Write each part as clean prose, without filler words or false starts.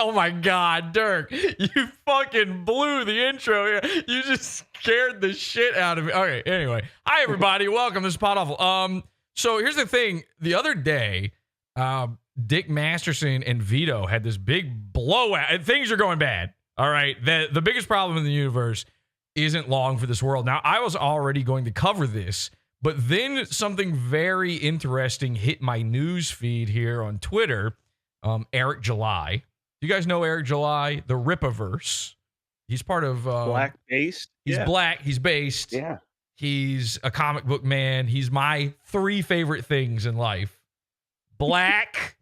Oh my God, Dirk, you fucking blew the intro here. You just scared the shit out of me. Okay, anyway. Hi, everybody. Welcome. This is PODAWFUL. So here's the thing. The other day, Dick Masterson and Vito had this big blowout, and things are going bad. All right. The biggest problem in the universe isn't long for this world. Now, I was already going to cover this, but then something very interesting hit my news feed here on Twitter. Eric July. Do you guys know Eric July? The Rippaverse. He's part of black-based. He's black. He's based. Yeah. He's a comic book man. He's my three favorite things in life. Black,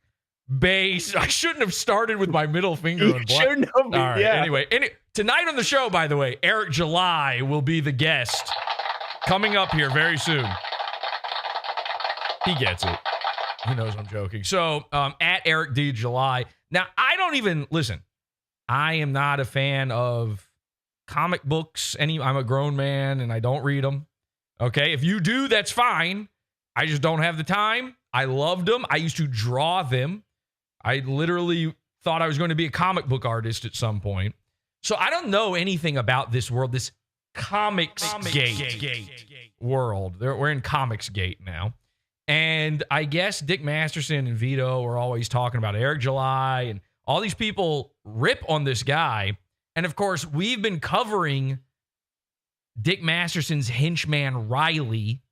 based. I shouldn't have started with my middle finger on black. Shouldn't have. All right. Yeah. Anyway, tonight on the show, by the way, Eric July will be the guest coming up here very soon. He gets it. He knows I'm joking. So, at Eric D. July. Now, I don't even, listen, I am not a fan of comic books. I'm a grown man and I don't read them. Okay? If you do, that's fine. I just don't have the time. I loved them. I used to draw them. I literally thought I was going to be a comic book artist at some point. So, I don't know anything about this world, this Comicsgate world. We're in Comicsgate now. And I guess Dick Masterson and Vito are always talking about Eric July, and all these people rip on this guy. And of course, we've been covering Dick Masterson's henchman, Riley,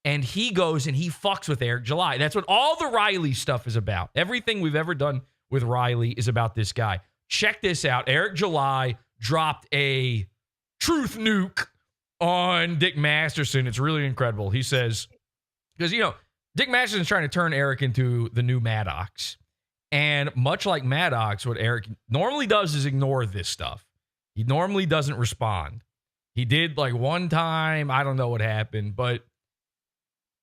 and he goes and he fucks with Eric July. That's what all the Riley stuff is about. Everything we've ever done with Riley is about this guy. Check this out. Eric July dropped a truth nuke on Dick Masterson. It's really incredible. He says, because, Dick Masterson's trying to turn Eric into the new Maddox. And much like Maddox, what Eric normally does is ignore this stuff. He normally doesn't respond. He did like one time. I don't know what happened, but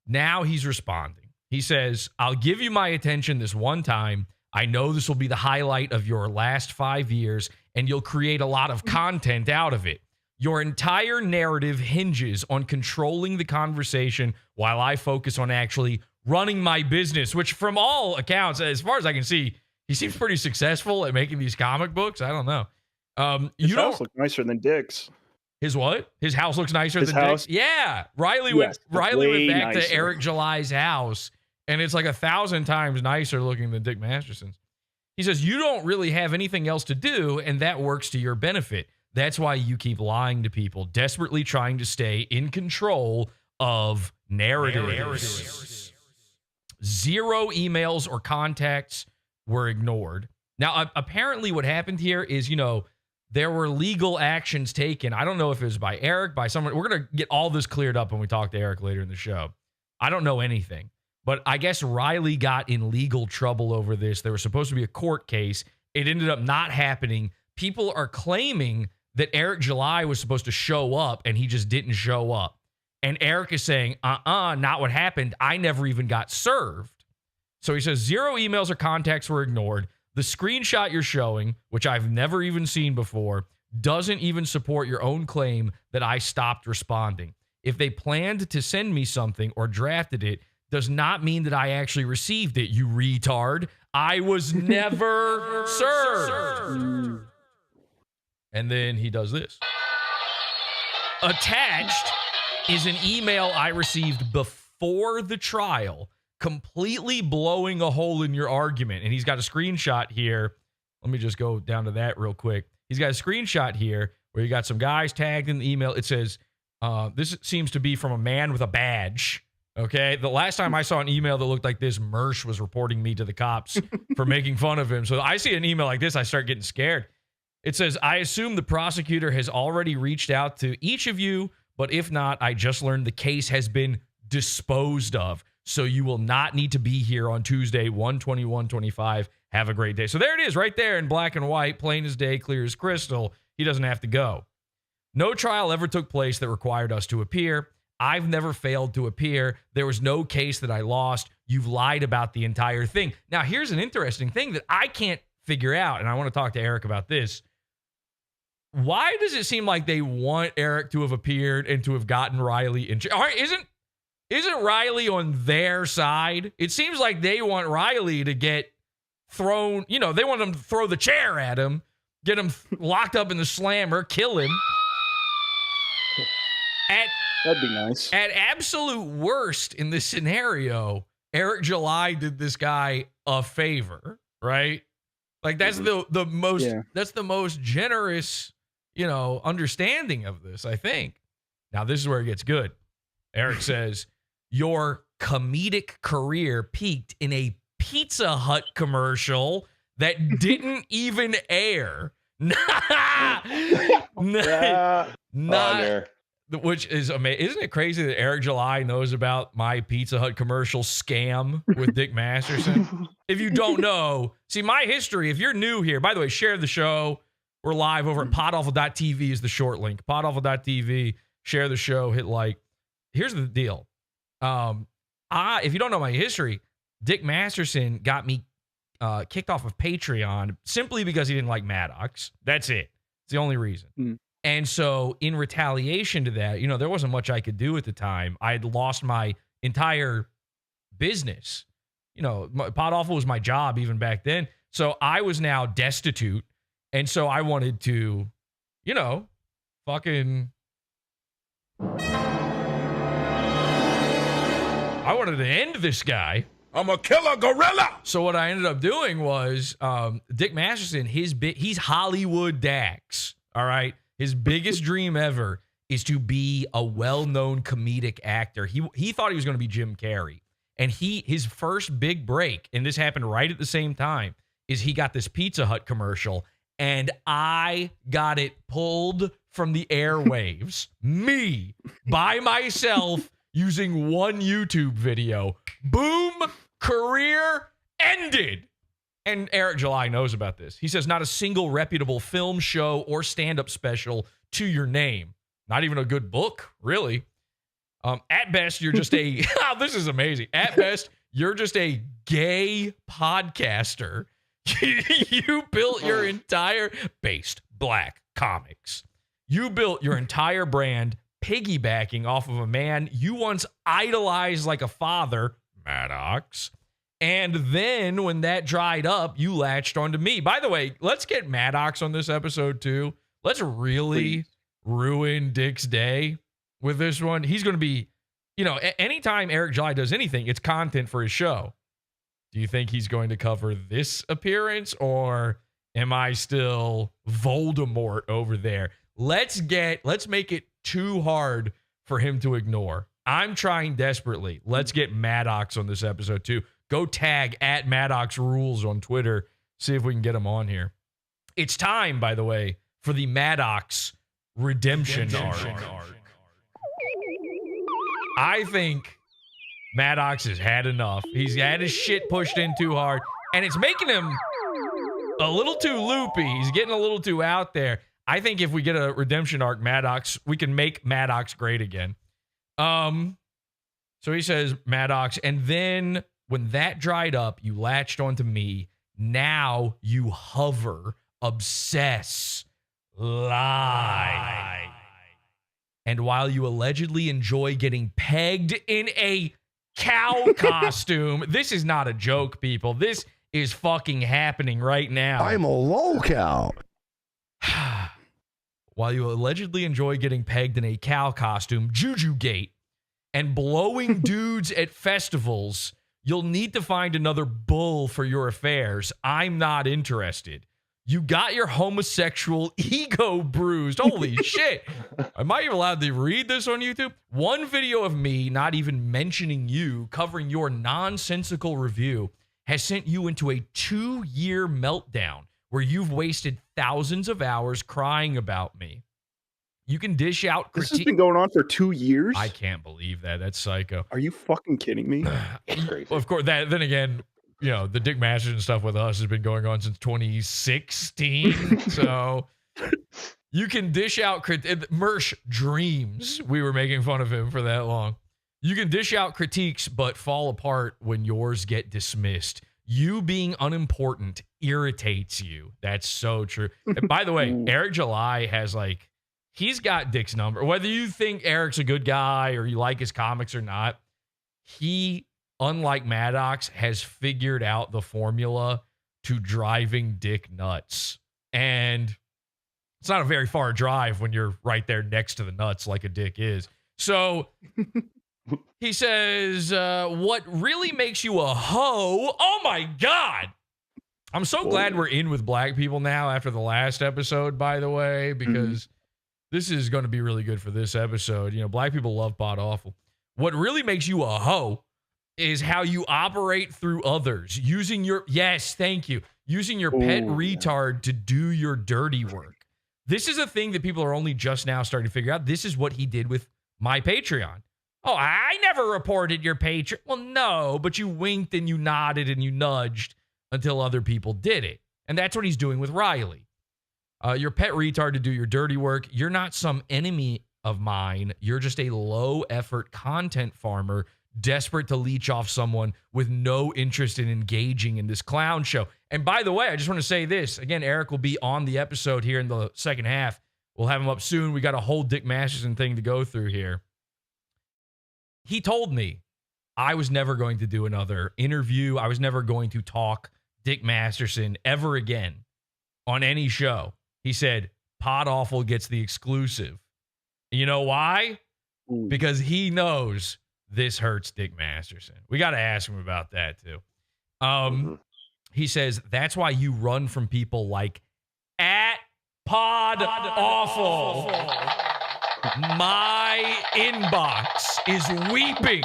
now he's responding. He says, I'll give you my attention this one time. I know this will be the highlight of your last 5 years, and you'll create a lot of content out of it. Your entire narrative hinges on controlling the conversation while I focus on actually running my business, which from all accounts, as far as I can see, he seems pretty successful at making these comic books. I don't know. His house looks nicer than Dick's. His what? His house looks nicer than Dick's? Yeah. Riley went back nicer to Eric July's house, and it's like 1,000 times nicer looking than Dick Masterson's. He says, you don't really have anything else to do, and that works to your benefit. That's why you keep lying to people, desperately trying to stay in control of narratives. 0 emails or contacts were ignored. Now, apparently what happened here is, there were legal actions taken. I don't know if it was by Eric, by someone. We're going to get all this cleared up when we talk to Eric later in the show. I don't know anything. But I guess Riley got in legal trouble over this. There was supposed to be a court case. It ended up not happening. People are claiming that Eric July was supposed to show up and he just didn't show up. And Eric is saying, not what happened. I never even got served. So he says 0 emails or contacts were ignored. The screenshot you're showing, which I've never even seen before, doesn't even support your own claim that I stopped responding. If they planned to send me something or drafted it, does not mean that I actually received it, you retard. I was never served. And then he does this. Attached is an email I received before the trial, completely blowing a hole in your argument. And he's got a screenshot here. Let me just go down to that real quick. He's got a screenshot here where you got some guys tagged in the email. It says, this seems to be from a man with a badge. Okay. The last time I saw an email that looked like this, Mersh was reporting me to the cops for making fun of him. So I see an email like this, I start getting scared. It says, I assume the prosecutor has already reached out to each of you, but if not, I just learned the case has been disposed of. So you will not need to be here on Tuesday, 1/21/25. Have a great day. So there it is right there in black and white, plain as day, clear as crystal. He doesn't have to go. No trial ever took place that required us to appear. I've never failed to appear. There was no case that I lost. You've lied about the entire thing. Now, here's an interesting thing that I can't figure out, and I want to talk to Eric about this. Why does it seem like they want Eric to have appeared and to have gotten Riley in jail? Isn't Riley on their side? It seems like they want Riley to get thrown, they want him to throw the chair at him, get him locked up in the slammer, kill him. That'd be nice. At absolute worst in this scenario, Eric July did this guy a favor, right? Like that's the most that's the most generous, understanding of this, I think. Now this is where it gets good. Eric says, your comedic career peaked in a Pizza Hut commercial that didn't even air. Which is amazing. Isn't it crazy that Eric July knows about my Pizza Hut commercial scam with Dick Masterson? If you don't know, see my history. If you're new here, by the way, share the show. We're live over at PODAWFUL.tv is the short link. PODAWFUL.tv. Share the show. Hit like. Here's the deal. If you don't know my history, Dick Masterson got me kicked off of Patreon simply because he didn't like Maddox. That's it. It's the only reason. And so in retaliation to that, there wasn't much I could do at the time. I had lost my entire business. PodAwful was my job even back then. So I was now destitute. And so I wanted to, I wanted to end this guy. I'm a killer gorilla. So what I ended up doing was Dick Masterson, he's Hollywood Dax. All right. His biggest dream ever is to be a well-known comedic actor. He thought he was going to be Jim Carrey. And his first big break, and this happened right at the same time, is he got this Pizza Hut commercial, and I got it pulled from the airwaves. Me, by myself, using one YouTube video. Boom, career ended. And Eric July knows about this. He says, not a single reputable film, show, or stand-up special to your name. Not even a good book, really. At best, you're just a... this is amazing. At best, you're just a gay podcaster. You built your entire... Based Black Comics. You built your entire brand piggybacking off of a man you once idolized like a father, Maddox. And then when that dried up, you latched onto me. By the way, let's get Maddox on this episode too. Let's really ruin Dick's day with this one. He's going to be, anytime Eric July does anything, it's content for his show. Do you think he's going to cover this appearance, or am I still Voldemort over there? Let's make it too hard for him to ignore. I'm trying desperately. Let's get Maddox on this episode too. Go tag at Maddox Rules on Twitter. See if we can get him on here. It's time, by the way, for the Maddox redemption arc. I think Maddox has had enough. He's had his shit pushed in too hard, and it's making him a little too loopy. He's getting a little too out there. I think if we get a redemption arc, Maddox, we can make Maddox great again. So he says, Maddox, and then when that dried up, you latched onto me. Now you hover, obsess, lie. And while you allegedly enjoy getting pegged in a cow costume, this is not a joke, people. This is fucking happening right now. I'm a lolcow. While you allegedly enjoy getting pegged in a cow costume, JUJUGATE, and blowing dudes at festivals, you'll need to find another bull for your affairs. I'm not interested. You got your homosexual ego bruised. Holy shit. Am I even allowed to read this on YouTube? One video of me, not even mentioning you, covering your nonsensical review, has sent you into a 2-year meltdown where you've wasted thousands of hours crying about me. You can dish out critique. This has been going on for 2 years? I can't believe that. That's psycho. Are you fucking kidding me? Crazy. Well, of course, then again, the Dick Masterson stuff with us has been going on since 2016. So you can dish out Mersh dreams. We were making fun of him for that long. You can dish out critiques, but fall apart when yours get dismissed. You being unimportant irritates you. That's so true. And by the way, Eric July has he's got Dick's number. Whether you think Eric's a good guy or you like his comics or not, he, unlike Maddox, has figured out the formula to driving Dick nuts. And it's not a very far drive when you're right there next to the nuts like a dick is. So he says, what really makes you a hoe? Oh my God. I'm so glad we're in with black people now after the last episode, by the way, because this is going to be really good for this episode. You know, black people love PODAWFUL. What really makes you a hoe is how you operate through others, using your, yes, thank you, using your pet retard to do your dirty work. This is a thing that people are only just now starting to figure out. This is what he did with my Patreon. Oh, I never reported your Patreon. Well, no, but you winked and you nodded and you nudged until other people did it. And that's what he's doing with Riley. Your pet retard to do your dirty work. You're not some enemy of mine. You're just a low-effort content farmer desperate to leech off someone with no interest in engaging in this clown show. And by the way, I just want to say this. Again, Eric will be on the episode here in the second half. We'll have him up soon. We got a whole Dick Masterson thing to go through here. He told me I was never going to do another interview. I was never going to talk Dick Masterson ever again on any show. He said, PODAWFUL gets the exclusive. You know why? Because he knows this hurts Dick Masterson. We got to ask him about that too. He says, that's why you run from people like @PODAWFUL. My inbox is weeping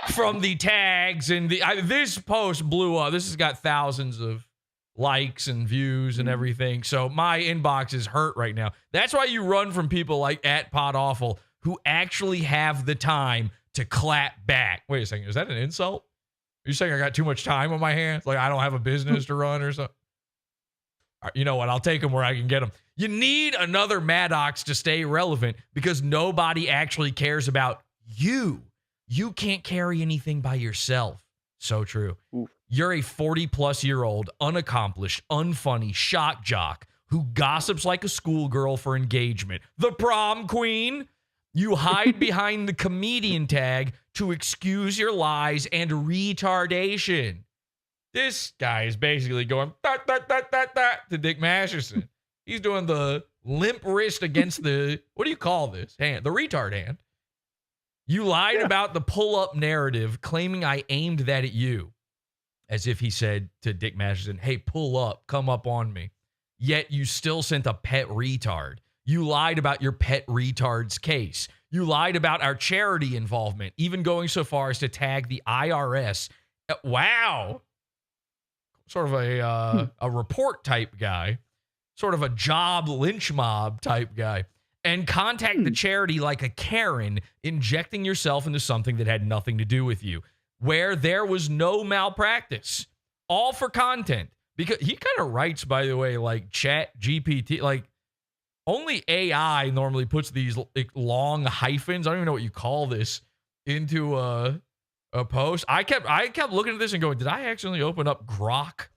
from the tags and this post blew up. This has got thousands of likes and views and everything. So my inbox is hurt right now. That's why you run from people like @PODAWFUL who actually have the time to clap back. Wait a second. Is that an insult? Are you saying I got too much time on my hands? Like I don't have a business to run or something? You know what? I'll take them where I can get them. You need another Maddox to stay relevant because nobody actually cares about you. You can't carry anything by yourself. So true. You're a 40-plus-year-old, unaccomplished, unfunny shock jock who gossips like a schoolgirl for engagement. The prom queen. You hide behind the comedian tag to excuse your lies and retardation. This guy is basically going to Dick Masterson. He's doing the limp wrist against the, what do you call this? Hand, the retard hand. You lied about the pull-up narrative, claiming I aimed that at you. As if he said to Dick Masterson, hey, pull up, come up on me. Yet you still sent a pet retard. You lied about your pet retard's case. You lied about our charity involvement, even going so far as to tag the IRS. Wow. Sort of a report type guy. Sort of a job lynch mob type guy. And contact the charity like a Karen, injecting yourself into something that had nothing to do with you, where there was no malpractice. All for content. Because he kind of writes, by the way, like Chat GPT, like only AI normally puts these long hyphens. I don't even know what you call this into a post. I kept looking at this and going, did I accidentally open up Grok?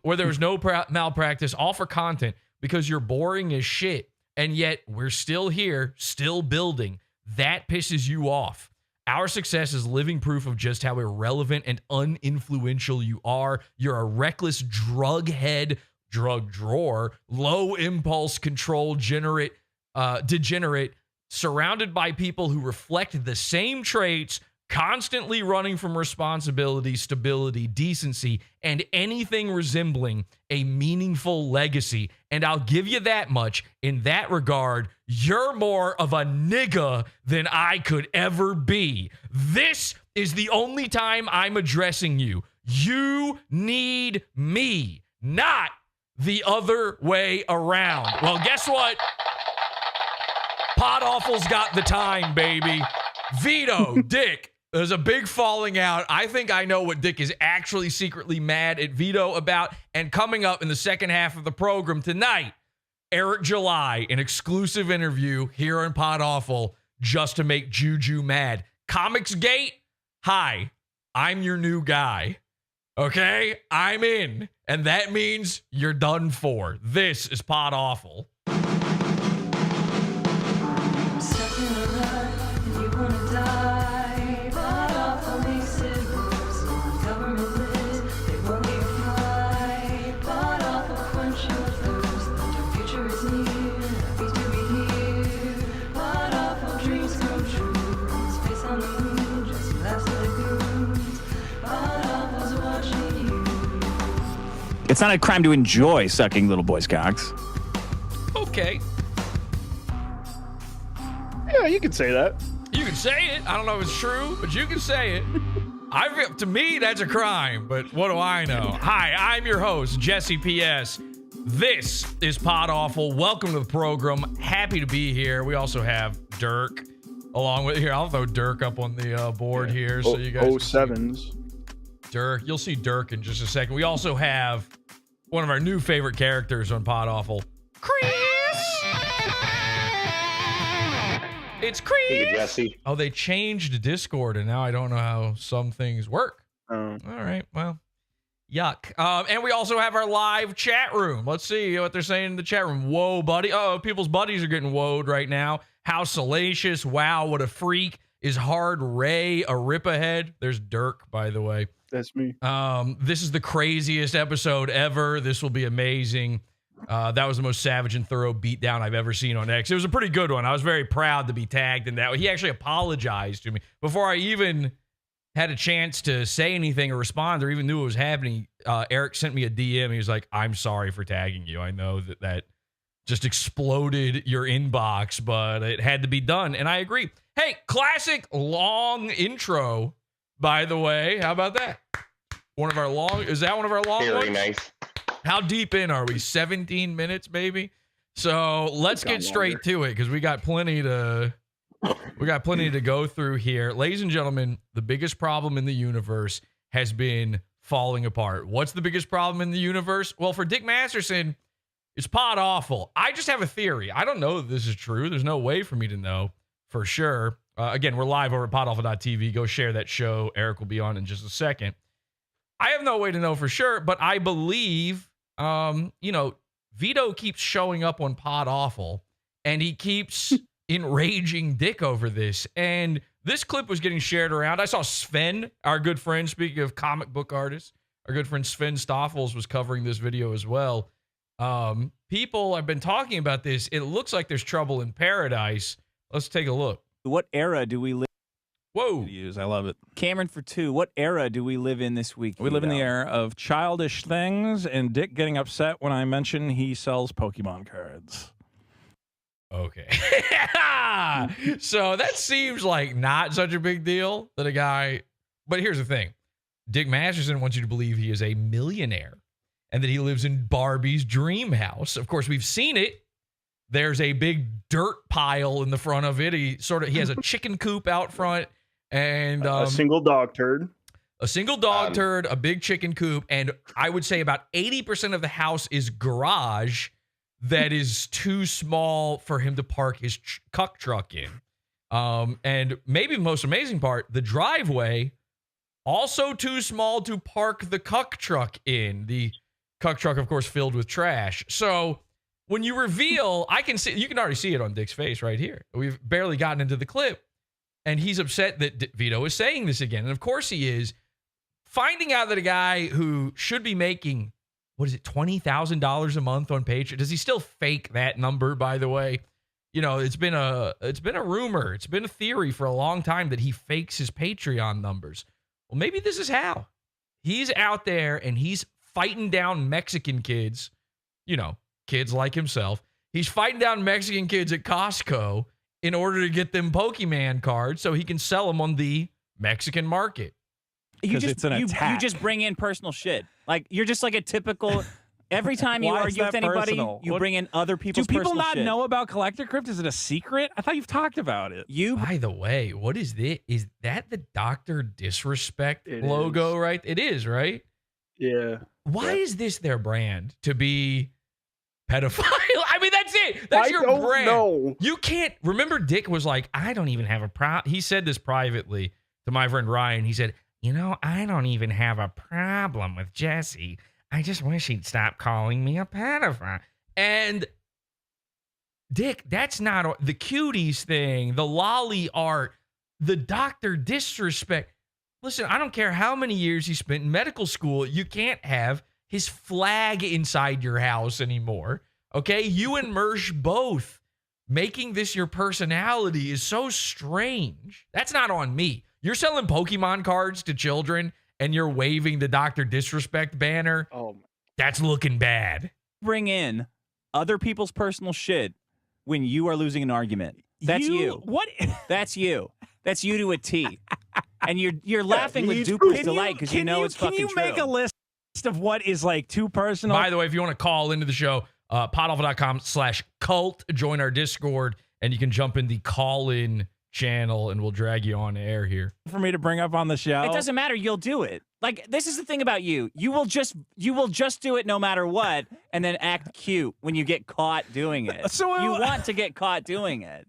Where there was no malpractice, all for content, because you're boring as shit. And yet we're still here, still building. That pisses you off. Our success is living proof of just how irrelevant and uninfluential you are. You're a reckless drug head, drug drawer, low impulse control degenerate, surrounded by people who reflect the same traits, constantly running from responsibility, stability, decency, and anything resembling a meaningful legacy. And I'll give you that much. In that regard, you're more of a nigga than I could ever be. This is the only time I'm addressing you. You need me, not the other way around. Well, guess what? PODAWFUL's got the time, baby. Vito, Dick, there's a big falling out. I think I know what Dick is actually secretly mad at Vito about. And coming up in the second half of the program tonight, Eric July, an exclusive interview here on PODAWFUL just to make Juju mad. Comicsgate, hi, I'm your new guy. Okay? I'm in. And that means you're done for. This is PODAWFUL. It's not a crime to enjoy sucking little boys' cocks. Okay. Yeah, you can say that. You can say it. I don't know if it's true, but you can say it. To me, that's a crime, but what do I know? Hi, I'm your host, Jesse P.S. This is PodAWFUL. Welcome to the program. Happy to be here. We also have Dirk along with here. I'll throw Dirk up on the board here so you guys. 07s. Dirk, you'll see Dirk in just a second. We also have one of our new favorite characters on PodAWFUL, Chris. It's Chris. Hey, Jesse. Oh, they changed Discord, and now I don't know how some things work. Oh. All right, well, yuck. And we also have our live chat room. Let's see what they're saying in the chat room. Whoa, buddy. Oh, people's buddies are getting woed right now. How salacious. Wow, what a freak. Is Hard Ray a rip ahead? There's Dirk, by the way. That's me. This is the craziest episode ever. This will be amazing. That was the most savage and thorough beatdown I've ever seen on X. It was a pretty good one. I was very proud to be tagged in that. He actually apologized to me before I even had a chance to say anything or respond or even knew what was happening. Eric sent me a DM. He was like, I'm sorry for tagging you. I know that just exploded your inbox, but it had to be done. And I agree. Hey, classic long intro, by the way. How about that? Is that one of our long Very ones? nice. How deep in are we? 17 minutes, maybe? So let's get straight to it because we got plenty to go through here. Ladies and gentlemen, the biggest problem in the universe has been falling apart. What's the biggest problem in the universe? Well, for Dick Masterson, it's PodAWFUL. I just have a theory. I don't know that this is true. There's no way for me to know for sure. Again, we're live over at podawful.tv. Go share that show. Eric will be on in just a second. I have no way to know for sure, but I believe, Vito keeps showing up on PodAWFUL, and he keeps enraging Dick over this. And this clip was getting shared around. I saw Sven, our good friend, speaking of comic book artists, our good friend Sven Stoffels was covering this video as well. People have been talking about this. It looks like there's trouble in paradise. Let's take a look. What era do we live? Whoa. I love it. Cameron for two. What era do we live in this week? We live in the Vito? era of childish things and Dick getting upset when I mention he sells Pokemon cards. Okay. So that seems like not such a big deal that a guy, but here's the thing. Dick Masterson wants you to believe he is a millionaire and that he lives in Barbie's dream house. Of course, we've seen it. There's a big dirt pile in the front of it. He has a chicken coop out front and A single dog turd. A single dog turd, a big chicken coop, and I would say about 80% of the house is garage that is too small for him to park his cuck truck in. And maybe the most amazing part, the driveway, also too small to park the cuck truck in. The cuck truck, of course, filled with trash. So when you reveal, you can already see it on Dick's face right here. We've barely gotten into the clip, and he's upset that Vito is saying this again. And of course he is. Finding out that a guy who should be making, $20,000 a month on Patreon. Does he still fake that number, by the way? It's been a rumor. It's been a theory for a long time that he fakes his Patreon numbers. Well, maybe this is how. He's out there and he's fighting down Mexican kids, kids like himself. He's fighting down Mexican kids at Costco in order to get them Pokemon cards so he can sell them on the Mexican market. It's an attack. You just bring in personal shit. Like, you're just like a typical... Every time you Why is argue with that anybody, personal? you bring in other people's Do people personal not shit. know about Collector Crypt? Is it a secret? I thought you've talked about it. By the way, what is this? Is that the Dr. Disrespect It logo, is. right? It is, right? Yeah. Why is this their brand? To be pedophile? I mean, that's it. That's your brand. No. You can't... Remember, Dick was like, I don't even have a He said this privately to my friend Ryan. He said, I don't even have a problem with Jesse. I just wish he'd stop calling me a pedophile. And Dick, that's not the cuties thing, the lolly art, the Dr. Disrespect. Listen, I don't care how many years he spent in medical school. You can't have his flag inside your house anymore. Okay? You and Mersh both making this your personality is so strange. That's not on me. You're selling Pokemon cards to children and you're waving the Dr. Disrespect banner. Oh, That's looking bad. Bring in other people's personal shit when you are losing an argument. That's you. What? That's you. That's you to a T. And you're laughing with duper's delight because you know it's fucking true. Can you make a list of what is like too personal? By the way, if you want to call into the show, podawful.com/cult, join our Discord, and you can jump in the call-in channel, and we'll drag you on air here. For me to bring up on the show? It doesn't matter. You'll do it. Like, this is the thing about you. You will just do it no matter what, and then act cute when you get caught doing it. So you want to get caught doing it.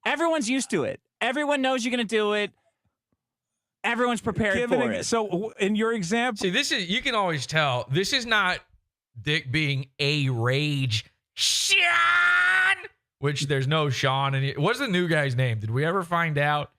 Everyone's used to it. Everyone knows you're going to do it. Everyone's prepared for it. So, in your example, see, this is, you can always tell, this is not Dick being a rage Sean, which there's no Sean in it. What's the new guy's name? Did we ever find out?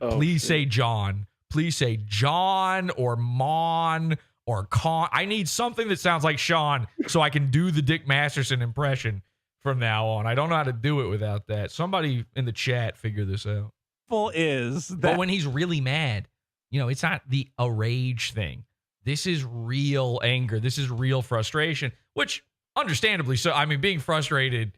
Please say John. Please say John or Mon or Con. I need something that sounds like Sean so I can do the Dick Masterson impression from now on. I don't know how to do it without that. Somebody in the chat figure this out. Is that but when he's really mad, it's not the a rage thing. This is real anger. This is real frustration, which understandably so. I mean, being frustrated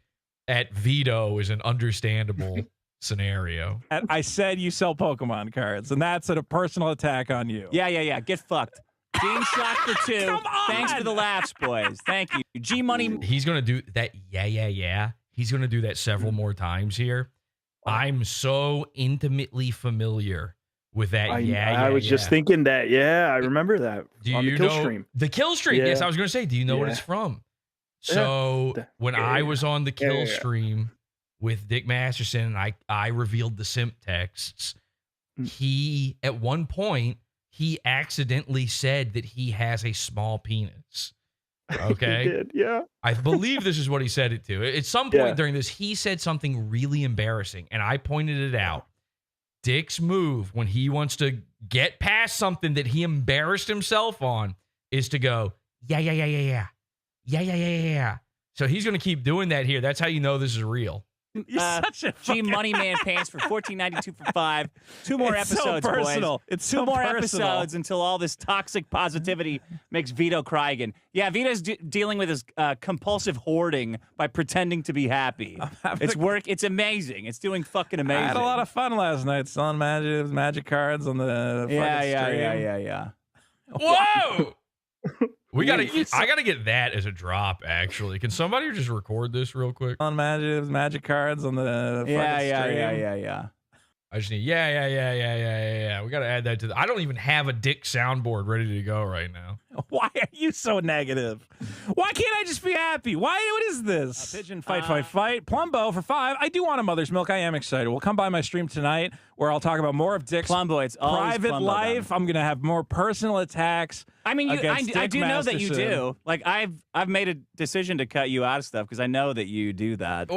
at Vito is an understandable scenario. I said you sell Pokemon cards, and that's a personal attack on you. Yeah. Get fucked. Dean shot for 2. Come on! Thanks for the laughs, boys. Thank you. G Money. He's going to do that. Yeah. He's going to do that several more times here. I'm so intimately familiar with that. I was just thinking that. Yeah, I remember that on the kill stream. The kill stream. Yeah. Yes, I was going to say, do you know what it's from? So when I was on the kill stream with Dick Masterson, and I revealed the simp texts. He, at one point, he accidentally said that he has a small penis. Okay. He did, yeah. I believe this is what he said it to. At some point during this, he said something really embarrassing, and I pointed it out. Dick's move when he wants to get past something that he embarrassed himself on is to go, yeah. So he's going to keep doing that here. That's how you know this is real. You're such a G Money Man Pants for $14.92 for 5. 2 more episodes, so personal. boys. It's 2 so more personal. episodes until all this toxic positivity makes Vito cry again. Yeah, Vito's dealing with his compulsive hoarding by pretending to be happy. It's amazing. It's doing fucking amazing. I had a lot of fun last night selling magic cards on the stream. Yeah. Whoa! I gotta get that as a drop. Actually, can somebody just record this real quick? On magic cards on the stream. Yeah. I just need yeah. We gotta add that to I don't even have a Dick soundboard ready to go right now. Why are you so negative? Why can't I just be happy? What is this? Pigeon fight. Plumbo for 5. I do want a mother's milk. I am excited. We'll come by my stream tonight where I'll talk about more of Dick's private life. I'm gonna have more personal attacks. I mean, I do know that you do. Like, I've made a decision to cut you out of stuff because I know that you do that.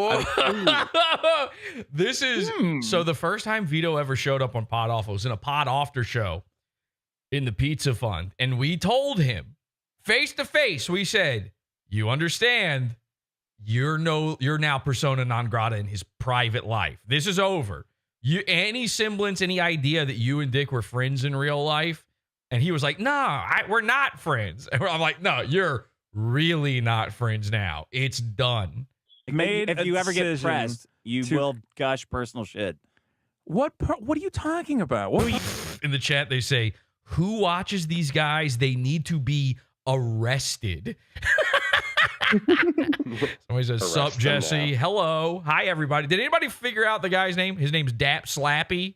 This is so the first time Vito ever showed up on Pod Awful was in a Pod After show in the Pizza Fund, and we told him face to face. We said, "You understand? You're now persona non grata in his private life. This is over. Any semblance, any idea that you and Dick were friends in real life." And he was like, "No, we're not friends." And I'm like, "No, you're really not friends now. It's done." If you ever get pressed, you will gush personal shit. What are you talking about? In the chat, they say, "Who watches these guys? They need to be arrested." Somebody says, "Sup, Jesse? Hello. Hi, everybody." Did anybody figure out the guy's name? His name's Dap Slappy.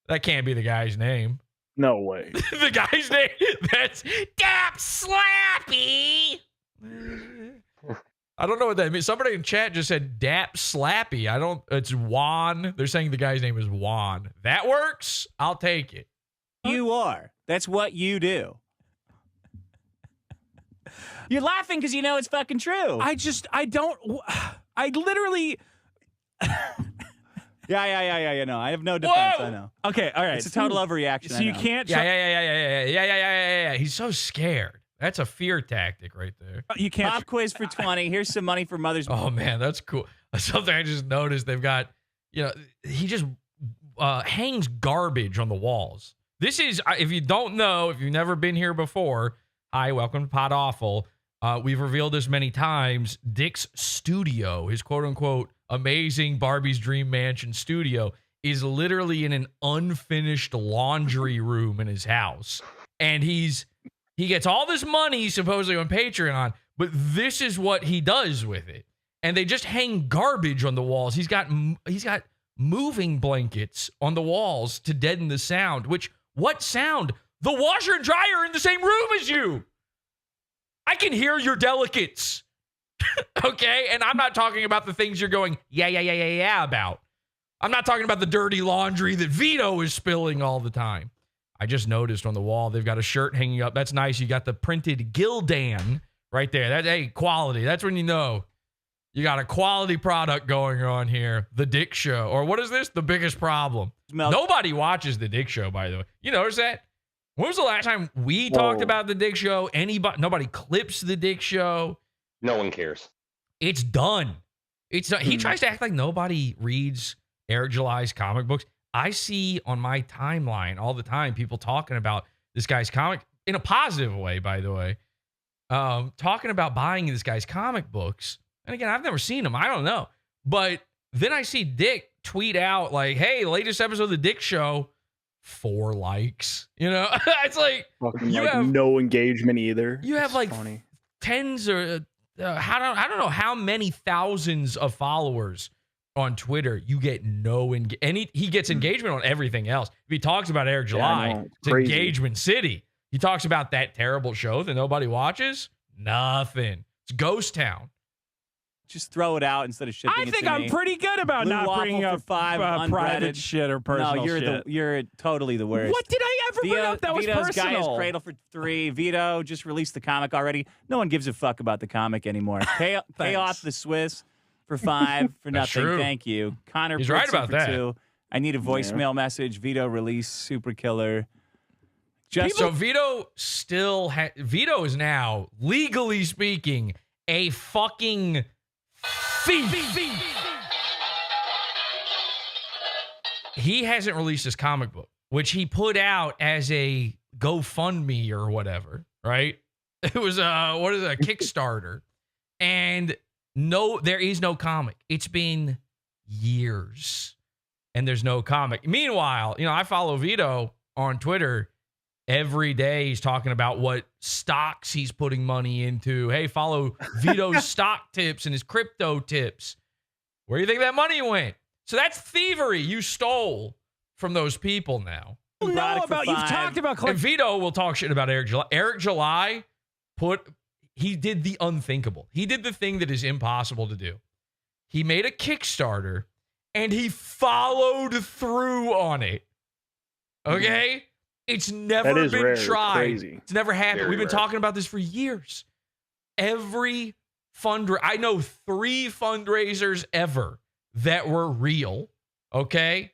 That can't be the guy's name. No way. The guy's name, that's Dap Slappy. I don't know what that means. Somebody in chat just said Dap Slappy. It's Juan. They're saying the guy's name is Juan. That works. I'll take it. You are. That's what you do. You're laughing because you know it's fucking true. I literally... Yeah. No, I have no defense. Whoa! I know. Okay, all right. It's a total overreaction. So you can't. Yeah. He's so scared. That's a fear tactic right there. You can't. Pop quiz for 20. Here's some money for Mother's. Oh man, that's cool. Something I just noticed. They've got, he just hangs garbage on the walls. This is, if you don't know, if you've never been here before, hi, welcome to Pod Awful. We've revealed this many times. Dick's studio, his quote-unquote amazing Barbie's Dream Mansion studio, is literally in an unfinished laundry room in his house. And he gets all this money supposedly on Patreon, but this is what he does with it. And they just hang garbage on the walls. He's got moving blankets on the walls to deaden the sound, which, what sound? The washer and dryer are in the same room as you. I can hear your delicates. Okay? And I'm not talking about the things you're going, yeah about. I'm not talking about the dirty laundry that Vito is spilling all the time. I just noticed on the wall, they've got a shirt hanging up. That's nice. You got the printed Gildan right there. That's, hey, quality. That's when you know you got a quality product going on here. The Dick Show. Or what is this? The Biggest Problem. Nobody watches The Dick Show, by the way. You notice that? When was the last time we talked about The Dick Show? Nobody clips The Dick Show. No one cares. It's done. It's done. He tries to act like nobody reads Eric July's comic books. I see on my timeline all the time people talking about this guy's comic in a positive way, by the way. Talking about buying this guy's comic books. And again, I've never seen him. I don't know. But then I see Dick tweet out like, hey, latest episode of The Dick Show, 4 likes. You know, it's like you have no engagement either. You have like tens or I don't know how many thousands of followers on Twitter. You get no engagement. He gets engagement on everything else. If he talks about Eric July, it's engagement city. He talks about that terrible show that nobody watches. Nothing. It's Ghost Town. Just throw it out instead of shipping I think I'm pretty good about not bringing up private shit or personal shit. No, you're totally the worst. What did I ever bring up that was Vito's personal? Guy is Cradle for 3. Vito just released the comic already. No one gives a fuck about the comic anymore. Pay off the Swiss for 5 for nothing. True. Thank you. Connor, he's right about that. 2. I need a voicemail message. Vito release super killer. So Vito Vito is now, legally speaking, a fucking thief. He hasn't released his comic book, which he put out as a GoFundMe or whatever, right? It was a Kickstarter. And no, there is no comic. It's been years and there's no comic. Meanwhile, I follow Vito on Twitter. Every day he's talking about what stocks he's putting money into. Hey, follow Vito's stock tips and his crypto tips. Where do you think that money went? So that's thievery. You stole from those people now. You've talked about and Vito will talk shit about Eric July. Eric July he did the unthinkable. He did the thing that is impossible to do. He made a Kickstarter and he followed through on it. Okay? It's never been rare. tried. Crazy. It's never happened. Very We've been rare. talking about this for years. Every I know 3 fundraisers ever that were real. Okay?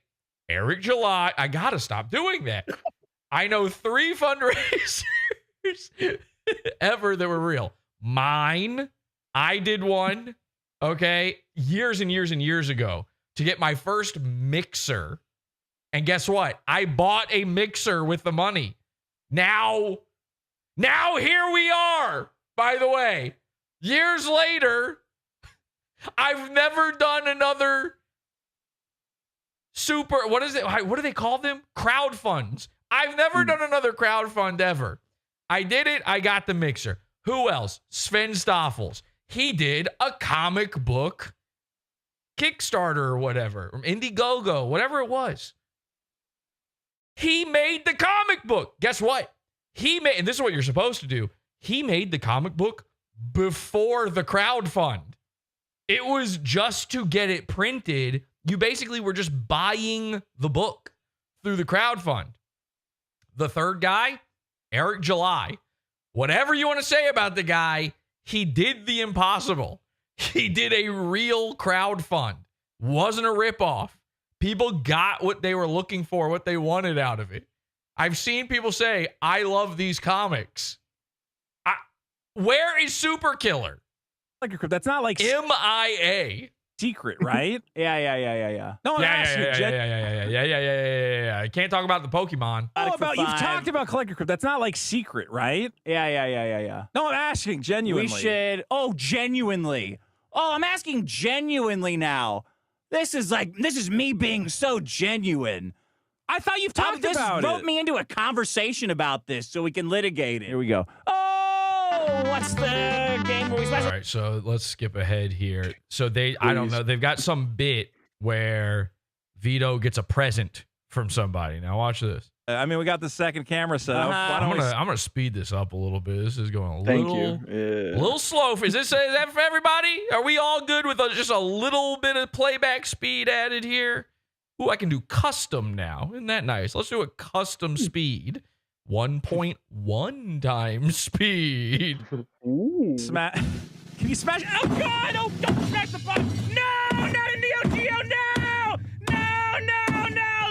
Eric July, I got to stop doing that. I know 3 fundraisers ever that were real. Mine, I did one, okay, years and years and years ago to get my first mixer. And guess what? I bought a mixer with the money. Now here we are, by the way. Years later, I've never done another what is it? What do they call them? Crowdfunds. I've never done another crowdfund ever. I did it. I got the mixer. Who else? Sven Stoffels. He did a comic book Kickstarter or whatever, or Indiegogo, whatever it was. He made the comic book. Guess what? And this is what you're supposed to do. He made the comic book before the crowdfund. It was just to get it printed. You basically were just buying the book through the crowdfund. The third guy, Eric July. Whatever you want to say about the guy, he did the impossible. He did a real crowdfund. Wasn't a ripoff. People got what they were looking for, what they wanted out of it. I've seen people say, I love these comics. Where is Super Killer? That's not like MIA. secret, right? Yeah. No, I'm asking. Yeah. I can't talk about the Pokemon. You've talked about Collector Crypt. That's not like secret, right? Yeah. No, I'm asking genuinely. We should. Oh, genuinely. Oh, I'm asking genuinely now. This is me being so genuine. I thought you've talked about it. Wrote me into a conversation about this so we can litigate it. Here we go. Oh, what's the game where we smash? All right, so let's skip ahead here. So I don't know, they've got some bit where Vito gets a present from somebody. Now watch this. I mean, we got the second camera set up. I'm gonna speed this up a little bit. This is going a Thank little slow. Is that for everybody? Are we all good with just a little bit of playback speed added here? Ooh, I can do custom now. Isn't that nice? Let's do a custom speed. 1.1 times speed. Ooh. Can you smash? Oh, God! Oh, don't smash the button! No! Not a Neo Geo! No!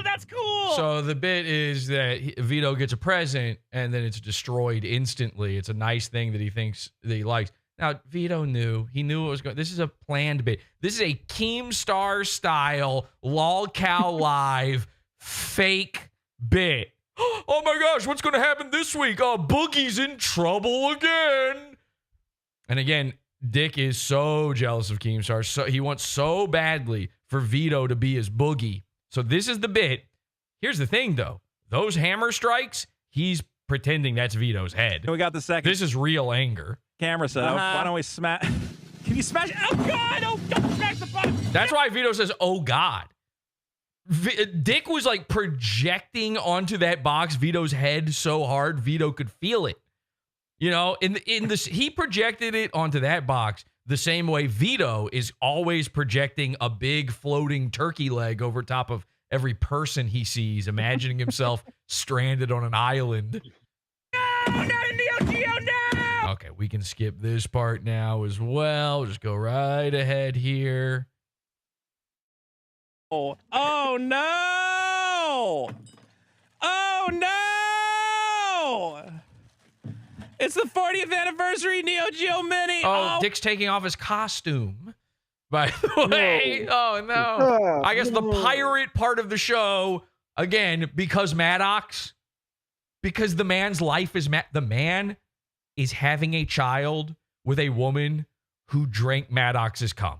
That's cool! So the bit is that Vito gets a present, and then it's destroyed instantly. It's a nice thing that he thinks that he likes. Now, Vito knew. He knew it was going. This is a planned bit. This is a Keemstar style lolcow live fake bit. Oh my gosh, what's going to happen this week? Oh, Boogie's in trouble again. And again, Dick is so jealous of Keemstar. So he wants so badly for Vito to be his Boogie. So this is the bit. Here's the thing, though. Those hammer strikes, he's pretending that's Vito's head. We got the second. This is real anger. Camera set up. Why don't we smash? Can you smash? Oh, God! Oh, don't smash the button! That's why Vito says, oh, God. Dick was like projecting onto that box Vito's head so hard Vito could feel it. You know, in this, he projected it onto that box the same way Vito is always projecting a big floating turkey leg over top of every person he sees, imagining himself stranded on an island. No, not a Neo Geo, no! Okay, we can skip this part now as well. Just go right ahead here. Oh no! Oh no! It's the 40th anniversary Neo Geo Mini. Oh, Dick's taking off his costume. By the way, oh no! I guess the pirate part of the show again because Maddox, because the man's life is the man is having a child with a woman who drank Maddox's cum.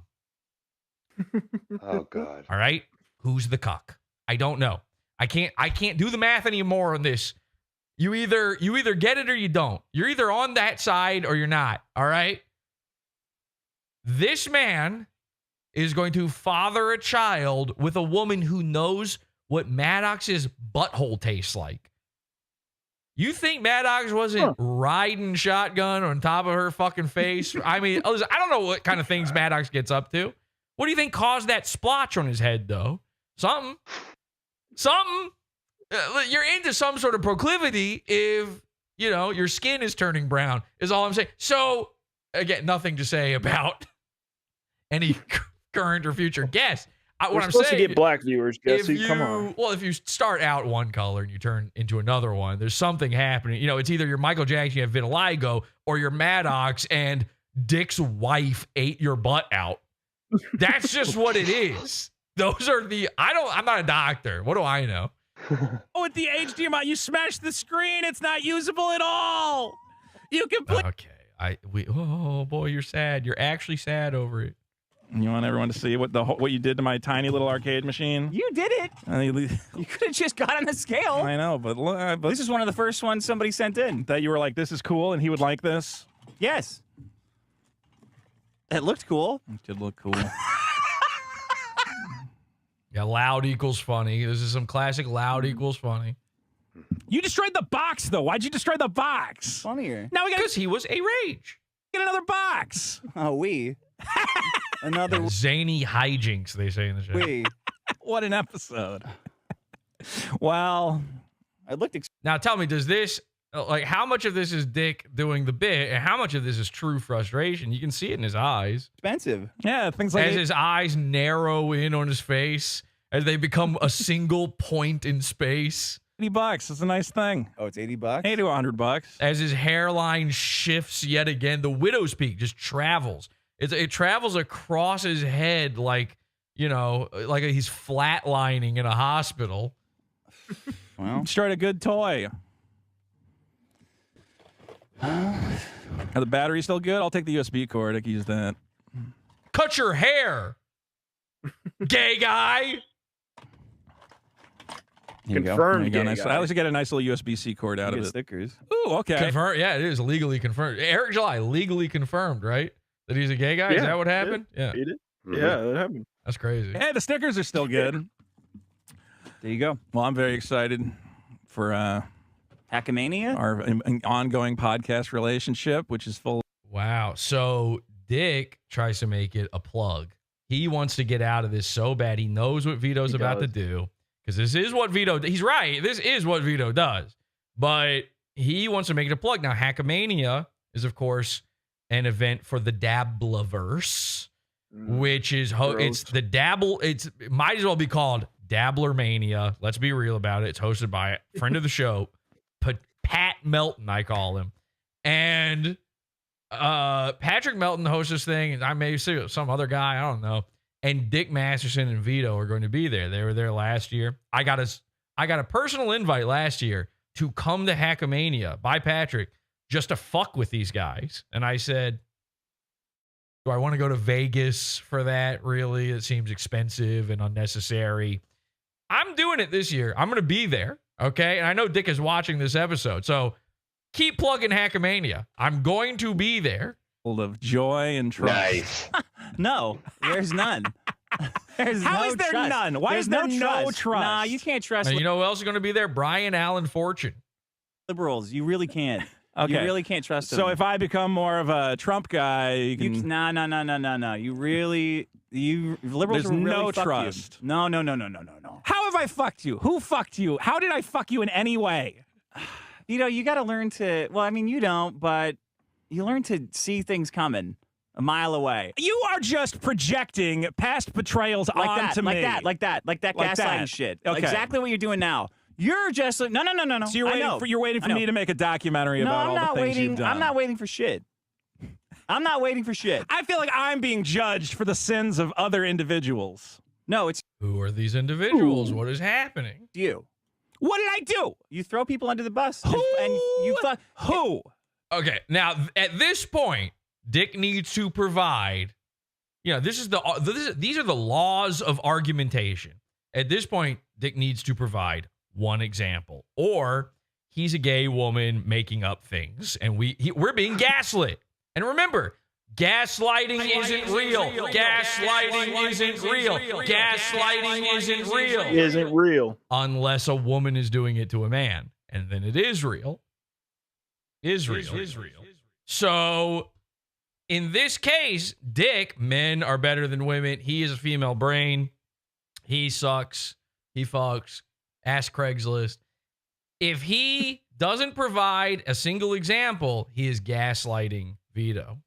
Oh God! All right, who's the cuck? I don't know. I can't do the math anymore on this. You either get it or you don't. You're either on that side or you're not. All right. This man is going to father a child with a woman who knows what Maddox's butthole tastes like. You think Maddox wasn't riding shotgun on top of her fucking face? I mean, I don't know what kind of things Maddox gets up to. What do you think caused that splotch on his head, though? Something. You're into some sort of proclivity if, you know, your skin is turning brown, is all I'm saying. So, again, nothing to say about any current or future guests. We're supposed to get black viewers, Jesse. Come on. Well, if you start out one color and you turn into another one, there's something happening. You know, it's either your Michael Jackson, you have vitiligo, or your Maddox and Dick's wife ate your butt out. That's just what it is. Those are I'm not a doctor. What do I know? Oh, with the HDMI, you smashed the screen. It's not usable at all. You can put. Okay. Oh boy, you're sad. You're actually sad over it. You want everyone to see what you did to my tiny little arcade machine? You did it. You could have just got on the scale. I know, but this is one of the first ones somebody sent in. That you were like, this is cool, and he would like this? Yes. It looked cool. It did look cool. Yeah, loud equals funny. This is some classic loud equals funny. You destroyed the box, though. Why'd you destroy the box? Funnier. Now we got because he was a rage. Get another box. Oh, another zany hijinks, they say in the show. What an episode. Well, I looked. Now tell me, does this how much of this is Dick doing the bit, and how much of this is true frustration? You can see it in his eyes. Expensive. Yeah, things like as his eyes narrow in on his face, as they become a single point in space. $80. It's a nice thing. Oh, it's $80? $80 to $100. As his hairline shifts yet again, the widow's peak just travels It travels across his head like, like he's flatlining in a hospital. Well, destroyed a good toy. Are the batteries still good? I'll take the USB cord. I can use that. Cut your hair, gay guy. Confirmed. Nice. I always get a nice little USB-C cord out of it. Stickers. Ooh, okay. Confirmed. Yeah, it is legally confirmed. Eric July legally confirmed, right? That he's a gay guy. Is that what happened? Yeah. He did. Yeah, that happened. That's crazy. Hey, the stickers are still good. There you go. Well, I'm very excited for Hackamania? our ongoing podcast relationship, which is full. Wow. So Dick tries to make it a plug. He wants to get out of this so bad. He knows what Vito's about to do. Because this is what Vito, he's right. This is what Vito does. But he wants to make it a plug. Now, Hackamania is, of course, an event for the Dabbleverse, which is, it's the Dabble, it might as well be called Dabbler Mania. Let's be real about it. It's hosted by a friend of the show, Pat Melton, I call him. And Patrick Melton hosts this thing, and I may see some other guy, I don't know. And Dick Masterson and Vito are going to be there. They were there last year. I got a personal invite last year to come to Hackamania by Patrick just to fuck with these guys. And I said, do I want to go to Vegas for that? Really? It seems expensive and unnecessary. I'm doing it this year. I'm going to be there. Okay. And I know Dick is watching this episode. So keep plugging Hackamania. I'm going to be there. Full of joy and trust. Nice. No, there's none. There's How no is there trust. none? Why There's is there no trust? trust? Nah, you can't trust And you know who else is going to be there? Brian Allen Fortune. liberals. You really can't. Okay. You really can't trust them. So if I become more of a Trump guy, you can. No. You liberals There's will really no fuck trust. You. No. How have I fucked you? Who fucked you? How did I fuck you in any way? You got to learn to. Well, I mean, you don't, but you learn to see things coming a mile away. You are just projecting past betrayals onto me. Like that gaslighting shit. Okay. Exactly what you're doing now. You're just like, no. So you're waiting for me to make a documentary about all the things you've done. I'm not waiting for shit. I'm not waiting for shit. I feel like I'm being judged for the sins of other individuals. No, it's Who are these individuals? What is happening? you. What did I do? You throw people under the bus. Who? And you fuck. Who? Okay, now at this point, Dick needs to provide. These are the laws of argumentation. At this point, Dick needs to provide one example, or he's a gay woman making up things, and we're being gaslit. And remember, gaslighting isn't real. Gaslighting isn't real. Gaslighting isn't real. Isn't real. Unless a woman is doing it to a man, and then it is real. Is real. So, in this case, Dick, men are better than women. He is a female brain. He sucks. He fucks. Ask Craigslist. If he doesn't provide a single example, he is gaslighting Vito.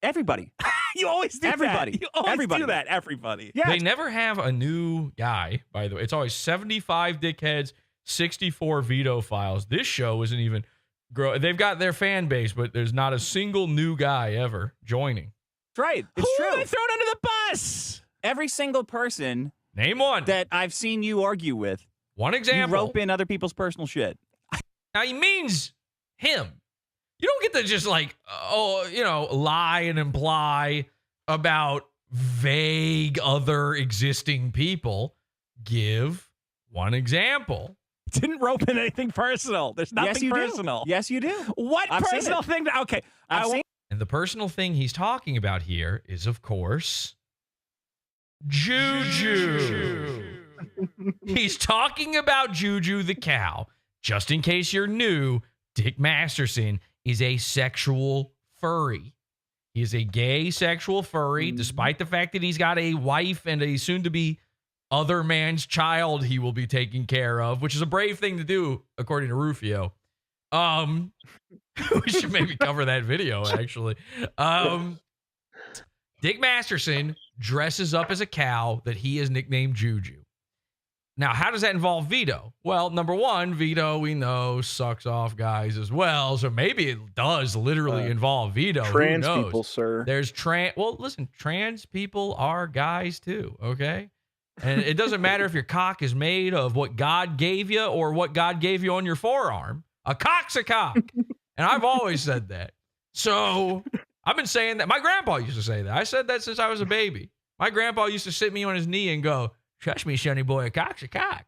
Everybody. You always do Everybody. that. You always Everybody. do that. Everybody. Yeah. They never have a new guy, by the way. It's always 75 dickheads, 64 Vito files. This show isn't even grow. They've got their fan base, but there's not a single new guy ever joining. That's right. It's Who true. have I thrown under the bus? Every single person Name one. that I've seen you argue with, One you example. rope in other people's personal shit. Now, he means him. You don't get to just lie and imply about vague other existing people. Give one example. Didn't rope in anything personal. There's nothing Yes, you personal. do. Yes, you do. What I've seen personal it. thing? Okay. I've seen And the personal thing he's talking about here is, of course, Juju. He's talking about Juju the Cow. Just in case you're new, Dick Masterson is a sexual furry. He is a gay sexual furry, despite the fact that he's got a wife and a soon-to-be other man's child he will be taking care of, which is a brave thing to do, according to Rufio. We should maybe cover that video, actually. Dick Masterson dresses up as a cow that he has nicknamed Juju. Now, how does that involve Vito? Well, number one, Vito, we know, sucks off guys as well. So maybe it does literally involve Vito. Trans Who knows? people, sir. There's well, listen, trans people are guys too, okay? And it doesn't matter if your cock is made of what God gave you or what God gave you on your forearm. A cock's a cock. And I've always said that. So I've been saying that. My grandpa used to say that. I said that since I was a baby. My grandpa used to sit me on his knee and go, "Trust me, sonny boy, a cock's a cock."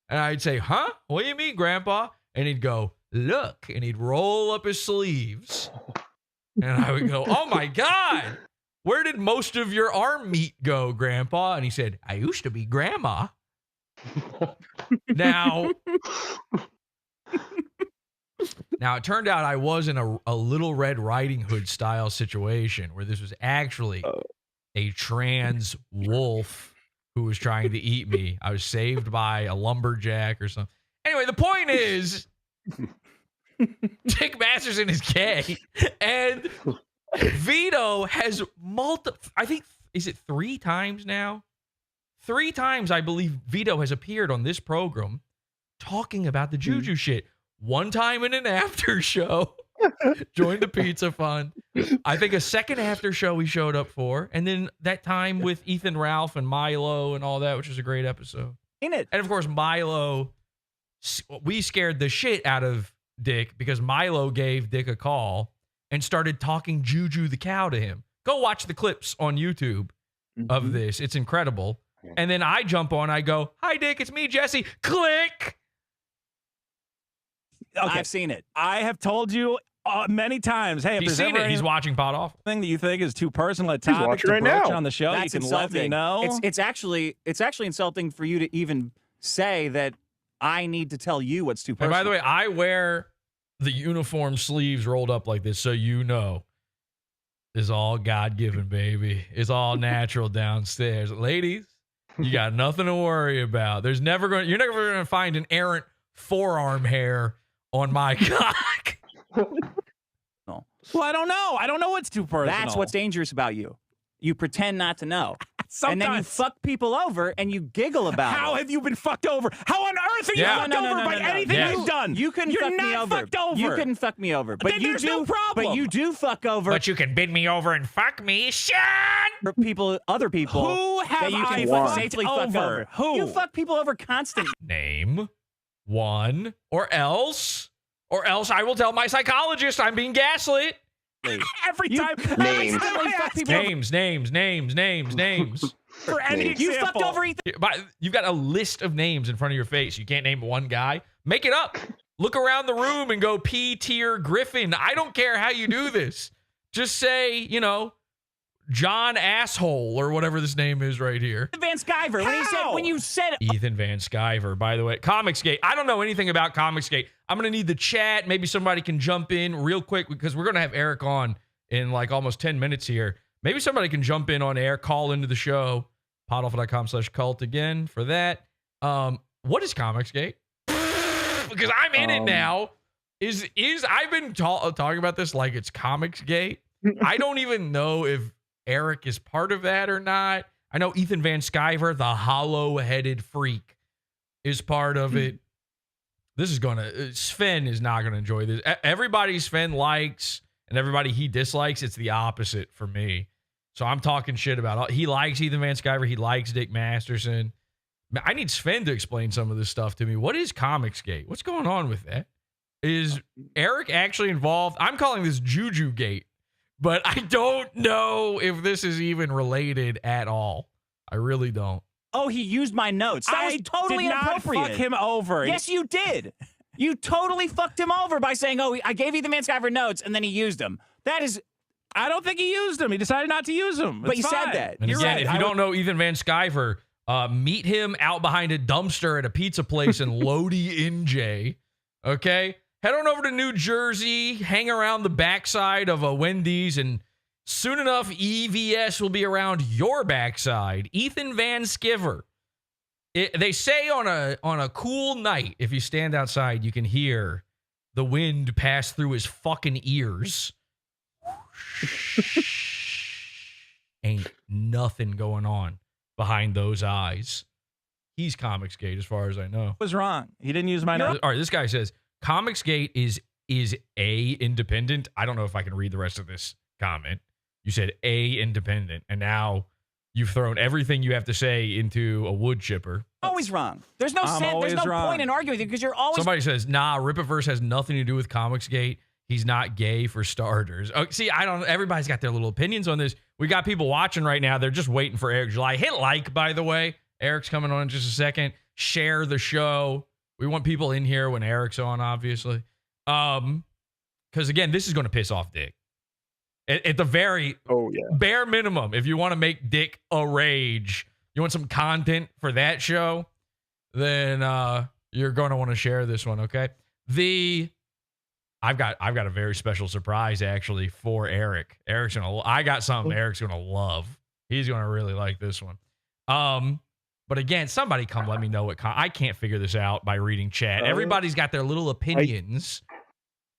And I'd say, "Huh? What do you mean, grandpa?" And he'd go, "Look." And he'd roll up his sleeves. And I would go, "Oh my God, where did most of your arm meat go, grandpa?" And he said, "I used to be grandma." Now, it turned out I was in a Little Red Riding Hood style situation where this was actually a trans wolf who was trying to eat me. I was saved by a lumberjack or something. Anyway, the point is, Dick Masterson is gay, and Vito has I think, is it 3 times now? 3 times, I believe, Vito has appeared on this program talking about the Juju shit. One time in an after show, joined the pizza fund. I think a second after show he showed up for, and then that time with Ethan Ralph and Milo and all that, which was a great episode. Ain't it? And of course, Milo, we scared the shit out of Dick because Milo gave Dick a call and started talking Juju the Cow to him. Go watch the clips on YouTube of this. It's incredible. And then I jump on, I go, "Hi, Dick, it's me, Jesse." Click. Okay. I've seen it. I have told you many times, hey, if He's there's seen ever it. He's watching PODAWFUL. anything that you think is too personal a topic watching to right broach now. on the show, That's you can insulting. let me know. It's actually insulting for you to even say that I need to tell you what's too And personal. by the way, I wear the uniform sleeves rolled up like this, so you know it's all God-given, baby. It's all natural downstairs. Ladies, you got nothing to worry about. You're never going to find an errant forearm hair on my cock. No. Well, I don't know. I don't know what's too personal. That's what's dangerous about you. You pretend not to know. And then you Sometimes. fuck people over and you giggle about How it. have you been fucked over? How on earth are you Yeah. fucked No, no, over no, by no, no. anything Yes. you've done? You couldn't You're fuck not me over. fucked over. You couldn't fuck me over. But Then you there's do. no problem. But you do fuck over But you can bend me over and fuck me, Sean. other people. Who have that you I can fucked safely fuck over? over. Who? You fuck people over constantly. Name one, or else I will tell my psychologist I'm being gaslit. Every You time. Name. Every time I fuck ask people you Names. for any Names. You example. fucked over Ethan. But you've got a list of names in front of your face. You can't name one guy. Make it up. Look around the room and go P tier Griffin. I don't care how you do this. Just say, John Asshole or whatever this name is right here. Van Sciver. When you said Ethan Van Sciver, by the way. Comicsgate. I don't know anything about Comicsgate. I'm going to need the chat. Maybe somebody can jump in real quick because we're going to have Eric on in like almost 10 minutes here. Maybe somebody can jump in on air, call into the show. PODAWFUL.com/cult again for that. What is Comicsgate? Because I'm in it now. I've been talking about this like it's Comicsgate. I don't even know if Eric is part of that or not. I know Ethan Van Sciver, the hollow-headed freak, is part of it. Sven is not going to enjoy this. Everybody Sven likes and everybody he dislikes, it's the opposite for me. So I'm talking shit about he likes Ethan Van Sciver. He likes Dick Masterson. I need Sven to explain some of this stuff to me. What is Comicsgate? What's going on with that? Is Eric actually involved? I'm calling this JUJUGATE, but I don't know if this is even related at all. I really don't. Oh, he used my notes. That was totally did not inappropriate. fuck him over. Yes, you did. You totally fucked him over by saying, "Oh, I gave Ethan Van Sciver notes," and then he used them. That is. I don't think he used them. He decided not to use them. But It's you said fine. that. And You're again, right. if you don't know Ethan Van Sciver, meet him out behind a dumpster at a pizza place in Lodi, NJ. Okay? Head on over to New Jersey, hang around the backside of a Wendy's, and soon enough, EVS will be around your backside. Ethan Van Sciver. They say on a cool night, if you stand outside, you can hear the wind pass through his fucking ears. Ain't nothing going on behind those eyes. he's Comicsgate as far as I know. Was wrong. He didn't use my name. All right, this guy says Comicsgate is A, independent. I don't know if I can read the rest of this comment. You said A, independent, and now you've thrown everything you have to say into a wood chipper. Always wrong. There's no point in arguing with you because you're always. Somebody says, nah, Ripiverse has nothing to do with Comicsgate. He's not gay for starters. Oh, see, I don't. Everybody's got their little opinions on this. We got people watching right now. They're just waiting for Eric July. Hit like, by the way. Eric's coming on in just a second. Share the show. We want people in here when Eric's on, obviously. Because again, this is going to piss off Dick. At the very bare minimum, if you want to make Dick a rage, you want some content for that show, then you're going to want to share this one, okay? I've got a very special surprise actually for Eric. I got something Eric's gonna love. He's gonna really like this one. But again, somebody come let me know what I can't figure this out by reading chat. Everybody's got their little opinions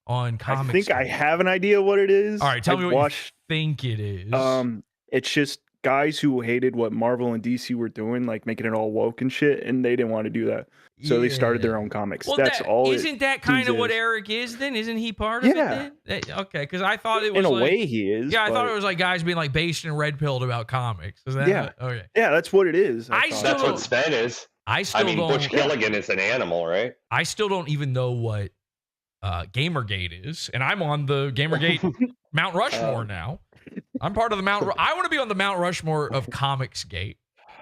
on comics. I think I have an idea what it is. All right, tell me what you think it is. It's just guys who hated what Marvel and DC were doing, like making it all woke and shit, and they didn't want to do that. So they started their own comics. Well, that's all. Isn't that kind of what Eric is then? Isn't he part of it then? Okay, because I thought it was in a way he is. Yeah, I thought it was like guys being like based and red pilled about comics. Is that okay? Yeah, that's what it is. That's what Sven is. I mean, Butch Gilligan is an animal, right? I still don't even know what Gamergate is, and I'm on the Gamergate Mount Rushmore now. I'm part of the Mount. I want to be on the Mount Rushmore of Comicsgate,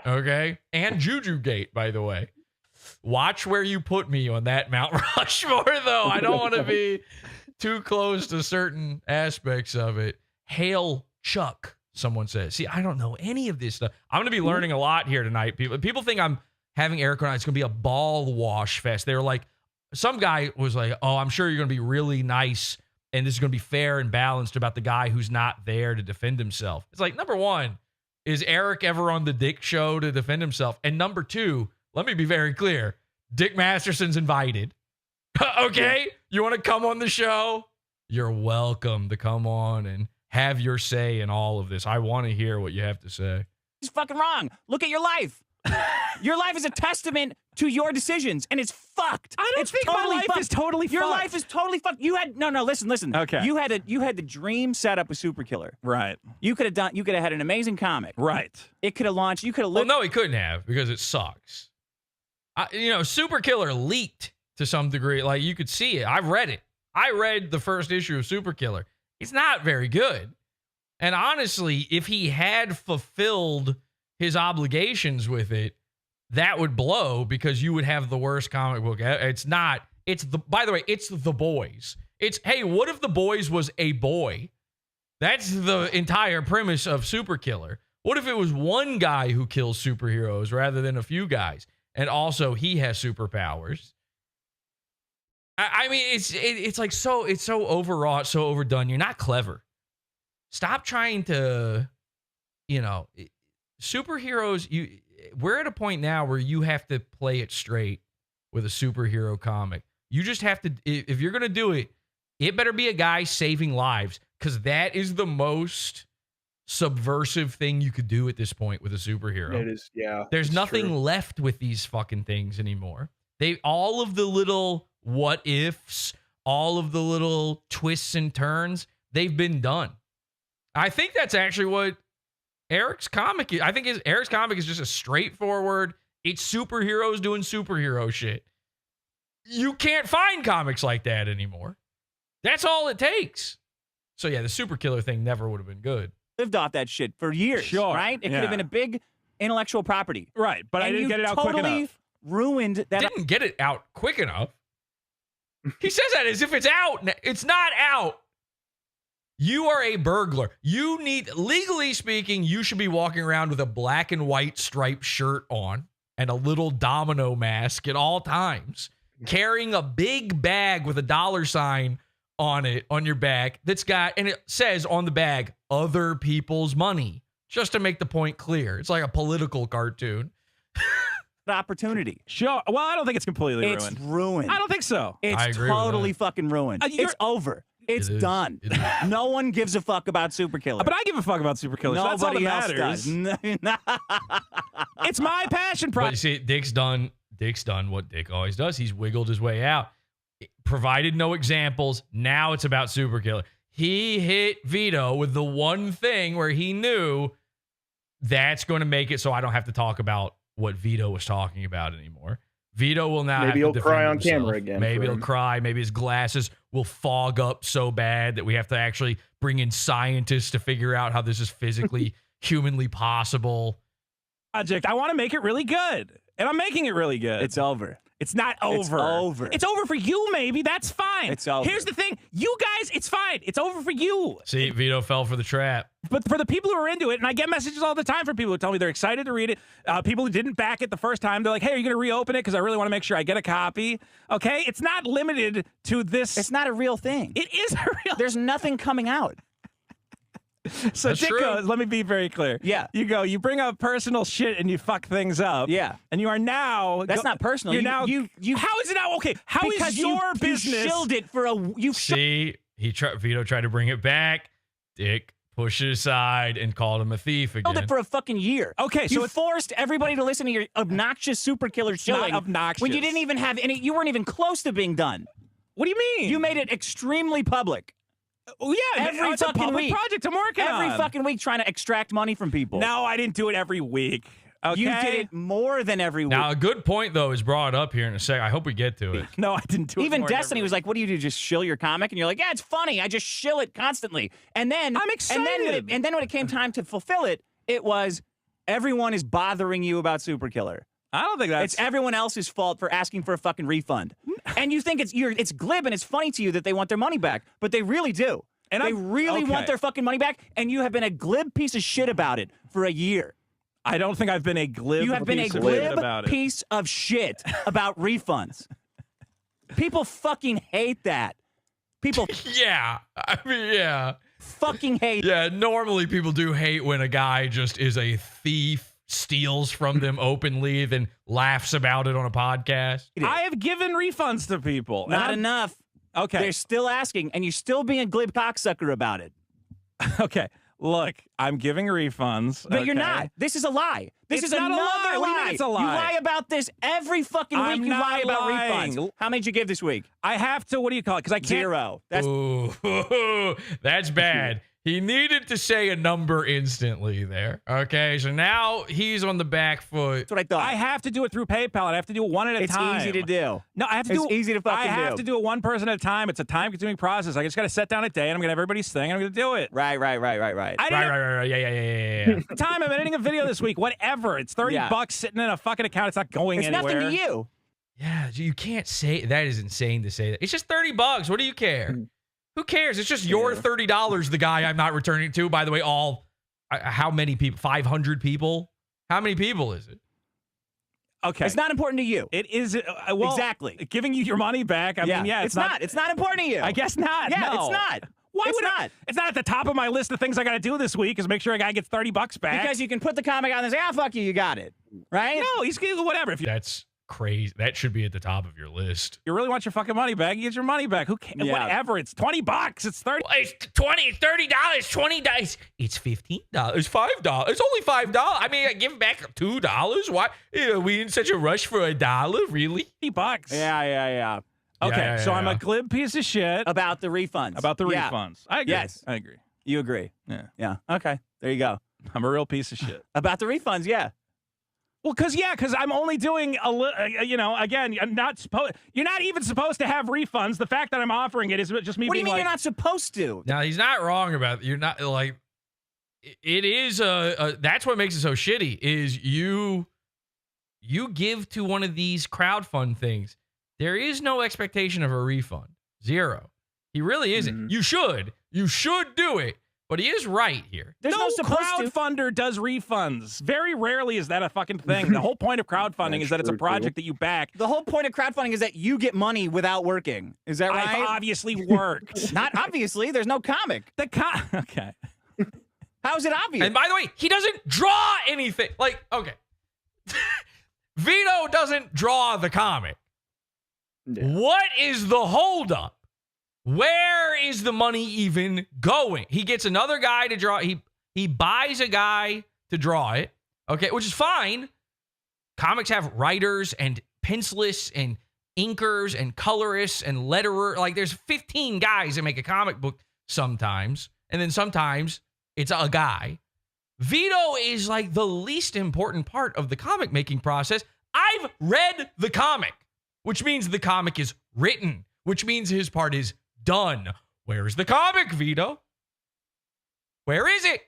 okay, and JUJUGATE, by the way. Watch where you put me on that Mount Rushmore, though. I don't want to be too close to certain aspects of it. Hail Chuck, someone says. See, I don't know any of this stuff. I'm going to be learning a lot here tonight. People think I'm having Eric on. It's going to be a ball wash fest. They were like, some guy was like, oh, I'm sure you're going to be really nice, and this is going to be fair and balanced about the guy who's not there to defend himself. It's like, number one, is Eric ever on the Dick show to defend himself? And number two, let me be very clear. Dick Masterson's invited. Okay? Yeah. You want to come on the show? You're welcome to come on and have your say in all of this. I want to hear what you have to say. He's fucking wrong. Look at your life. Your life is a testament to your decisions, and it's fucked. I don't think my life is totally fucked. Your life is totally fucked. You had listen. Okay. You had the dream set up with Superkiller. Right. You could have had an amazing comic. Right. It could have launched. You could have. Well, no, he couldn't have because it sucks. Superkiller leaked to some degree. Like, you could see it. I've read it. I read the first issue of Superkiller. It's not very good. And honestly, if he had fulfilled his obligations with it, that would blow because you would have the worst comic book. By the way, it's The Boys. It's, hey, what if The Boys was a boy? That's the entire premise of Superkiller. What if it was one guy who kills superheroes rather than a few guys? And also, he has superpowers. I mean, it's like it's so overwrought, so overdone. You're not clever. Stop trying to, superheroes. We're at a point now where you have to play it straight with a superhero comic. You just have to, if you're gonna do it, it better be a guy saving lives, because that is the most subversive thing you could do at this point with a superhero. It is, yeah. There's nothing left with these fucking things anymore. All of the little what ifs, all of the little twists and turns, they've been done. I think that's actually what Eric's comic is. I think Eric's comic is just a straightforward, it's superheroes doing superhero shit. You can't find comics like that anymore. That's all it takes. So yeah, the Superkiller thing never would have been good. Lived off that shit for years, sure, right? It could have been a big intellectual property. Right, but I didn't get it out quick enough. Ruined that. Didn't get it out quick enough. He says that as if it's out. It's not out. You are a burglar. You need, legally speaking, you should be walking around with a black and white striped shirt on and a little domino mask at all times, carrying a big bag with a $sign on it on your back and it says on the bag, other people's money, just to make the point clear. It's like a political cartoon. Opportunity. Sure. Well, I don't think it's completely ruined. It's ruined. I don't think so. It's totally fucking ruined. It's over. It's done. No one gives a fuck about Superkiller. But I give a fuck about Superkiller. Nobody so that's all else that matters. does. It's my passion project. But you see, Dick's done what Dick always does. He's wiggled his way out. Provided no examples. Now it's about Superkiller. He hit Vito with the one thing where he knew that's going to make it so I don't have to talk about what Vito was talking about anymore. Vito will now maybe have to he'll cry on himself. camera again. Maybe he'll cry. Maybe his glasses will fog up so bad that we have to actually bring in scientists to figure out how this is physically, humanly possible. Project. I want to make it really good, and I'm making it really good. It's over. It's not over. It's over. It's over for you, maybe. That's fine. It's over. Here's the thing. You guys, it's fine. It's over for you. See, Vito fell for the trap. But for the people who are into it, and I get messages all the time from people who tell me they're excited to read it. People who didn't back it the first time, they're like, hey, are you going to reopen it? Because I really want to make sure I get a copy. Okay? It's not limited to this. It's not a real thing. It is a real There's nothing coming out. So That's Dick true. goes, let me be very clear. Yeah. You bring up personal shit and you fuck things up. Yeah. And you are now. That's not personal. You're You- now. How is it now? Okay. How is Because your you business? shilled it for a. See, Vito tried to bring it back. Dick pushed it aside and called him a thief again. Shilled it for a fucking year. Okay, so you it's forced everybody to listen to your obnoxious Superkiller shilling. not obnoxious. When you didn't even have any. You weren't even close to being done. What do you mean? You made it extremely public. Oh yeah, Every it's a fucking public week. project I'm working on. Every fucking week trying to extract money from people. No, I didn't do it every week. Okay? You did it more than every week. Now, a good point, though, is brought up here in a sec. I hope we get to it. No, I didn't do it. Even more Destiny every was week. like, what do you do? Just shill your comic? And you're like, yeah, it's funny. I just shill it constantly. And then I'm excited. And then when it came time to fulfill it, it was everyone is bothering you about Superkiller. I don't think that's. It's everyone else's fault for asking for a fucking refund. And you think it's glib and it's funny to you that they want their money back, but they really do. And they I'm- really okay. want their fucking money back, and you have been a glib piece of shit about it for a year. I don't think I've been a glib. You have been a piece of shit glib about it. piece of shit about refunds. People fucking hate that. People Yeah. I mean, yeah. fucking hate Yeah, normally people do hate when a guy just is a thief, steals from them openly, then laughs about it on a podcast. I have given refunds to people. and Not I'm- enough. Okay. They're still asking, and you're still being a glib cocksucker about it. Okay. Look, I'm giving refunds. But you're okay? not. This is a lie. This It's is not a another lie. lie. What do you mean it's a lie? You lie about this every fucking week. I'm You not lie about lying. refunds. How many did you give this week? I have to. What do you call it? Because I can't. 0. That's Ooh, that's bad. He needed to say a number instantly there. Okay, so now he's on the back foot. what I thought. I have to do it through PayPal. I have to do it one at a it's time. easy to do. No, I have to It's do it. easy to fucking I have do. to do it one person at a time. It's a time-consuming process. I just got to set down a day, and I'm gonna have everybody's thing, and I'm gonna do it. Right. I Right, didn't right. Yeah. have time. I'm editing a video this week. Whatever. It's $30 sitting in a fucking account. It's not going It's anywhere. nothing to you. Yeah, you can't say that. Is insane to say that. It's just $30. What do you care? Who cares? It's just your $30. The guy I'm not returning to. By the way, how many people? 500 people. How many people is it? Okay. It's not important to you. It is. Well, Exactly. Giving you your money back. I mean, yeah. It's not. It's not important to you. I guess not. Yeah, no. it's not. Why It's would not. It's not at the top of my list of things I got to do this week. Is make sure a guy gets $30 back. Because you can put the comic out and say, fuck you, you got it. Right? no, he's whatever. If you That's crazy. That should be at the top of your list. really want your fucking money back, you get your money back. Who cares? Yeah. Whatever. It's $20. It's 30. It's $20, $20. It's $15. $5. It's only $5. I mean, I give back $2. Why? Are we in such a rush for $1? Really? $50. Yeah. Okay, Yeah, so I'm yeah. a glib piece of shit About the refunds. about the Yeah. refunds. I agree. Yes. I agree. You agree. Yeah. Yeah. Okay. There you go. I'm a real piece of shit. About the refunds, yeah. Well, because I'm only doing a little, again, I'm not supposed, you're not even supposed to have refunds. The fact that I'm offering it is just me What do you being mean like, you're not supposed to? Now, he's not wrong about you're not like it is that's what makes it so shitty is you give to one of these crowdfund things. There is no expectation of a refund. Zero. He really isn't. You should do it. But he is right here. There's no supposed to. crowdfunder does refunds. Very rarely is that a fucking thing. The whole point of crowdfunding is that it's a true, project that you back. The whole point of crowdfunding is that you get money without working. Is that right? I've obviously worked. Not obviously. There's no comic. Okay. How is it obvious? And by the way, he doesn't draw anything. Like, okay. Vito doesn't draw the comic. Yeah. What is the holdup? Where is the money even going? He gets another guy to draw. He buys a guy to draw it, okay, which is fine. Comics have writers and pencilists and inkers and colorists and letterer. Like, there's 15 guys that make a comic book sometimes, and then sometimes it's a guy. Vito is like the least important part of the comic making process. I've read the comic, which means the comic is written, which means his part is done. Where's the comic, Vito? Where is it?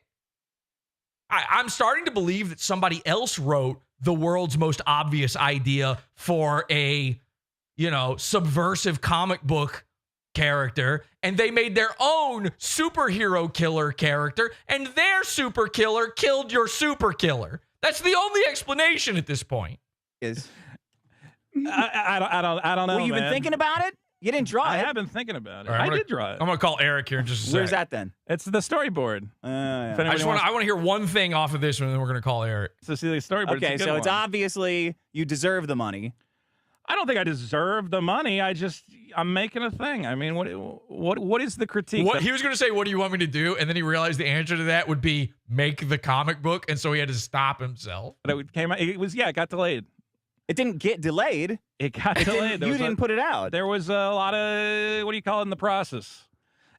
I'm starting to believe that somebody else wrote the world's most obvious idea for a, subversive comic book character, and they made their own superhero killer character, and their super killer killed your super killer. That's the only explanation at this point. I don't know. Well, you've been thinking about it? You didn't draw it. I have been thinking about it. Right, I did draw it. I'm gonna call Eric here in just a second. Where's that then? It's the storyboard. Yeah. I want to hear one thing off of this, and then we're gonna call Eric. So see the storyboard. Okay, so it's obviously you deserve the money. I don't think I deserve the money. I'm making a thing. I mean, what is the critique? He was gonna say, "What do you want me to do?" And then he realized the answer to that would be make the comic book, and so he had to stop himself. It came out. It got delayed. It didn't get delayed. It got delayed. You didn't put it out. There was a lot of, what do you call it, in the process.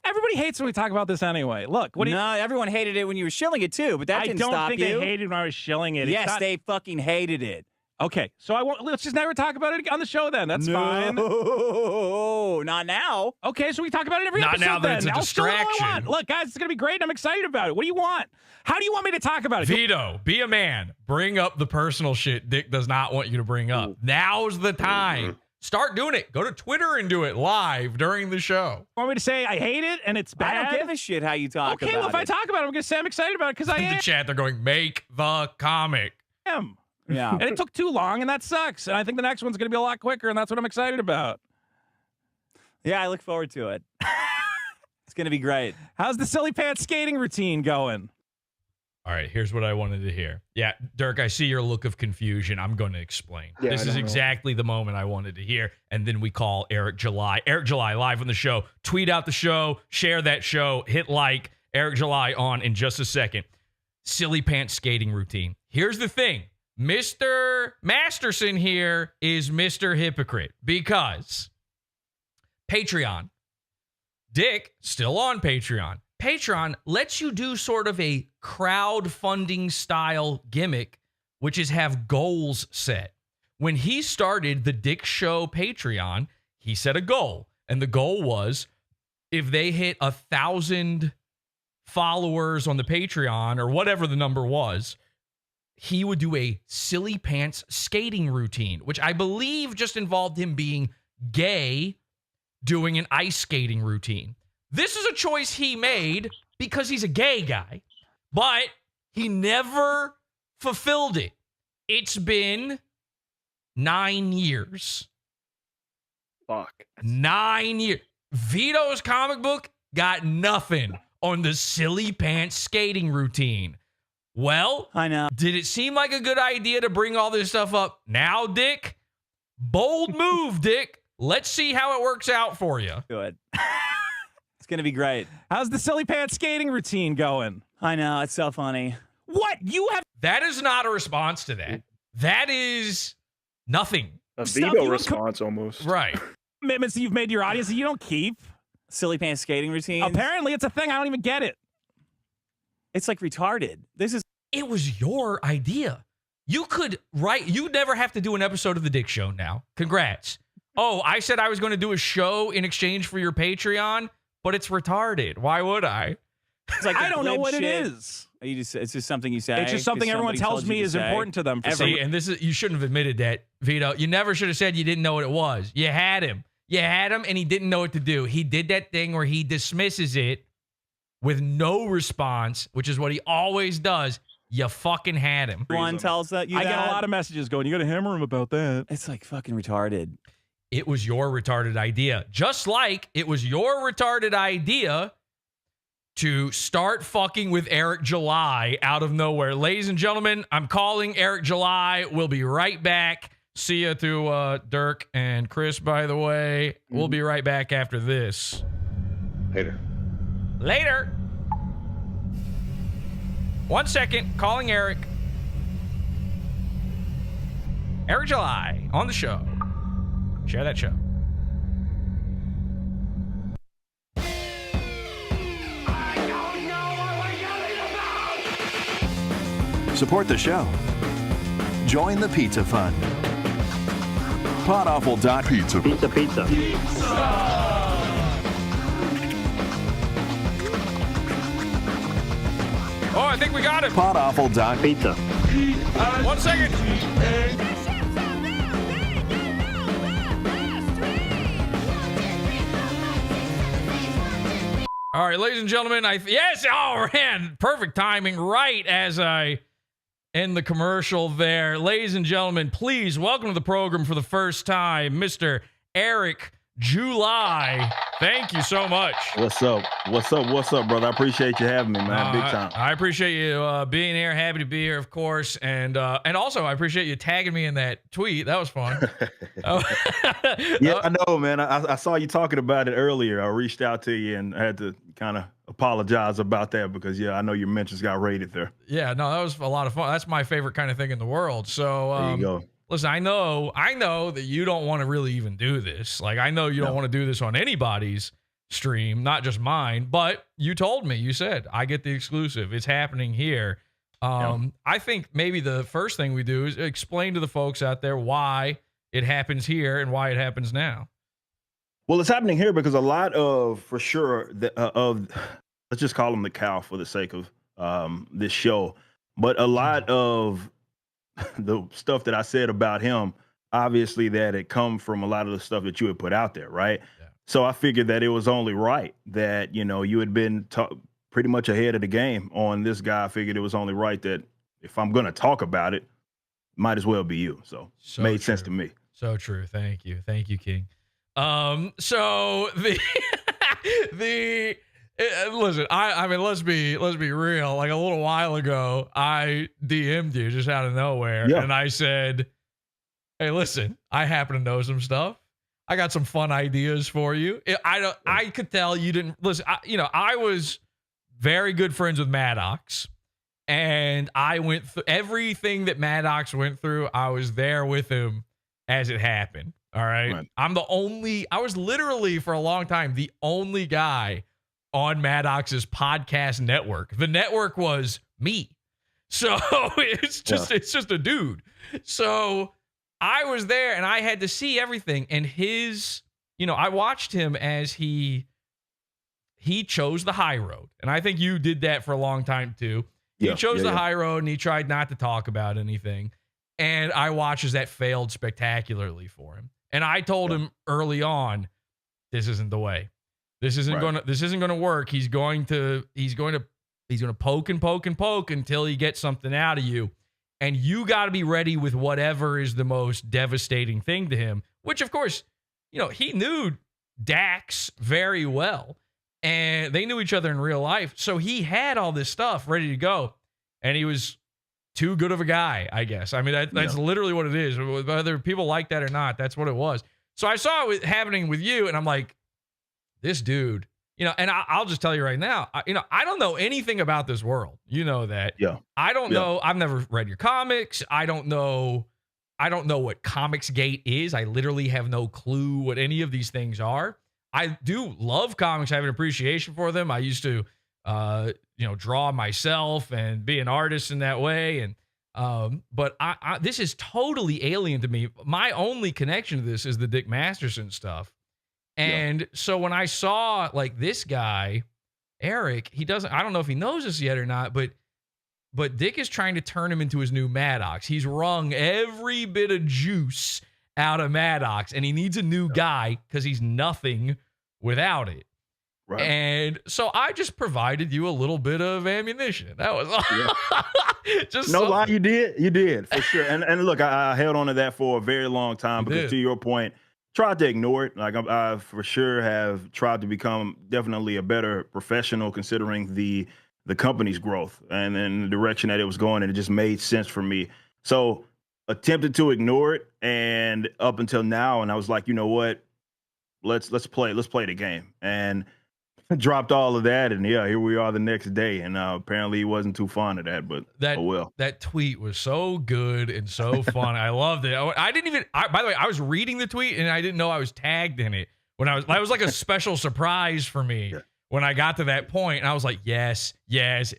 Everybody hates when we talk about this anyway. Look, everyone hated it when you were shilling it too, but that didn't stop you. I don't think they hated when I was shilling it. Yes, they fucking hated it. Okay, so let's just never talk about it on the show then. That's fine. No, not now. Okay, so we talk about it every episode. Not now that it's a distraction. Look, guys, it's going to be great. I'm excited about it. What do you want? How do you want me to talk about it? Vito, be a man. Bring up the personal shit Dick does not want you to bring up. Now's the time. Start doing it. Go to Twitter and do it live during the show. You want me to say I hate it and it's bad? I don't give a shit how you talk about it. Okay, well, if I talk about it, I'm going to say I'm excited about it because I am. In the chat, they're going, make the comic. Yeah. And it took too long, and that sucks. And I think the next one's going to be a lot quicker, and that's what I'm excited about. Yeah, I look forward to it. It's going to be great. How's the silly pants skating routine going? All right, here's what I wanted to hear. Yeah, Dirk, I see your look of confusion. I'm going to explain. Yeah, this is exactly the moment I wanted to hear. And then we call Eric July. Eric July live on the show. Tweet out the show. Share that show. Hit like. Eric July on in just a second. Silly pants skating routine. Here's the thing. Mr. Masterson here is Mr. Hypocrite because Patreon. Dick, still on Patreon. Patreon lets you do sort of a crowdfunding style gimmick, which is have goals set. When he started the Dick Show Patreon, he set a goal. And the goal was if they hit 1,000 followers on the Patreon or whatever the number was, he would do a silly pants skating routine, which I believe just involved him being gay, doing an ice skating routine. This is a choice he made because he's a gay guy, but he never fulfilled it. It's been 9 years. Fuck. 9 years. Vito's comic book got nothing on the silly pants skating routine. Well, I know. Did it seem like a good idea to bring all this stuff up now, Dick? Bold move, Dick. Let's see how it works out for you. Good. It's going to be great. How's the silly pants skating routine going? I know. It's so funny. What? You have... That is not a response to that. That is nothing. A Vito response almost. Right. Commitments that you've made to your audience that you don't keep. Silly pants skating routine. Apparently, it's a thing. I don't even get it. It's like retarded. It was your idea. You could write. You never have to do an episode of The Dick Show now. Congrats. Oh, I said I was going to do a show in exchange for your Patreon, but it's retarded. Why would I? It's like I don't know what it is. It's just something you say. It's just something everyone tells me is important to them. See, and this is, you shouldn't have admitted that, Vito. You never should have said you didn't know what it was. You had him. You had him, and he didn't know what to do. He did that thing where he dismisses it with no response, which is what he always does. You fucking had him. One tells that you. I get a lot of messages going, you got to hammer him about that. It's like fucking retarded. It was your retarded idea. Just like it was your retarded idea to start fucking with Eric July out of nowhere. Ladies and gentlemen, I'm calling Eric July. We'll be right back. See you to Dirk and Chris, by the way. We'll be right back after this. Later. 1 second. Calling Eric. Eric July on the show. Share that show. Support the show. Join the Pizza Fund. PODAWFUL.pizza. Pizza. Oh, I think we got him. PODAWFUL.pizza. 1 second. All right, ladies and gentlemen, yes, oh man, perfect timing, right as I end the commercial there. Ladies and gentlemen, please welcome to the program for the first time, Mr. Eric July. Thank you so much. What's up, brother? I appreciate you having me, man. Big time. I appreciate you being here. Happy to be here, of course, and also I appreciate you tagging me in that tweet. That was fun. Yeah, I know, man. I saw you talking about it earlier. I reached out to you and I had to kind of apologize about that because, yeah, I know your mentions got rated there. Yeah, no, that was a lot of fun. That's my favorite kind of thing in the world. So there you go. Listen, I know that you don't want to really even do this. Like, I know you don't want to do this on anybody's stream, not just mine, but you told me, you said, I get the exclusive. It's happening here. I think maybe the first thing we do is explain to the folks out there why it happens here and why it happens now. Well, it's happening here because a lot of, for sure, let's just call him the Cow for the sake of this show, but a lot of the stuff that I said about him, obviously that had come from a lot of the stuff that you had put out there, right? Yeah. So I figured that it was only right that, you had been pretty much ahead of the game on this guy. I figured it was only right that if I'm going to talk about it, might as well be you. So made sense to me. So true. Thank you. Thank you, King. So listen, I mean, let's be real. Like a little while ago, I DM'd you just out of nowhere, and I said, "Hey, listen, I happen to know some stuff. I got some fun ideas for you." I could tell you didn't listen. I was very good friends with Maddox, and I went through everything that Maddox went through. I was there with him as it happened. All right. I was literally for a long time the only guy on Maddox's podcast network. The network was me. So it's just a dude. So I was there and I had to see everything. And I watched him as he chose the high road. And I think you did that for a long time too. He chose the high road and he tried not to talk about anything. And I watched as that failed spectacularly for him. And I told him early on, this isn't the way. This isn't going to work. He's going to poke and poke and poke until he gets something out of you. And you got to be ready with whatever is the most devastating thing to him, which of course, he knew Dax very well and they knew each other in real life. So he had all this stuff ready to go and he was too good of a guy, I guess. I mean, that's literally what it is. Whether people like that or not, that's what it was. So I saw it happening with you and I'm like, this dude, and I'll just tell you right now, I don't know anything about this world. You know that. Yeah. I don't know. I've never read your comics. I don't know what Comicsgate is. I literally have no clue what any of these things are. I do love comics. I have an appreciation for them. I used to, draw myself and be an artist in that way. And, but this is totally alien to me. My only connection to this is the Dick Masterson stuff. And so when I saw like this guy, Eric, I don't know if he knows this yet or not, but Dick is trying to turn him into his new Maddox. He's wrung every bit of juice out of Maddox and he needs a new guy because he's nothing without it. Right. And so I just provided you a little bit of ammunition. That was just no lie. You did for sure. And look, I held on to that for a very long time because to your point, tried to ignore it. Like I for sure have tried to become definitely a better professional considering the company's growth and then the direction that it was going. And it just made sense for me. So attempted to ignore it. And up until now, and I was like, you know what, let's play the game. And dropped all of that, and yeah, here we are the next day. And apparently he wasn't too fond of that, but oh well. That tweet was so good and so fun. I loved it. I didn't even. By the way, I was reading the tweet and I didn't know I was tagged in it. That was like a special surprise for me. Yeah. When I got to that point, and I was like, yes.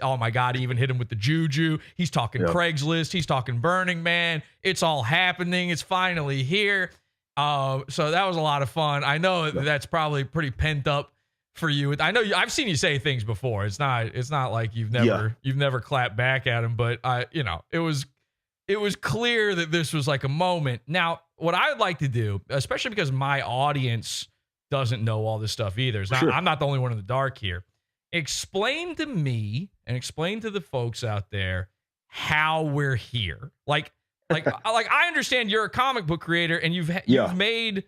Oh my God, he even hit him with the Juju. He's talking Craigslist. He's talking Burning Man. It's all happening. It's finally here. So that was a lot of fun. I know that's probably pretty pent up for you. I know I've seen you say things before. It's not like you've never clapped back at him, but it was clear that this was like a moment. Now, what I would like to do, especially because my audience doesn't know all this stuff either. I'm not the only one in the dark here. Explain to me and explain to the folks out there how we're here. Like I understand you're a comic book creator and you've made.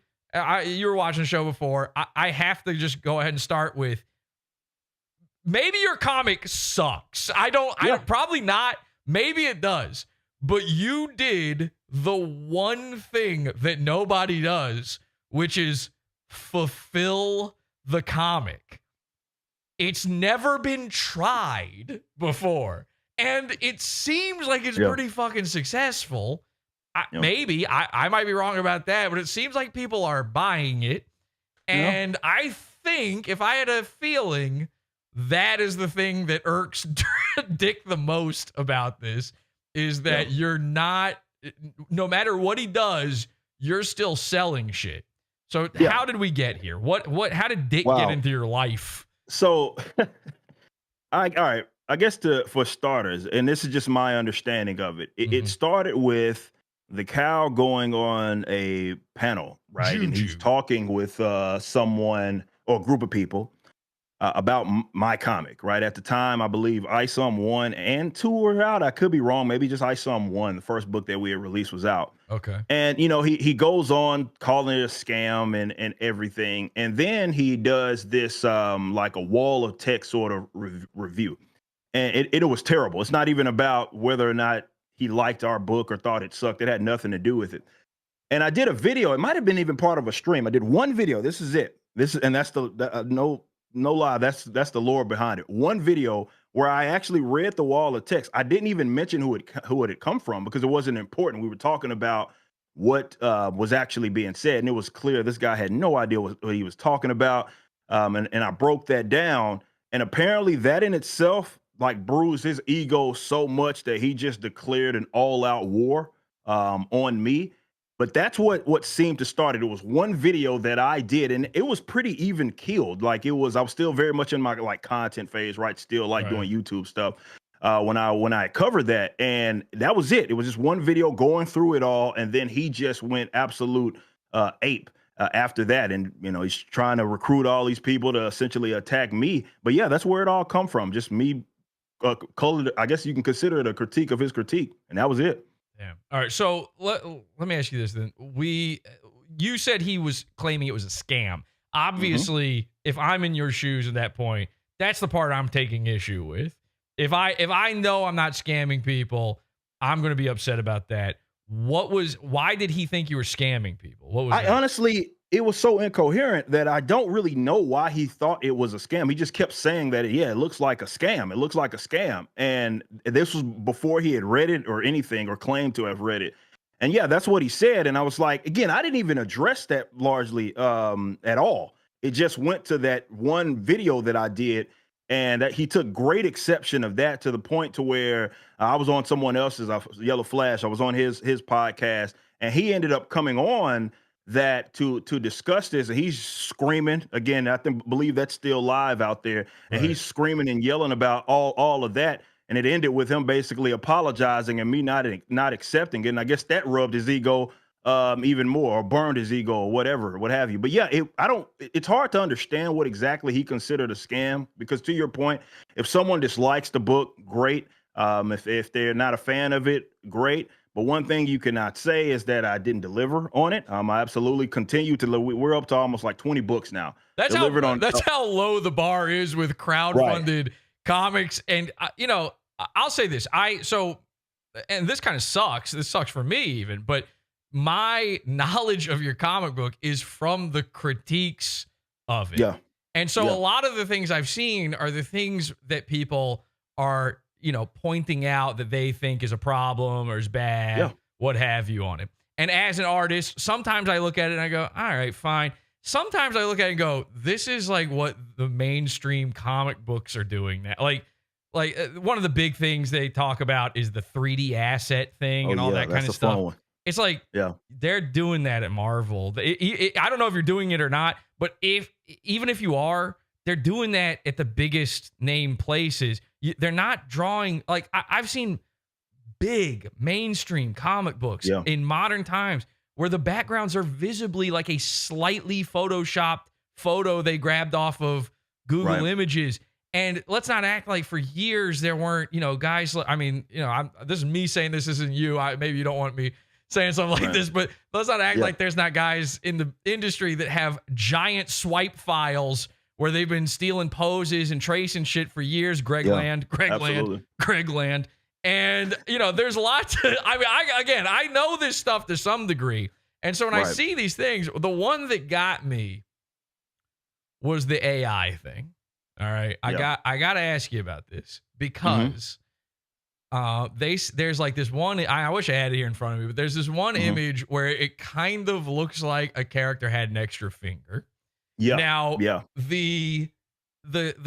You were watching the show before. I have to just go ahead and start with. Maybe your comic sucks. I don't probably not. Maybe it does. But you did the one thing that nobody does, which is fulfill the comic. It's never been tried before. And it seems like it's pretty fucking successful. Maybe. I might be wrong about that, but it seems like people are buying it. And I think, if I had a feeling, that is the thing that irks Dick the most about this, is that you're not, no matter what he does, you're still selling shit. So how did we get here? How did Dick get into your life? So, all right. I guess for starters, and this is just my understanding of it, it started with the Cow going on a panel, right? Juju. And he's talking with someone or a group of people about my comic, right? At the time, I believe ISOM 1 and 2 were out. I could be wrong. Maybe just ISOM 1, the first book that we had released, was out. Okay. And, he goes on calling it a scam and everything. And then he does this like a wall of text sort of review. And it was terrible. It's not even about whether or not he liked our book or thought it sucked. It had nothing to do with it. And I did a video. It might have been even part of a stream. I did one video. This is it. And that's no lie. That's the lore behind it. One video where I actually read the wall of text. I didn't even mention who it had come from because it wasn't important. We were talking about what was actually being said, and it was clear this guy had no idea what he was talking about. And I broke that down, and apparently that in itself like bruised his ego so much that he just declared an all-out war on me. But that's what seemed to start it. It was one video that I did, and it was pretty even keeled. Like I was still very much in my like content phase, right? Still like doing YouTube stuff when I covered that, and that was it. It was just one video going through it all, and then he just went absolute ape after that. And he's trying to recruit all these people to essentially attack me. But yeah, that's where it all come from. Just me. I guess you can consider it a critique of his critique, and that was it. Yeah. All right. So let me ask you this then. You said he was claiming it was a scam. Obviously, if I'm in your shoes at that point, that's the part I'm taking issue with. If I know I'm not scamming people, I'm going to be upset about that. Why did he think you were scamming people? What was that? Honestly, it was so incoherent that I don't really know why he thought it was a scam. He just kept saying that, it looks like a scam. It looks like a scam. And this was before he had read it or anything or claimed to have read it. And yeah, that's what he said. And I was like, again, I didn't even address that largely at all. It just went to that one video that I did. And that he took great exception of that to the point to where I was on someone else's Yellow Flash. I was on his podcast, and he ended up coming on that to discuss this, and he's screaming again. I believe that's still live out there, and he's screaming and yelling about all of that. And it ended with him basically apologizing and me not accepting it. And I guess that rubbed his ego even more, or burned his ego, or whatever, what have you. But yeah, it's hard to understand what exactly he considered a scam, because to your point, if someone dislikes the book, great. If they're not a fan of it, great. But one thing you cannot say is that I didn't deliver on it. I absolutely continue to. We're up to almost like 20 books now. That's how low the bar is with crowdfunded comics. And I'll say this. And this kind of sucks. This sucks for me even. But my knowledge of your comic book is from the critiques of it. Yeah. And so a lot of the things I've seen are the things that people are, pointing out that they think is a problem or is bad, what have you on it. And as an artist, sometimes I look at it and I go, all right, fine. Sometimes I look at it and go, this is like what the mainstream comic books are doing now. Like one of the big things they talk about is the 3D asset thing and all that kind of stuff. It's like they're doing that at Marvel. I don't know if you're doing it or not, but even if you are, they're doing that at the biggest name places. They're not drawing, like I've seen big mainstream comic books in modern times where the backgrounds are visibly like a slightly photoshopped photo they grabbed off of Google Images. And let's not act like for years there weren't, guys. I mean, this is me saying this isn't you. Maybe you don't want me saying something like this, but let's not act like there's not guys in the industry that have giant swipe files where they've been stealing poses and tracing shit for years. Greg Land. And, there's lots of, I know this stuff to some degree. And so when I see these things, the one that got me was the AI thing. All right. I got to ask you about this because there's like this one, I wish I had it here in front of me, but there's this one image where it kind of looks like a character had an extra finger. Now, the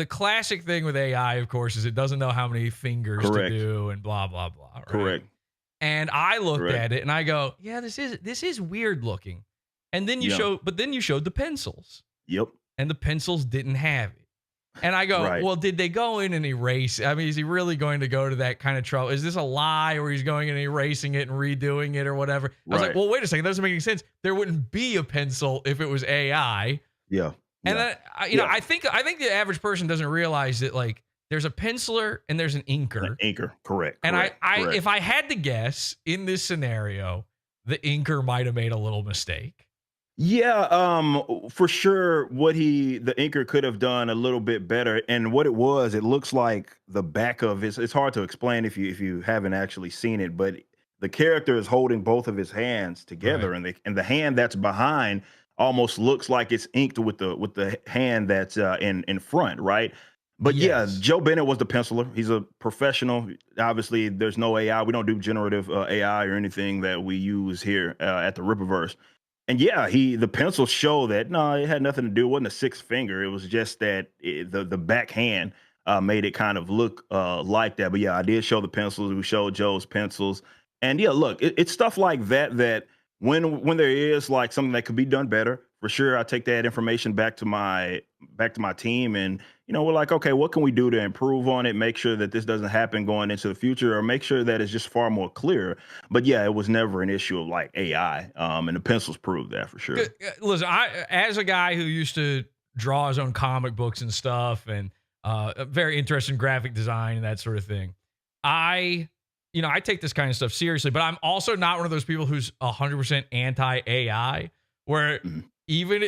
classic thing with AI, of course, is it doesn't know how many fingers to do and blah, blah, blah. Right? Correct. And I looked at it and I go, yeah, this is weird looking. And then you showed the pencils. Yep. And the pencils didn't have it. And I go, well, did they go in and erase? I mean, is he really going to go to that kind of trouble? Is this a lie where he's going and erasing it and redoing it or whatever? I was like, well, wait a second. That doesn't make any sense. There wouldn't be a pencil if it was AI. Yeah. And then, I think the average person doesn't realize that like there's a penciler and there's an inker. Correct. And if I had to guess in this scenario, the inker might have made a little mistake. Yeah, for sure. The inker could have done a little bit better. And what it looks like the back of it's hard to explain if you haven't actually seen it, but the character is holding both of his hands together, and the hand that's behind almost looks like it's inked with the hand that's in front, right? But Joe Bennett was the penciler. He's a professional. Obviously, there's no AI. We don't do generative AI or anything that we use here at the Rippaverse. And the pencils show that no, it had nothing to do. It wasn't a sixth finger. It was just that the back hand made it kind of look like that. But I did show the pencils. We showed Joe's pencils. And look, it's stuff like that when there is like something that could be done better, for sure, I take that information back to my team, and we're like, okay, what can we do to improve on it, make sure that this doesn't happen going into the future, or make sure that it's just far more clear. But it was never an issue of like AI, and the pencils proved that for sure. Listen, as a guy who used to draw his own comic books and stuff, and very interested in graphic design and that sort of thing, I take this kind of stuff seriously, but I'm also not one of those people who's 100% anti-AI, where even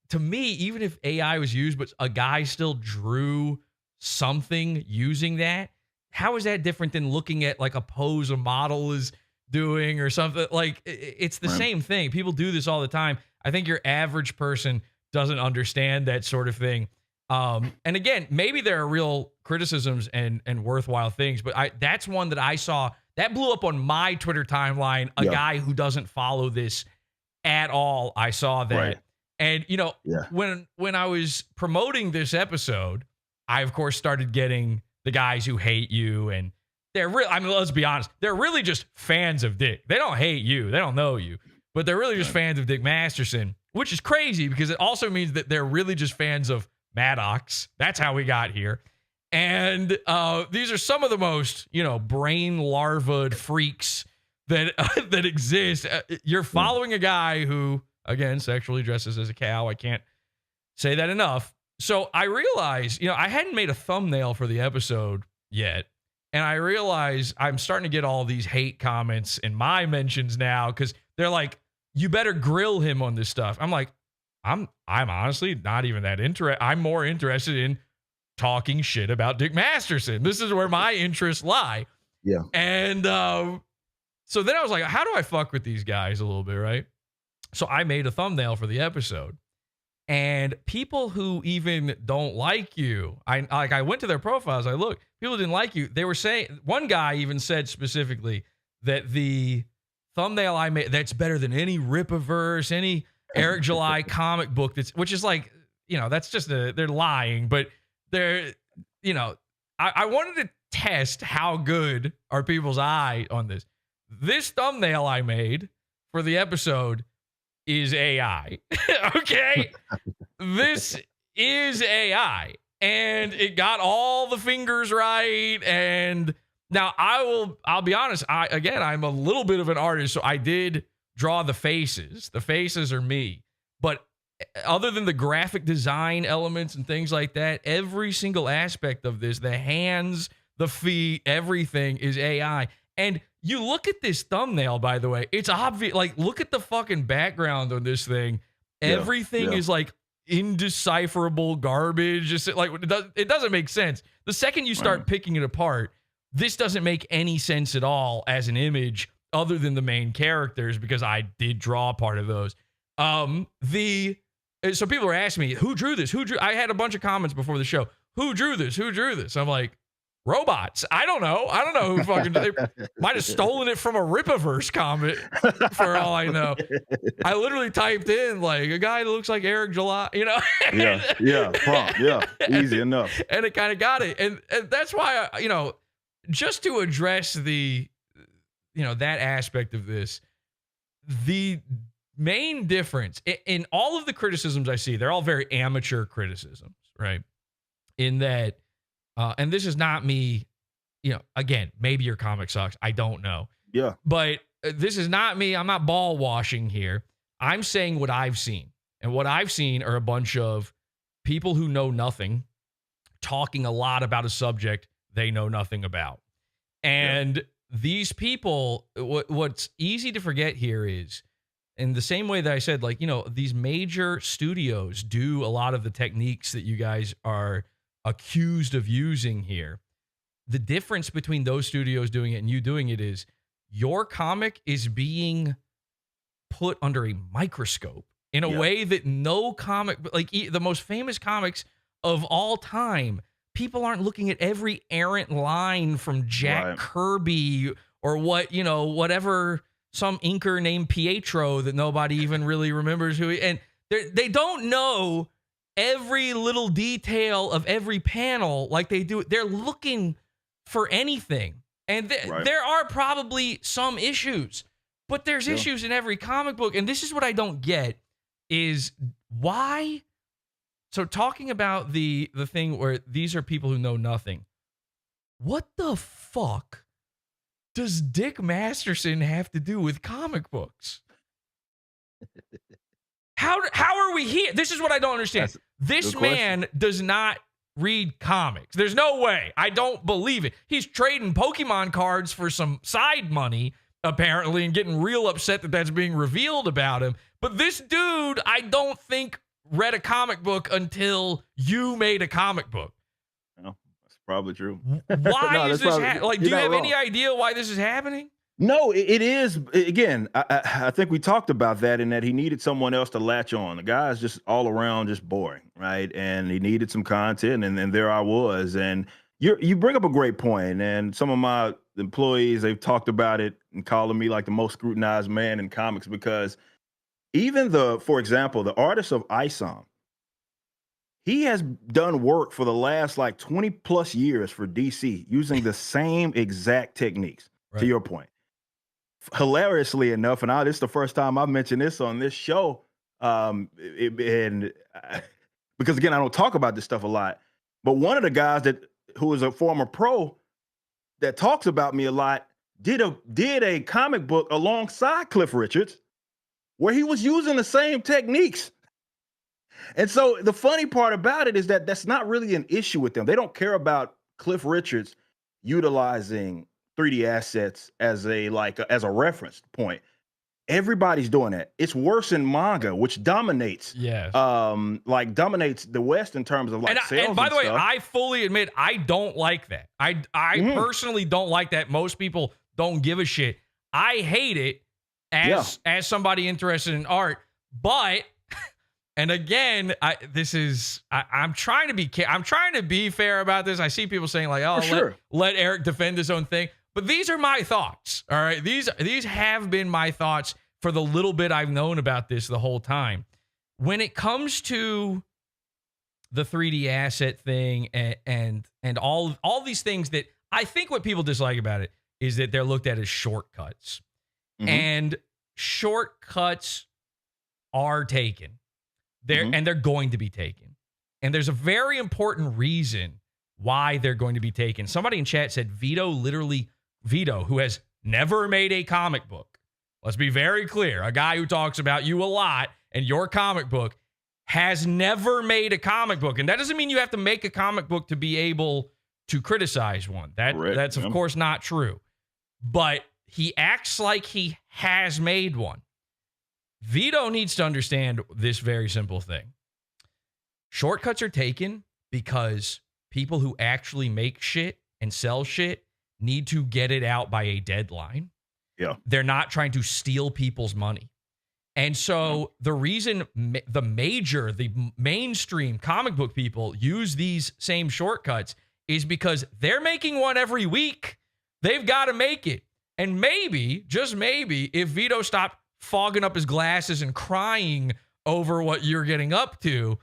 to me, even if AI was used, but a guy still drew something using that, how is that different than looking at like a pose a model is doing or something? Like it's the same thing. People do this all the time. I think your average person doesn't understand that sort of thing. And again, maybe there are real criticisms and worthwhile things, but that's one that I saw that blew up on my Twitter timeline. A guy who doesn't follow this at all. I saw that. And, when I was promoting this episode, I, of course, started getting the guys who hate you. And they're really, let's be honest, they're really just fans of Dick. They don't hate you. They don't know you. But they're really just fans of Dick Masterson, which is crazy because it also means that they're really just fans of Maddox. That's how we got here. And these are some of the most, brain larvaed freaks that exist. You're following a guy who, again, sexually dresses as a cow. I can't say that enough. So I realized, I hadn't made a thumbnail for the episode yet. And I realized I'm starting to get all these hate comments in my mentions now because they're like, you better grill him on this stuff. I'm like, I'm honestly not even that interested. I'm more interested in talking shit about Dick Masterson. This is where my interests lie. Yeah. And so then I was like, how do I fuck with these guys a little bit, right? So I made a thumbnail for the episode. And people who even don't like you, I went to their profiles. I looked, people didn't like you. They were saying, one guy even said specifically that the thumbnail I made, that's better than any Rippaverse, any Eric July comic book. Which is like, that's just they're lying, but they're, I wanted to test how good are people's eye on this. This thumbnail I made for the episode is AI. Okay? This is AI. And it got all the fingers right. And now I'll be honest, I'm a little bit of an artist, so I did draw the faces. The faces are me. But other than the graphic design elements and things like that, every single aspect of this, the hands, the feet, everything is AI. And you look at this thumbnail, by the way, it's obvious. Like, look at the fucking background on this thing. Everything is like indecipherable garbage. Just like, it doesn't make sense. The second you start picking it apart, this doesn't make any sense at all as an image other than the main characters, because I did draw part of those. So people are asking me, who drew this? I had a bunch of comments before the show. Who drew this? I'm like, robots. I don't know who fucking they might have stolen it from a Rippaverse comic for all I know. I literally typed in like a guy that looks like Eric July, Prompt, easy enough. And it kind of got it. And that's why just to address the that aspect of this, the main difference in all of the criticisms I see, they're all very amateur criticisms, right? In that and this is not me, again, maybe your comic sucks. I don't know. Yeah. But this is not me. I'm not ball washing here. I'm saying what I've seen. And what I've seen are a bunch of people who know nothing talking a lot about a subject they know nothing about. And these people, what's easy to forget here is, in the same way that I said, like, these major studios do a lot of the techniques that you guys are accused of using here. The difference between those studios doing it and you doing it is your comic is being put under a microscope in a way that no comic, like the most famous comics of all time, people aren't looking at every errant line from Jack Kirby or whatever, some inker named Pietro that nobody even really remembers who and they don't know every little detail of every panel like they do. They're looking for anything. And there are probably some issues, but there's issues in every comic book. And this is what I don't get is why. So talking about the thing where these are people who know nothing. What the fuck does Dick Masterson have to do with comic books? How are we here? This is what I don't understand. This man does not read comics. There's no way. I don't believe it. He's trading Pokemon cards for some side money, apparently, and getting real upset that that's being revealed about him. But this dude, I don't think read a comic book until you made a comic book. No, that's probably true. Why is this do you have any idea why this is happening? No, it is. Again, I think we talked about that in that he needed someone else to latch on. The guy's just all around just boring, right? And he needed some content, and there I was. And you bring up a great point, and some of my employees, they've talked about it and calling me like the most scrutinized man in comics because even for example, the artist of Isom, he has done work for the last like 20 plus years for DC using the same exact techniques, to your point. Hilariously enough, and this is the first time I've mentioned this on this show, because again, I don't talk about this stuff a lot, but one of the guys who is a former pro that talks about me a lot did a comic book alongside Cliff Richards where he was using the same techniques. And so the funny part about it is that that's not really an issue with them. They don't care about Cliff Richards utilizing 3D assets as a reference point. Everybody's doing that. It's worse in manga, which dominates, dominates the West in terms of like sales. And by the way, I fully admit I don't like that. I personally don't like that. Most people don't give a shit. I hate it as somebody interested in art, but And again, I'm trying to be fair about this. I see people saying like, "Oh, let Eric defend his own thing," but these are my thoughts. All right, these have been my thoughts for the little bit I've known about this the whole time. When it comes to the 3D asset thing and all these things that I think what people dislike about it is that they're looked at as shortcuts. Mm-hmm. And shortcuts are taken. They're going to be taken. And there's a very important reason why they're going to be taken. Somebody in chat said Vito, who has never made a comic book. Let's be very clear. A guy who talks about you a lot and your comic book has never made a comic book. And that doesn't mean you have to make a comic book to be able to criticize one. That's of course not true. But he acts like he has made one. Vito needs to understand this very simple thing. Shortcuts are taken because people who actually make shit and sell shit need to get it out by a deadline. Yeah. They're not trying to steal people's money. And so the reason the mainstream comic book people use these same shortcuts is because they're making one every week. They've got to make it. And maybe, just maybe, if Vito stopped fogging up his glasses and crying over what you're getting up to,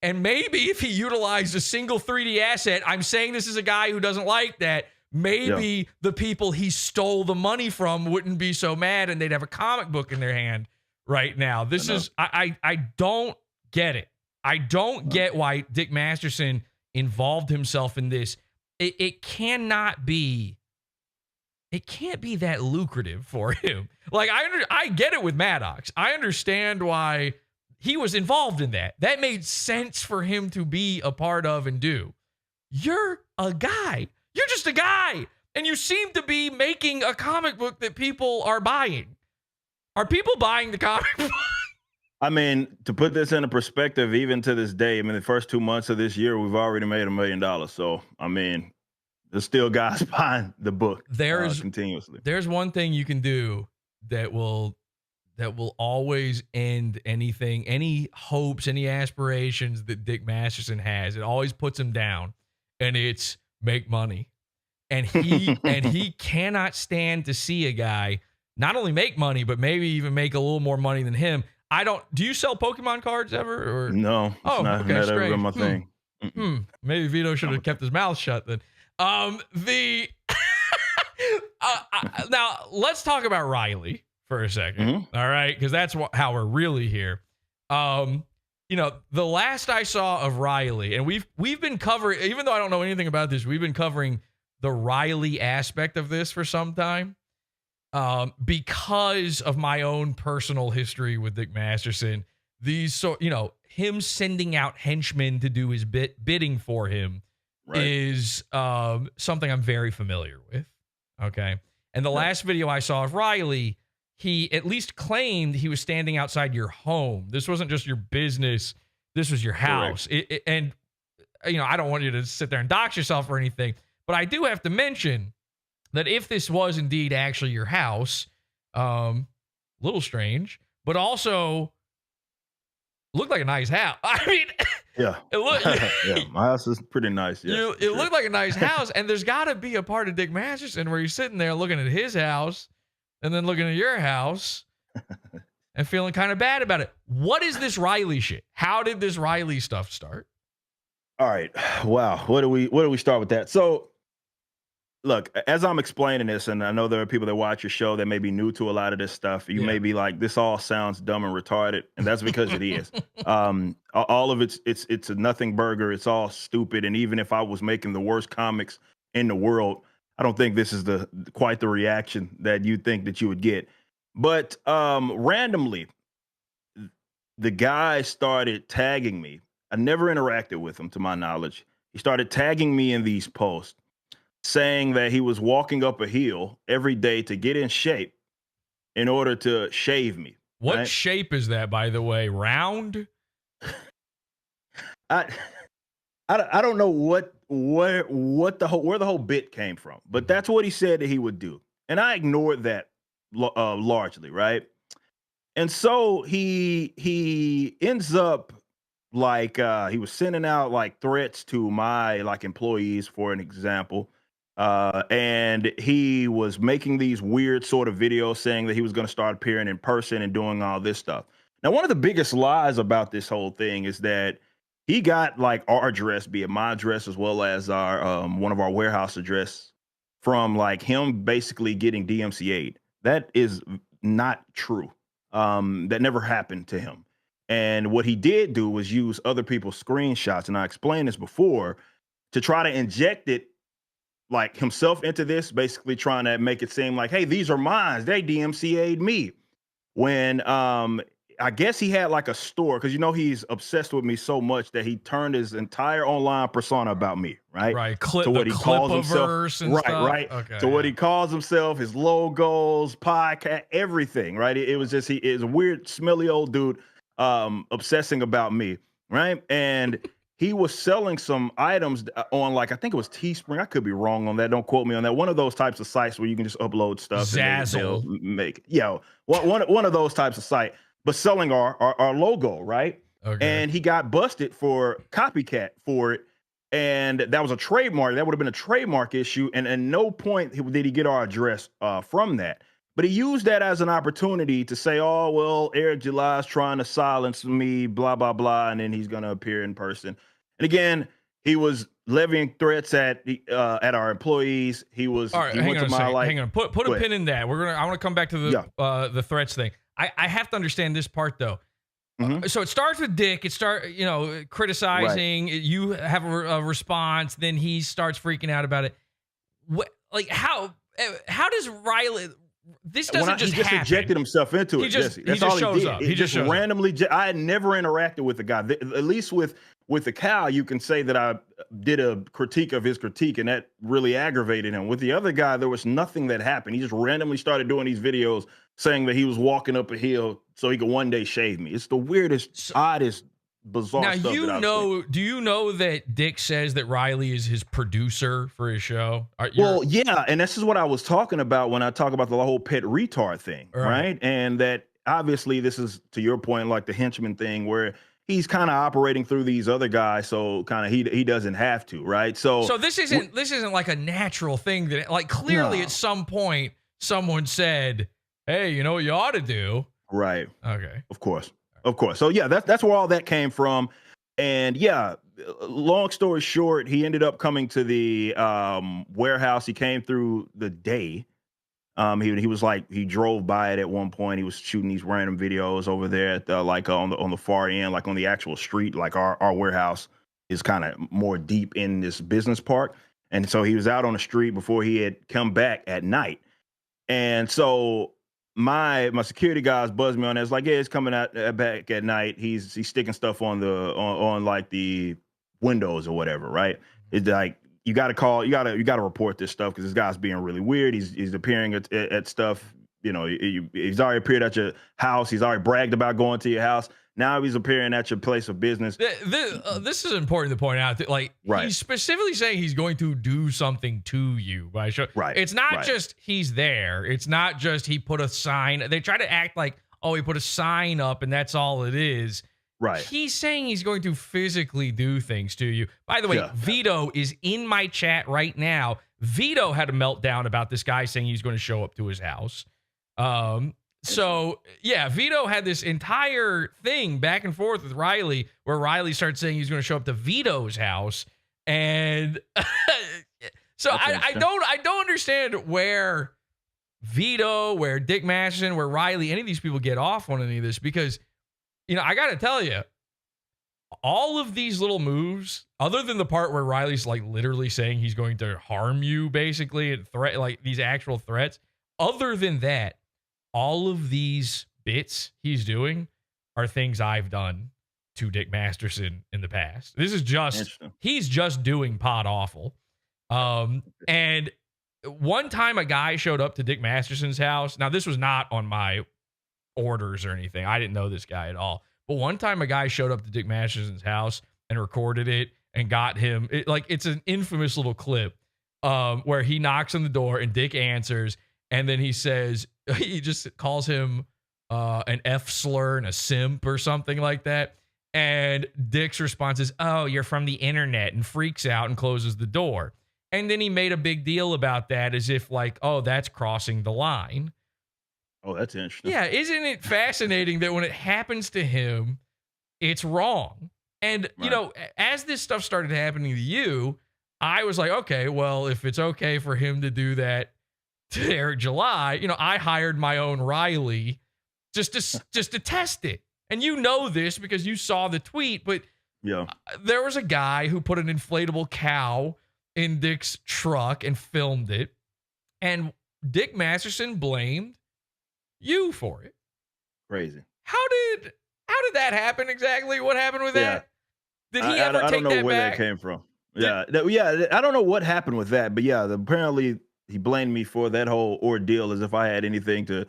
and maybe if he utilized a single 3D asset, I'm saying this is a guy who doesn't like that, maybe the people he stole the money from wouldn't be so mad and they'd have a comic book in their hand right now. This is, I don't get it. I don't get why Dick Masterson involved himself in this. It cannot be that lucrative for him. Like, I get it with Maddox. I understand why he was involved in that. That made sense for him to be a part of and do. You're a guy. You're just a guy. And you seem to be making a comic book that people are buying. Are people buying the comic book? I mean, to put this into perspective, even to this day, I mean, the first 2 months of this year, we've already made $1 million. So, I mean, there's still guys buying the book continuously. There's one thing you can do that will always end anything, any hopes, any aspirations that Dick Masterson has. It always puts him down, and it's make money. And he cannot stand to see a guy not only make money, but maybe even make a little more money than him. Do you sell Pokemon cards ever? Or? No. Not ever been my thing. Maybe Vito should have kept his mouth shut then. Now let's talk about Riley for a second. Mm-hmm. All right. Cause that's how we're really here. The last I saw of Riley, and we've been covering, even though I don't know anything about this, we've been covering the Riley aspect of this for some time. Because of my own personal history with Dick Masterson, him sending out henchmen to do his bidding for him is something I'm very familiar with. Okay. And the last video I saw of Riley, he at least claimed he was standing outside your home. This wasn't just your business. This was your house. I don't want you to sit there and dox yourself or anything, but I do have to mention that if this was indeed actually your house, little strange, but also looked like a nice house. I mean, my house is pretty nice. Yes, it looked like a nice house, and there's got to be a part of Dick Masterson where you're sitting there looking at his house and then looking at your house and feeling kind of bad about it. What is this Riley shit? How did this Riley stuff start? All right. Wow. Where do we start with that? So, look, as I'm explaining this, and I know there are people that watch your show that may be new to a lot of this stuff. You may be like, this all sounds dumb and retarded, and that's because it is. All of it's a nothing burger. It's all stupid. And even if I was making the worst comics in the world, I don't think this is quite the reaction that you think that you would get. But randomly, the guy started tagging me. I never interacted with him, to my knowledge. He started tagging me in these posts, saying that he was walking up a hill every day to get in shape in order to shave me. What shape is that, by the way? Round? I don't know where the whole bit came from, but that's what he said that he would do, and I ignored that largely, right? And so he ends up like he was sending out like threats to my like employees, for an example. And he was making these weird sort of videos saying that he was going to start appearing in person and doing all this stuff. Now, one of the biggest lies about this whole thing is that he got like our address, be it my address as well as our one of our warehouse address, from like him basically getting DMCA'd. That is not true. That never happened to him. And what he did do was use other people's screenshots, and I explained this before, to try to inject it like himself into this, basically trying to make it seem like, hey, these are mine. They DMCA'd me. When I guess he had like a store, because you know he's obsessed with me so much that he turned his entire online persona about me, right? Right. To what he calls himself, and right, stuff. right. Okay, to what he calls himself, his logos, podcast, everything, right? It was just he is a weird, smelly old dude obsessing about me, right? And he was selling some items on, like, I think it was Teespring. I could be wrong on that. Don't quote me on that. One of those types of sites where you can just upload stuff. Zazzle. And make, one of those types of site, but selling our logo, right? Okay. And he got busted for copycat for it. And that was a trademark. That would have been a trademark issue. And at no point did he get our address from that. But he used that as an opportunity to say, oh, well, Eric July is trying to silence me, blah, blah, blah. And then he's going to appear in person. And again, he was levying threats at our employees. He was. All right, hang on a second. Hang on. Put a pin in that. I want to come back to the threats thing. I have to understand this part though. Mm-hmm. So it starts with Dick. Criticizing. Right. You have a response. Then he starts freaking out about it. How does Riley? This doesn't just happen. He just ejected himself into it, Jesse. That's all he did. He just randomly. I had never interacted with the guy. At least with the cow, you can say that I did a critique of his critique, and that really aggravated him. With the other guy, there was nothing that happened. He just randomly started doing these videos saying that he was walking up a hill so he could one day shave me. It's the weirdest, oddest, bizarre stuff. Now, do you know that Dick says that Riley is his producer for his show? Well, yeah, and this is what I was talking about when I talk about the whole pet retard thing, right? And that obviously this is, to your point, like the henchman thing, where he's kind of operating through these other guys, so kind of he doesn't have to, right? So this isn't like a natural thing that, like, clearly at some point someone said, hey, you know what you ought to do, right? Okay, of course. So yeah, that's where all that came from. And yeah, long story short, he ended up coming to the warehouse. He came through the day. He was like, he drove by it at one point. He was shooting these random videos over there at the, like on the far end, like on the actual street. Like our warehouse is kind of more deep in this business park. And so he was out on the street before he had come back at night. And so my security guys buzzed me on that. It's like, yeah, it's coming out back at night. He's sticking stuff on like the windows or whatever, right? It's like, you got to call, you got to report this stuff because this guy's being really weird. He's appearing at stuff. You know, he's already appeared at your house. He's already bragged about going to your house. Now he's appearing at your place of business. This is important to point out that, like, he's specifically saying he's going to do something to you by show. Right. It's not just he's there. It's not just he put a sign. They try to act like, oh, he put a sign up and that's all it is. Right. He's saying he's going to physically do things to you. By the way, Vito is in my chat right now. Vito had a meltdown about this guy saying he's going to show up to his house. So, yeah, Vito had this entire thing back and forth with Riley where Riley started saying he's going to show up to Vito's house. And so I don't understand where Vito, where Dick Masterson, where Riley, any of these people get off on any of this, because, you know, I got to tell you, all of these little moves, other than the part where Riley's like literally saying he's going to harm you, basically, and threat, like these actual threats, other than that, all of these bits he's doing are things I've done to Dick Masterson in the past. This is just, he's just doing PODAWFUL. And one time a guy showed up to Dick Masterson's house. Now, this was not on my orders or anything. I didn't know this guy at all. But one time a guy showed up to Dick Masterson's house and recorded it and got him, it's an infamous little clip where he knocks on the door and Dick answers. And then he says, he just calls him an F slur and a simp or something like that. And Dick's response is, "Oh, you're from the internet," and freaks out and closes the door. And then he made a big deal about that as if like, oh, that's crossing the line. Oh, that's interesting. Yeah, isn't it fascinating that when it happens to him, it's wrong? And, you know, as this stuff started happening to you, I was like, okay, well, if it's okay for him to do that to Eric July, you know, I hired my own Riley just to test it. And you know this because you saw the tweet, but yeah, there was a guy who put an inflatable cow in Dick's truck and filmed it. And Dick Masterson blamed you for it. Crazy. How did that happen exactly? What happened with that? Did he ever take that back? I don't know where that came from. Yeah, I don't know what happened with that, but yeah, apparently he blamed me for that whole ordeal as if I had anything to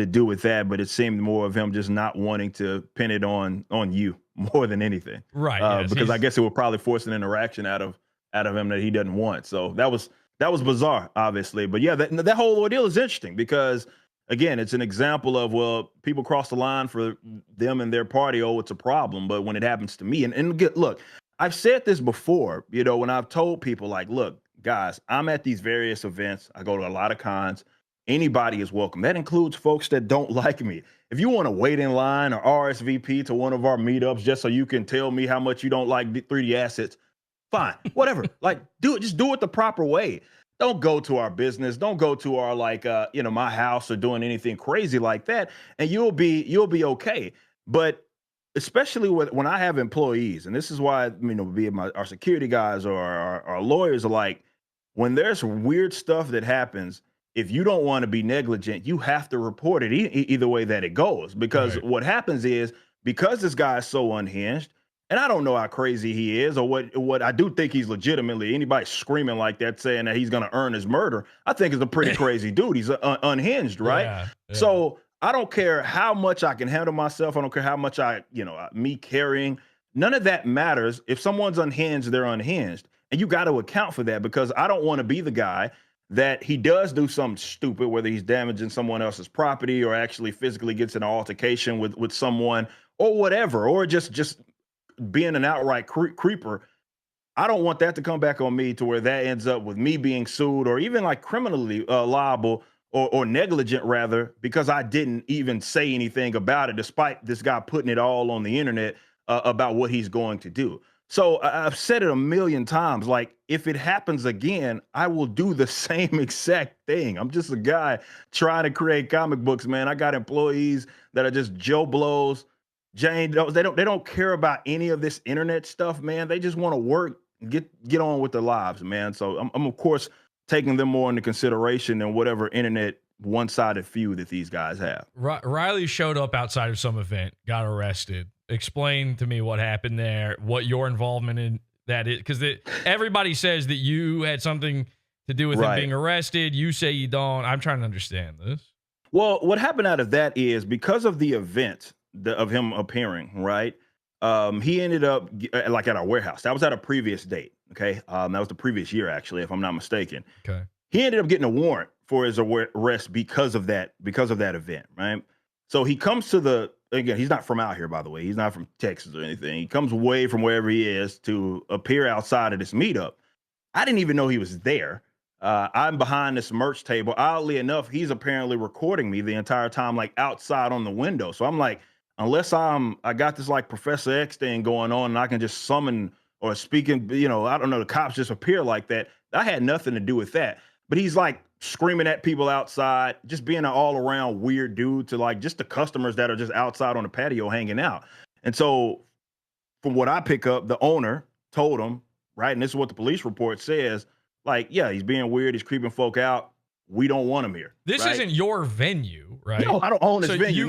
do with that, but it seemed more of him just not wanting to pin it on you more than anything. Right. Yes, because I guess it would probably force an interaction out of him that he doesn't want. So that was bizarre, obviously. But yeah, that whole ordeal is interesting because again, it's an example of, well, people cross the line for them and their party. Oh, it's a problem. But when it happens to me, and look, I've said this before, you know, when I've told people like, look, guys, I'm at these various events. I go to a lot of cons. Anybody is welcome. That includes folks that don't like me. If you want to wait in line or RSVP to one of our meetups just so you can tell me how much you don't like 3D assets, fine, whatever. Like, just do it the proper way. Don't go to our business. Don't go to our my house or doing anything crazy like that, and you'll be okay. But especially when I have employees, and this is why be it our security guys or our lawyers are like, when there's weird stuff that happens, if you don't want to be negligent, you have to report it either way that it goes. Because what happens is, because this guy is so unhinged, and I don't know how crazy he is or what I do think he's legitimately, anybody screaming like that saying that he's going to earn his murder, I think is a pretty crazy dude. He's unhinged, right? Yeah. So I don't care how much I can handle myself. I don't care how much me carrying. None of that matters. If someone's unhinged, they're unhinged. And you got to account for that, because I don't want to be the guy that he does do something stupid, whether he's damaging someone else's property or actually physically gets in an altercation with someone or whatever, or just being an outright creeper. I don't want that to come back on me to where that ends up with me being sued or even like criminally liable or negligent rather, because I didn't even say anything about it, despite this guy putting it all on the internet about what he's going to do. So I've said it a million times, like, if it happens again, I will do the same exact thing. I'm just a guy trying to create comic books, man. I got employees that are just Joe Blows, Jane. They don't care about any of this internet stuff, man. They just want to work, get on with their lives, man. So I'm of course taking them more into consideration than whatever internet one-sided feud that these guys have. Riley showed up outside of some event, got arrested. Explain to me what happened there, what your involvement in that is, because everybody says that you had something to do with him being arrested. You say you don't. I'm trying to understand this. Well, what happened out of that is, because of the event of him appearing, right? He ended up like at our warehouse. That was at a previous date. Okay. That was the previous year, actually, if I'm not mistaken. Okay. He ended up getting a warrant for his arrest because of that event, right? So he comes to again, he's not from out here, by the way. He's not from Texas or anything. He comes away from wherever he is to appear outside of this meetup. I didn't even know he was there. I'm behind this merch table. Oddly enough, he's apparently recording me the entire time, like outside on the window. So I'm like, unless I got this like Professor X thing going on and I can just summon or speaking, I don't know, the cops just appear like that. I had nothing to do with that. But he's like screaming at people outside, just being an all around weird dude to like just the customers that are just outside on the patio hanging out. And so from what I pick up, the owner told him, right, and this is what the police report says, like, yeah, he's being weird, he's creeping folk out. We don't want him here. This isn't your venue, right? No, I don't own this venue.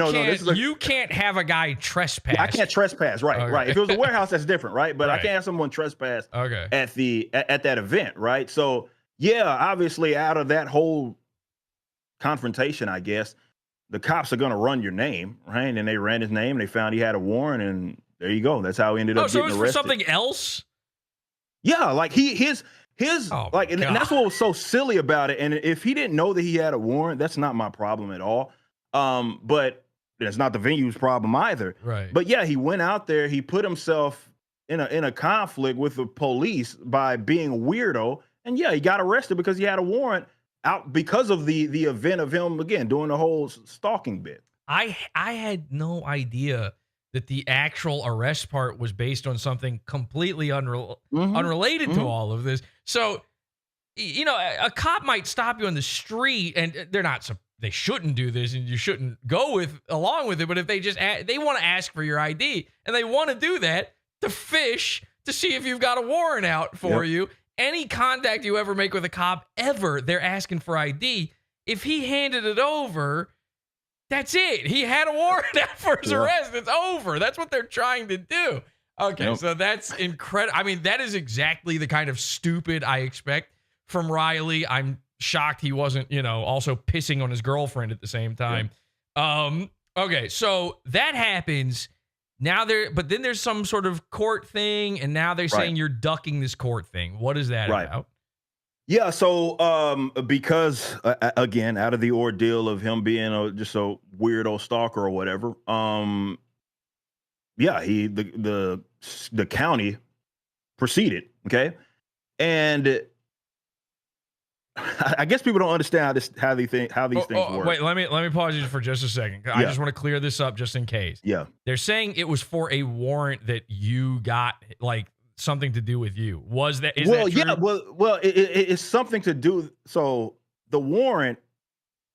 You can't have a guy trespass. I can't trespass, right? Okay. Right. If it was a warehouse, that's different, right? But I can't have someone trespass at that event, right? So yeah, obviously, out of that whole confrontation, I guess the cops are gonna run your name, right? And they ran his name, and they found he had a warrant, and there you go. That's how he ended up getting arrested. So it was for something else? Yeah, like his and that's what was so silly about it. And if he didn't know that he had a warrant, that's not my problem at all. But that's not the venue's problem either. Right. But yeah, he went out there, he put himself in a conflict with the police by being a weirdo, and yeah, he got arrested because he had a warrant out because of the event of him again doing the whole stalking bit. I had no idea that the actual arrest part was based on something completely unrelated to all of this. So, you know, a cop might stop you on the street, and they shouldn't do this, and you shouldn't go along with it. But if they want to ask for your ID, and they want to do that to fish to see if you've got a warrant out for you. Any contact you ever make with a cop ever, they're asking for ID. If he handed it over, that's it. He had a warrant out for his arrest. It's over. That's what they're trying to do. Okay, so that's incredible. I mean, that is exactly the kind of stupid I expect from Riley. I'm shocked he wasn't, also pissing on his girlfriend at the same time. Okay, so that happens. Now but then there's some sort of court thing, and now they're saying you're ducking this court thing. What is that about? Yeah, so because again, out of the ordeal of him being just a weirdo stalker or whatever, the county proceeded, okay, and I guess people don't understand how these things work. Wait, let me pause you for just a second. I just want to clear this up just in case. Yeah, they're saying it was for a warrant that you got, like something to do with you. Was that? Is that true? Yeah. Well, it's something to do. So the warrant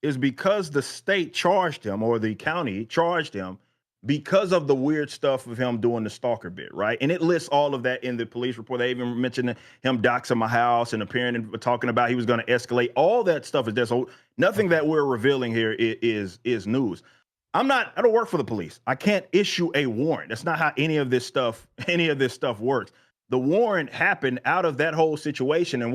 is because the state charged him, or the county charged him, because of the weird stuff of him doing the stalker bit, right? And it lists all of that in the police report. They even mentioned him doxing my house and appearing and talking about he was going to escalate. All that stuff is there. So nothing that we're revealing here is news. I don't work for the police. I can't issue a warrant. That's not how any of this stuff works. The warrant happened out of that whole situation, and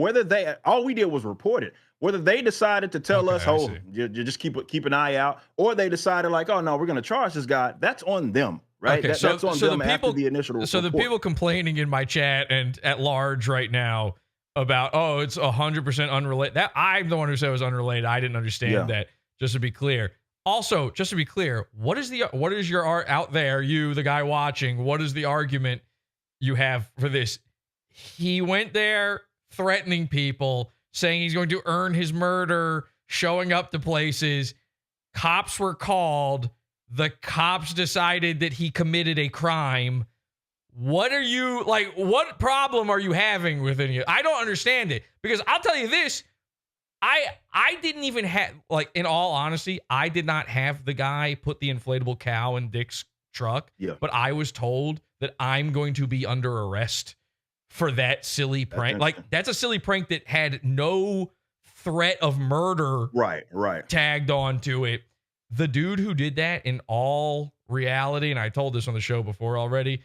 all we did was report it. Whether they decided to tell us, you just keep an eye out, or they decided like, oh no, we're going to charge this guy. That's on them, right? Okay, that's on them after the initial report. So the people complaining in my chat and at large right now about, it's 100% unrelated. That I'm the one who said it was unrelated. I didn't understand that. Just to be clear. Also, just to be clear, what is your art out there? You, the guy watching, what is the argument you have for this? He went there threatening people, saying he's going to earn his murder, showing up to places. Cops were called. The cops decided that he committed a crime. What problem are you having with any of it? I don't understand it, because I'll tell you this. I didn't even have, in all honesty, I did not have the guy put the inflatable cow in Dick's truck. Yeah. But I was told that I'm going to be under arrest for that silly prank. That's a silly prank that had no threat of murder tagged onto it. The dude who did that, in all reality, and I told this on the show before already,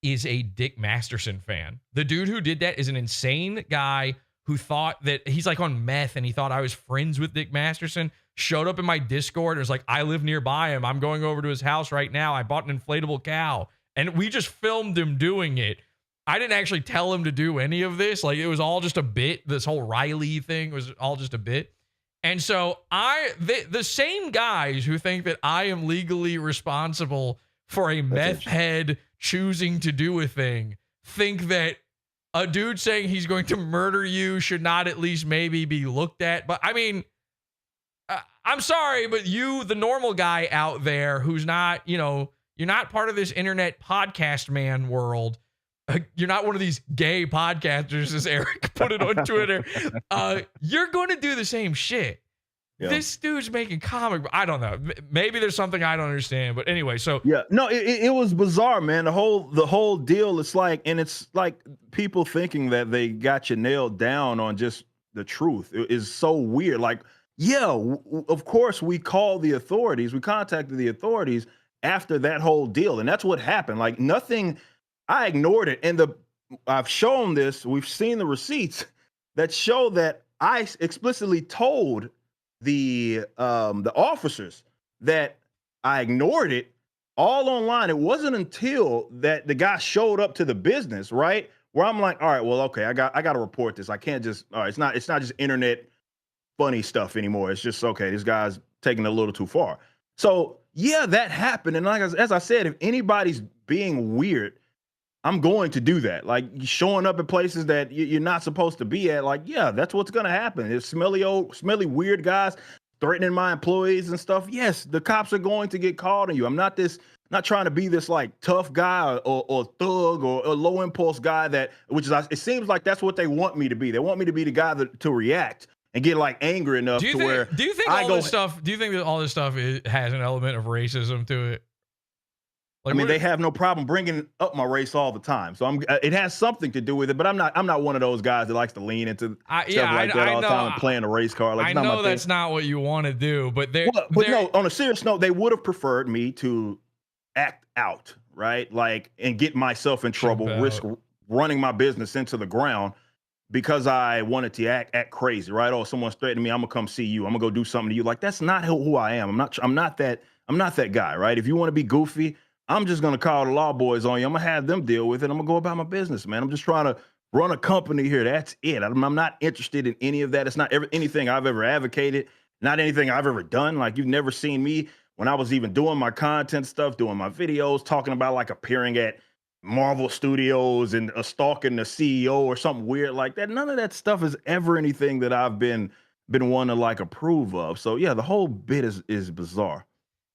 is a Dick Masterson fan. The dude who did that is an insane guy who thought that he's on meth, and he thought I was friends with Dick Masterson. Showed up in my Discord. It was like, I live nearby him. I'm going over to his house right now. I bought an inflatable cow. And we just filmed him doing it. I didn't actually tell him to do any of this. It was all just a bit. This whole Riley thing was all just a bit. And so the same guys who think that I am legally responsible for a meth head choosing to do a thing think that a dude saying he's going to murder you should not at least maybe be looked at. But I mean, I'm sorry, but you, the normal guy out there who's not, you're not part of this internet podcast man world. You're not one of these gay podcasters, as Eric put it on Twitter. You're going to do the same shit. Yeah. This dude's making comic. I don't know. Maybe there's something I don't understand. But anyway, so it was bizarre, man. The whole deal. It's like people thinking that they got you nailed down on just the truth. It is so weird. Of course we called the authorities. We contacted the authorities after that whole deal, and that's what happened. Nothing. I ignored it, and I've shown this. We've seen the receipts that show that I explicitly told the officers that I ignored it all online. It wasn't until that the guy showed up to the business, right, where I'm like, all right, well, okay, I got to report this. I can't just. All right, it's not just internet funny stuff anymore. It's just okay. This guy's taking it a little too far. So yeah, that happened. And as I said, if anybody's being weird, I'm going to do that. Like showing up at places that you're not supposed to be at. Like, yeah, that's what's going to happen. If smelly, weird guys threatening my employees and stuff, yes, the cops are going to get called on you. I'm not trying to be this like tough guy or thug or a low impulse guy it seems like that's what they want me to be. They want me to be the guy to react and get like angry enough do you think all this stuff has an element of racism to it? Like, I mean, they have no problem bringing up my race all the time. So it has something to do with it, but I'm not one of those guys that likes to lean into stuff like that all the time and playing the race card. Like, I know that's not what you want to do, but no, on a serious note, they would have preferred me to act out, right? Like, and get myself in trouble, risk running my business into the ground because I wanted to act crazy, right? Oh, someone's threatening me, I'm gonna come see you. I'm gonna go do something to you. Like, that's not who I am. I'm not that guy, right? If you want to be goofy, I'm just gonna call the law boys on you. I'm gonna have them deal with it. I'm gonna go about my business, man. I'm just trying to run a company here. That's it. I'm not interested in any of that. It's not anything I've ever advocated, not anything I've ever done. Like, you've never seen me when I was even doing my content stuff, doing my videos, talking about like appearing at Marvel Studios and stalking the CEO or something weird like that. None of that stuff is ever anything that I've been one to like approve of. So yeah, the whole bit is bizarre.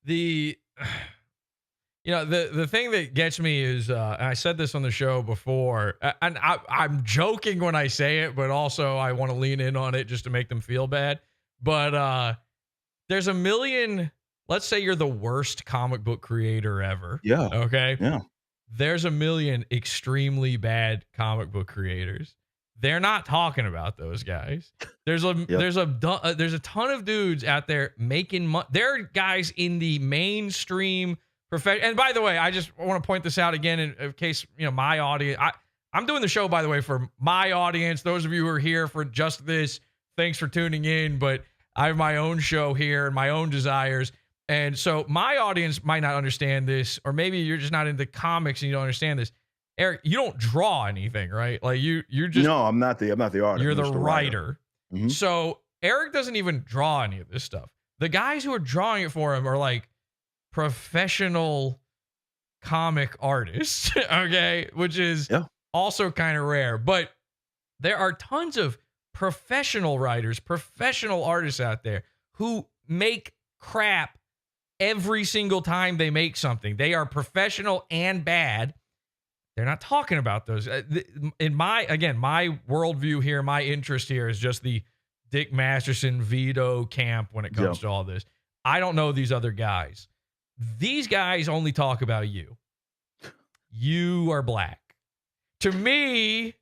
You know, the thing that gets me is, and I said this on the show before, and I'm joking when I say it, but also I want to lean in on it just to make them feel bad. But there's a million, let's say you're the worst comic book creator ever. Yeah. Okay. Yeah. There's a million extremely bad comic book creators. They're not talking about those guys. There's a ton of dudes out there making money. There are guys in the mainstream profession. And by the way, I just want to point this out again in case, you know, my audience, I'm doing the show, by the way, for my audience. Those of you who are here for just this, thanks for tuning in. But I have my own show here and my own desires. And so my audience might not understand this, or maybe you're just not into comics and you don't understand this. Eric, you don't draw anything, right? Like you're just, no, I'm not the artist. You're the writer. Mm-hmm. So Eric doesn't even draw any of this stuff. The guys who are drawing it for him are like professional comic artists, okay, which is also kind of rare. But there are tons of professional writers, professional artists out there who make crap every single time they make something. They are professional and bad. They're not talking about those. In my worldview here, my interest here is just the Dick Masterson, Vito camp when it comes to all this. I don't know these other guys. These guys only talk about you. You are black. To me,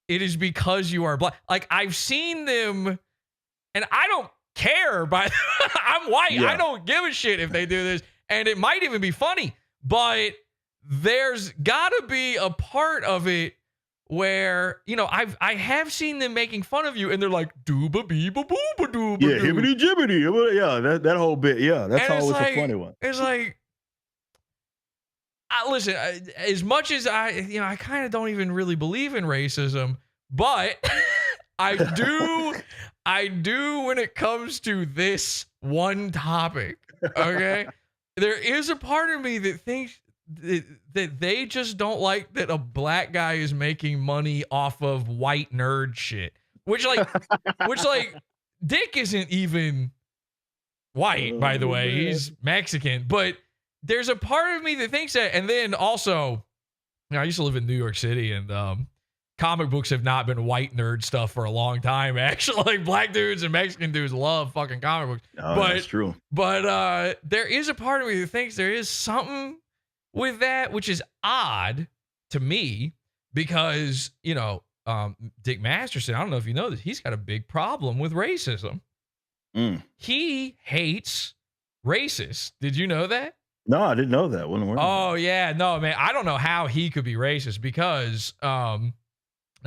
it is because you are black. Like, I've seen them, and I don't care. I'm white. Yeah. I don't give a shit if they do this. And it might even be funny. But there's got to be a part of it where, you know, I have seen them making fun of you, and they're like, dooba beeba booba dooba. Yeah, hibbity jibbity. Yeah, that whole bit. Yeah, that's always like, a funny one. It's like, listen, as much as I kind of don't even really believe in racism, but I do when it comes to this one topic. Okay, there is a part of me that thinks that they just don't like that a black guy is making money off of white nerd shit, which Dick isn't even white, by the way. He's Mexican, but there's a part of me that thinks that. And then also, you know, I used to live in New York City, and comic books have not been white nerd stuff for a long time. Actually, like, black dudes and Mexican dudes love fucking comic books. Oh, that's true. But there is a part of me that thinks there is something with that, which is odd to me, because, you know, Dick Masterson, I don't know if you know this, he's got a big problem with racism. He hates racists. Did you know that? No, I didn't know that. Oh, yeah. No, man, I don't know how he could be racist, because now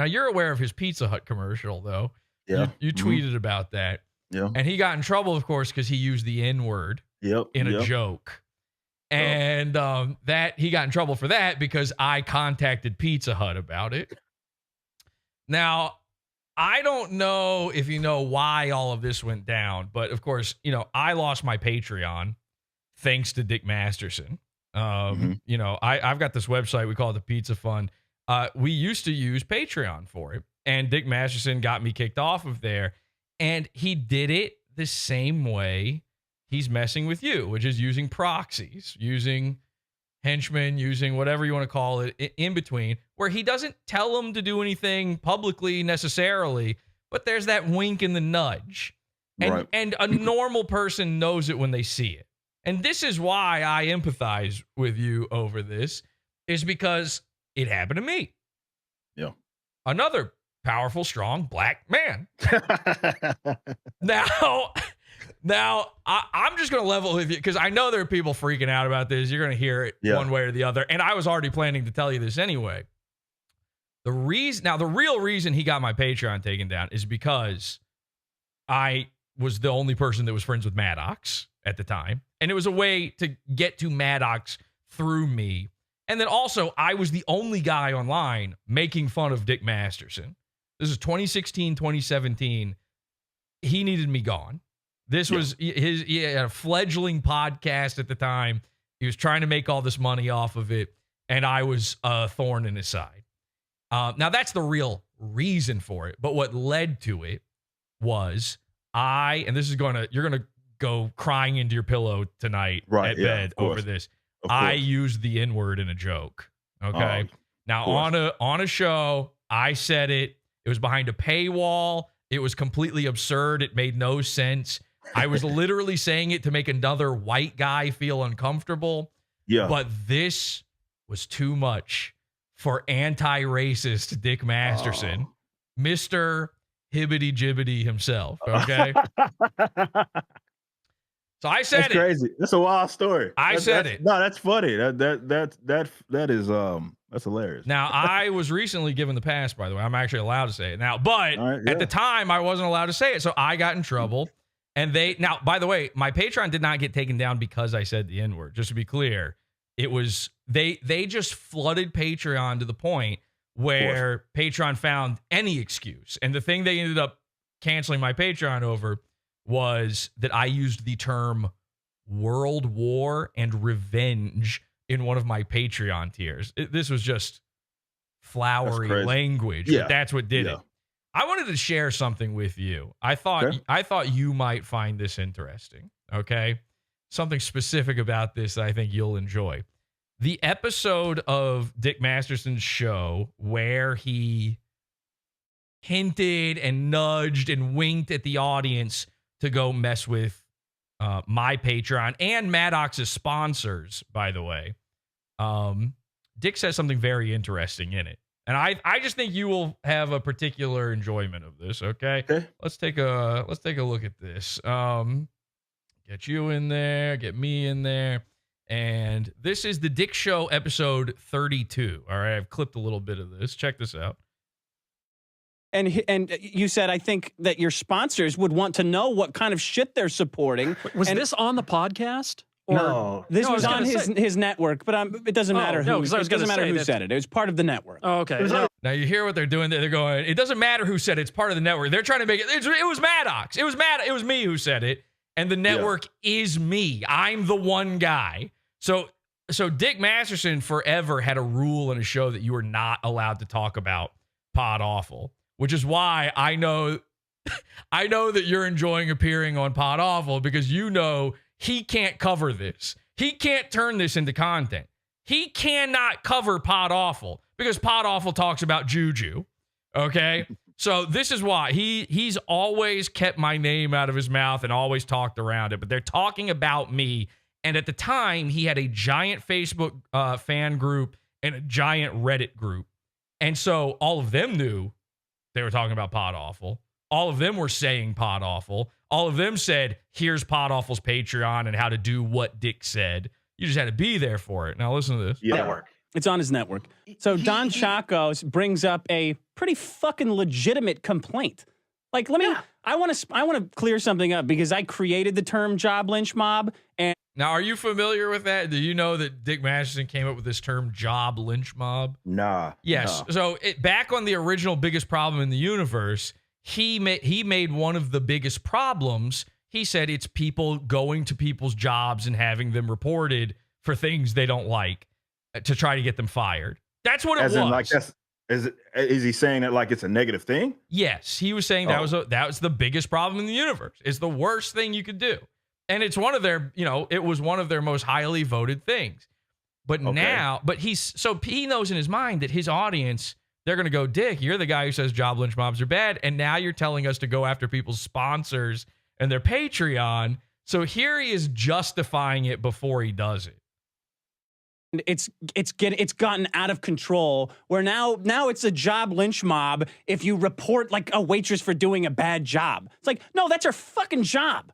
you're aware of his Pizza Hut commercial, though. Yeah. You tweeted about that. Yeah. And he got in trouble, of course, because he used the N-word in a joke. And that he got in trouble for that because I contacted Pizza Hut about it. Now, I don't know if you know why all of this went down, but of course, I lost my Patreon thanks to Dick Masterson. I've got this website we call it the Pizza Fund. We used to use Patreon for it, and Dick Masterson got me kicked off of there, and he did it the same way he's messing with you, which is using proxies, using henchmen, using whatever you want to call it in between, where he doesn't tell them to do anything publicly necessarily, but there's that wink and the nudge. And a normal person knows it when they see it. And this is why I empathize with you over this, is because it happened to me. Yeah. Another powerful, strong black man. Now, I'm just going to level with you because I know there are people freaking out about this. You're going to hear it one way or the other. And I was already planning to tell you this anyway. The real reason he got my Patreon taken down is because I was the only person that was friends with Maddox at the time. And it was a way to get to Maddox through me. And then also, I was the only guy online making fun of Dick Masterson. This is 2016, 2017. He needed me gone. This was he had a fledgling podcast at the time. He was trying to make all this money off of it, and I was a thorn in his side. Now, that's the real reason for it. But what led to it was and this is you're going to go crying into your pillow tonight at bed over this. I used the N-word in a joke. Okay. Now, on a show, I said it. It was behind a paywall. It was completely absurd. It made no sense. I was literally saying it to make another white guy feel uncomfortable. Yeah. But this was too much for anti-racist Dick Masterson, Mr. Hibbity Jibbity himself. Okay. So I said that's crazy. That's a wild story. I said it. No, that's funny. That is that's hilarious. Now, I was recently given the pass, by the way. I'm actually allowed to say it now, but at the time I wasn't allowed to say it. So I got in trouble. And now, by the way, my Patreon did not get taken down because I said the N-word. Just to be clear, it was they just flooded Patreon to the point where Patreon found any excuse. And the thing they ended up canceling my Patreon over was that I used the term World War and revenge in one of my Patreon tiers. This was just flowery language. Yeah. But that's what did it. I wanted to share something with you. I thought you might find this interesting. Okay. Something specific about this that I think you'll enjoy. The episode of Dick Masterson's show where he hinted and nudged and winked at the audience to go mess with my Patreon and Maddox's sponsors, by the way. Dick says something very interesting in it. And I just think you will have a particular enjoyment of this, okay? Let's take a look at this. Get you in there, get me in there. And this is the Dick Show episode 32. All right, I've clipped a little bit of this. Check this out. And you said, I think that your sponsors would want to know what kind of shit they're supporting. Was this on the podcast? Or, no. This was on his network, but it doesn't matter who. It doesn't matter who said it. It was part of the network. Oh, okay. Now you hear what they're doing. They're going, it doesn't matter who said it. It's part of the network. They're trying to make it. It was Maddox. It was me who said it. And the network is me. I'm the one guy. So Dick Masterson forever had a rule in a show that you were not allowed to talk about PODAWFUL, which is why I know that you're enjoying appearing on PODAWFUL because you know he can't cover this. He can't turn this into content. He cannot cover PODAWFUL because PODAWFUL talks about Juju. Okay? So this is why he's always kept my name out of his mouth and always talked around it. But they're talking about me. And at the time, he had a giant Facebook fan group and a giant Reddit group. And so all of them knew they were talking about PODAWFUL. All of them were saying PODAWFUL. All of them said, here's PODAWFUL's Patreon and how to do what Dick said. You just had to be there for it. Now listen to this. Network. It's on his network. So Don Chacos brings up a pretty fucking legitimate complaint. Like, I want to clear something up because I created the term job lynch mob. And now, are you familiar with that? Do you know that Dick Masterson came up with this term job lynch mob? Nah. Yes. Nah. So back on the original Biggest Problem in the Universe, he made one of the biggest problems. He said it's people going to people's jobs and having them reported for things they don't like to try to get them fired. That's what it was. In, like, is he saying that like it's a negative thing? Yes, he was saying that was the biggest problem in the universe. It's the worst thing you could do. And it's one of their, it was one of their most highly voted things. But he knows in his mind that his audience, they're going to go, Dick, you're the guy who says job lynch mobs are bad. And now you're telling us to go after people's sponsors and their Patreon. So here he is justifying it before he does it. It's gotten out of control where now it's a job lynch mob if you report like a waitress for doing a bad job. It's like, no, that's her fucking job.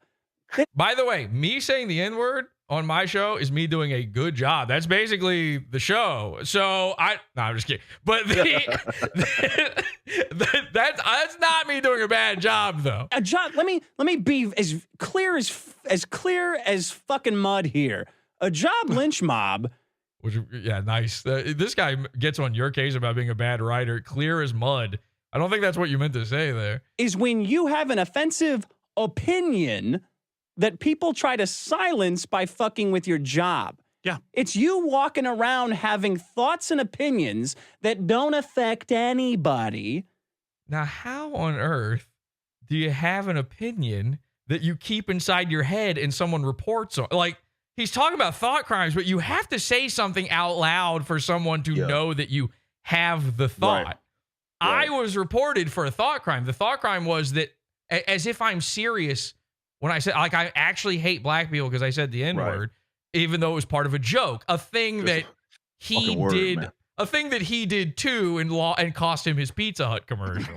By the way, me saying the N-word on my show is me doing a good job. That's basically the show. So I'm just kidding. But that's not me doing a bad job though. A job. Let me be as clear as fucking mud here. A job lynch mob. Which, yeah, nice. This guy gets on your case about being a bad writer, clear as mud. I don't think that's what you meant to say there. Is when you have an offensive opinion that people try to silence by fucking with your job. Yeah. It's you walking around having thoughts and opinions that don't affect anybody. Now, how on earth do you have an opinion that you keep inside your head and someone reports on? Like, he's talking about thought crimes, but you have to say something out loud for someone to know that you have the thought. Right. I was reported for a thought crime. The thought crime was that, as if I'm serious when I said, like, I actually hate black people because I said the N-word, even though it was part of a joke, a thing that he did, man. A thing that he did too, and cost him his Pizza Hut commercial.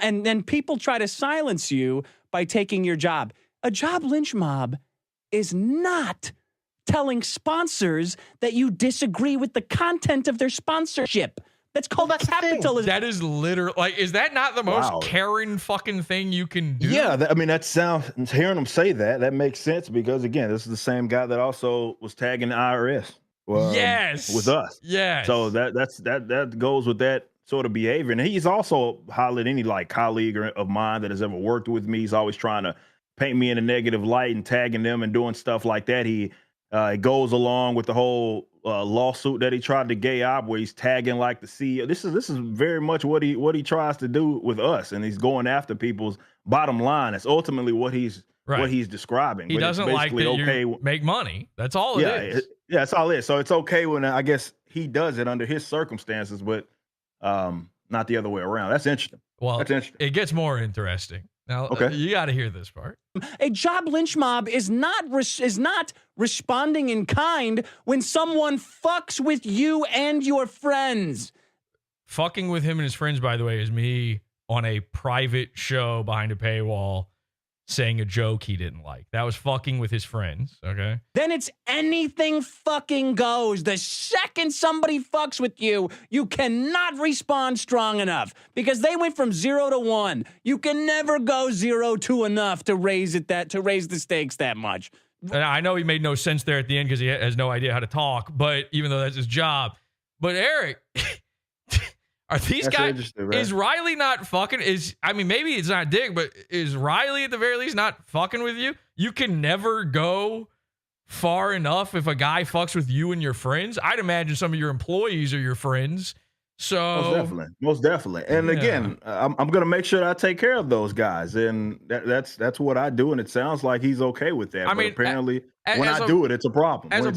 And then people try to silence you by taking your job. A job lynch mob is not telling sponsors that you disagree with the content of their sponsorship. That's called capitalism. That is literally, like, is that not the most Karen fucking thing you can do? Yeah, that sounds, hearing him say that makes sense because, again, this is the same guy that also was tagging the IRS. With us. Yes. So that goes with that sort of behavior. And he's also hollered any like colleague of mine that has ever worked with me. He's always trying to paint me in a negative light and tagging them and doing stuff like that. He goes along with the whole lawsuit that he tried to gay op where he's tagging like the CEO. This is very much what he tries to do with us, and he's going after people's bottom line. That's ultimately what he's describing. He doesn't like that you make money. That's all it is. Yeah, that's all it is. So it's okay when I guess he does it under his circumstances, but not the other way around. That's interesting. Well, that's interesting. It gets more interesting. Now, you got to hear this part. A job lynch mob is not responding in kind when someone fucks with you and your friends. Fucking with him and his friends, by the way, is me on a private show behind a paywall saying a joke he didn't like. That was fucking with his friends, okay? Then it's anything fucking goes. The second somebody fucks with you, you cannot respond strong enough because they went from 0 to 1. You can never go 0 to enough to raise the stakes that much. And I know he made no sense there at the end because he has no idea how to talk, but even though that's his job. But Eric, are these guys, is Riley not fucking, maybe it's not Dick, but is Riley at the very least not fucking with you? You can never go far enough if a guy fucks with you and your friends. I'd imagine some of your employees are your friends. So most definitely. And again, I'm going to make sure that I take care of those guys. And that's what I do. And it sounds like he's okay with that. But apparently when I do it, it's a problem. As a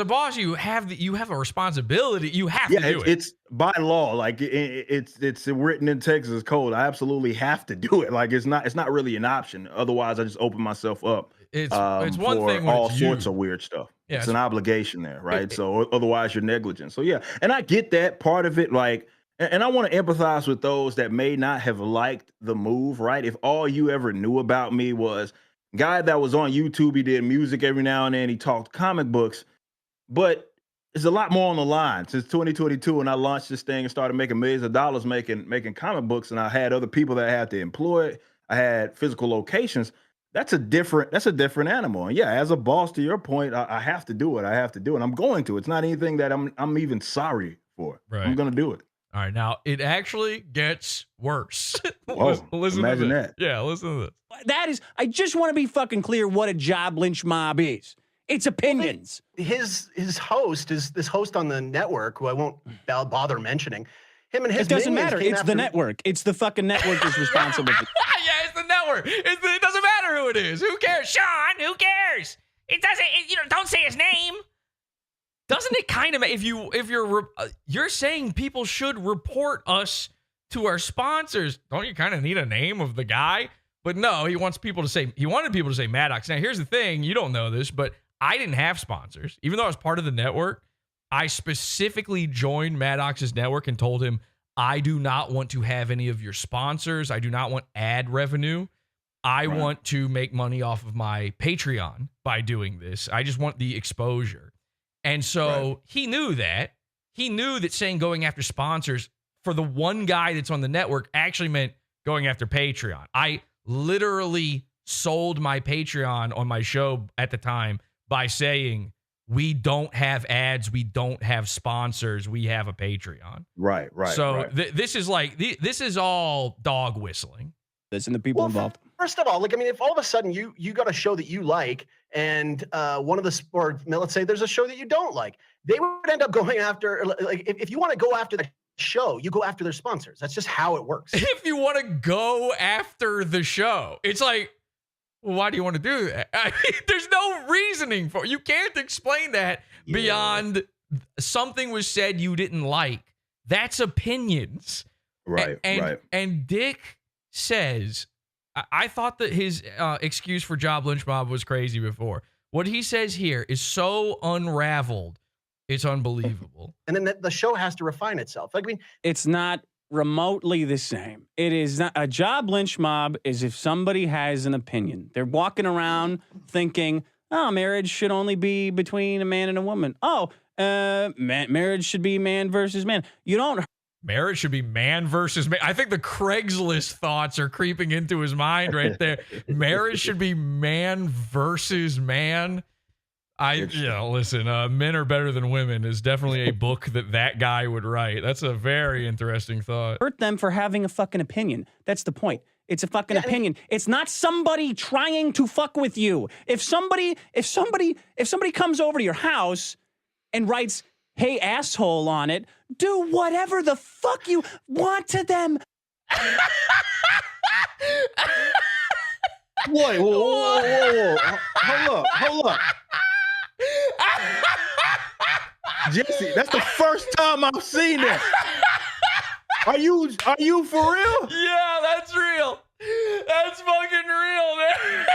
boss, you have a responsibility. You have to do it. It's by law. Like it's written in Texas code. I absolutely have to do it. Like it's not really an option. Otherwise I just open myself up. It's one for thing all sorts of weird stuff. Yeah, it's an obligation there, right? So otherwise you're negligent. So yeah, and I get that part of it. Like, and I want to empathize with those that may not have liked the move, right? If all you ever knew about me was guy that was on YouTube, he did music every now and then, he talked comic books, but there's a lot more on the line. Since 2022, when I launched this thing and started making millions of dollars making comic books, and I had other people that I had to employ, I had physical locations. That's a different animal. And yeah, as a boss, to your point, I have to do it. I have to do it. I'm going to. It's not anything that I'm even sorry for. Right. I'm going to do it. All right, now it actually gets worse. Whoa, listen imagine to this. that. Yeah, listen to this. That is, I just want to be fucking clear what a job lynch mob is. It's opinions. His host is this host on the network who I won't bother mentioning. Him and his It doesn't minions matter. came It's after the network. It's the fucking network is responsible. Yeah, it's the network. It doesn't matter who it is. Who cares? Sean, who cares? It doesn't, don't say his name. Doesn't it kind of, if you're saying people should report us to our sponsors, don't you kind of need a name of the guy? But no, he wanted people to say Maddox. Now, here's the thing. You don't know this, but I didn't have sponsors. Even though I was part of the network, I specifically joined Maddox's network and told him, I do not want to have any of your sponsors. I do not want ad revenue. I want to make money off of my Patreon by doing this. I just want the exposure. And so he knew that. He knew that saying going after sponsors for the one guy that's on the network actually meant going after Patreon. I literally sold my Patreon on my show at the time by saying, we don't have ads, we don't have sponsors, we have a Patreon. Right. So this is like, this is all dog whistling. This and the people involved. First of all, if all of a sudden you got a show that you like and let's say there's a show that you don't like, they would end up going after, if you want to go after the show, you go after their sponsors. That's just how it works. If you want to go after the show, it's like, well, why do you want to do that? I mean, there's no reasoning for it. You can't explain that beyond something was said you didn't like. That's opinions. Right. And Dick says, I thought that his excuse for Job Lynch Mob was crazy before. What he says here is so unraveled, it's unbelievable. And then the show has to refine itself. It's not remotely the same. It is not. A job lynch mob is if somebody has an opinion. They're walking around thinking, oh, marriage should only be between a man and a woman. Oh, marriage should be man versus man. You don't. Marriage should be man versus man. I think the Craigslist thoughts are creeping into his mind right there. Marriage should be man versus man. Listen, Men Are Better Than Women is definitely a book that guy would write. That's a very interesting thought. Hurt them for having a fucking opinion. That's the point. It's a fucking opinion. It's not somebody trying to fuck with you. If somebody comes over to your house and writes, "Hey, asshole" on it, do whatever the fuck you want to them. Wait, whoa. Hold up. Jesse, that's the first time I've seen that. Are you for real? Yeah, that's real. That's fucking real, man.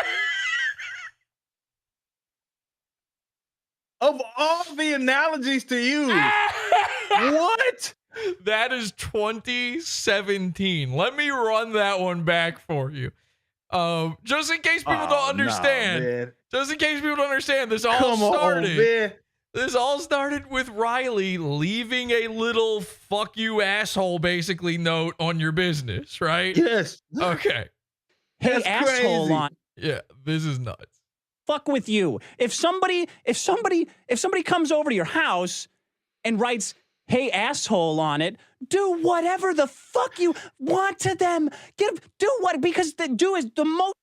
Of all the analogies to use, what? That is 2017. Let me run that one back for you. Just in case people don't understand. Just in case people don't understand, this all started with Riley leaving a little "fuck you asshole" basically note on your business, right? Yes. Okay. Hey, That's asshole crazy. on. Yeah, this is nuts. Fuck with you. If somebody comes over to your house and writes, "Hey, asshole" on it, do whatever the fuck you want to them. Because do is the most.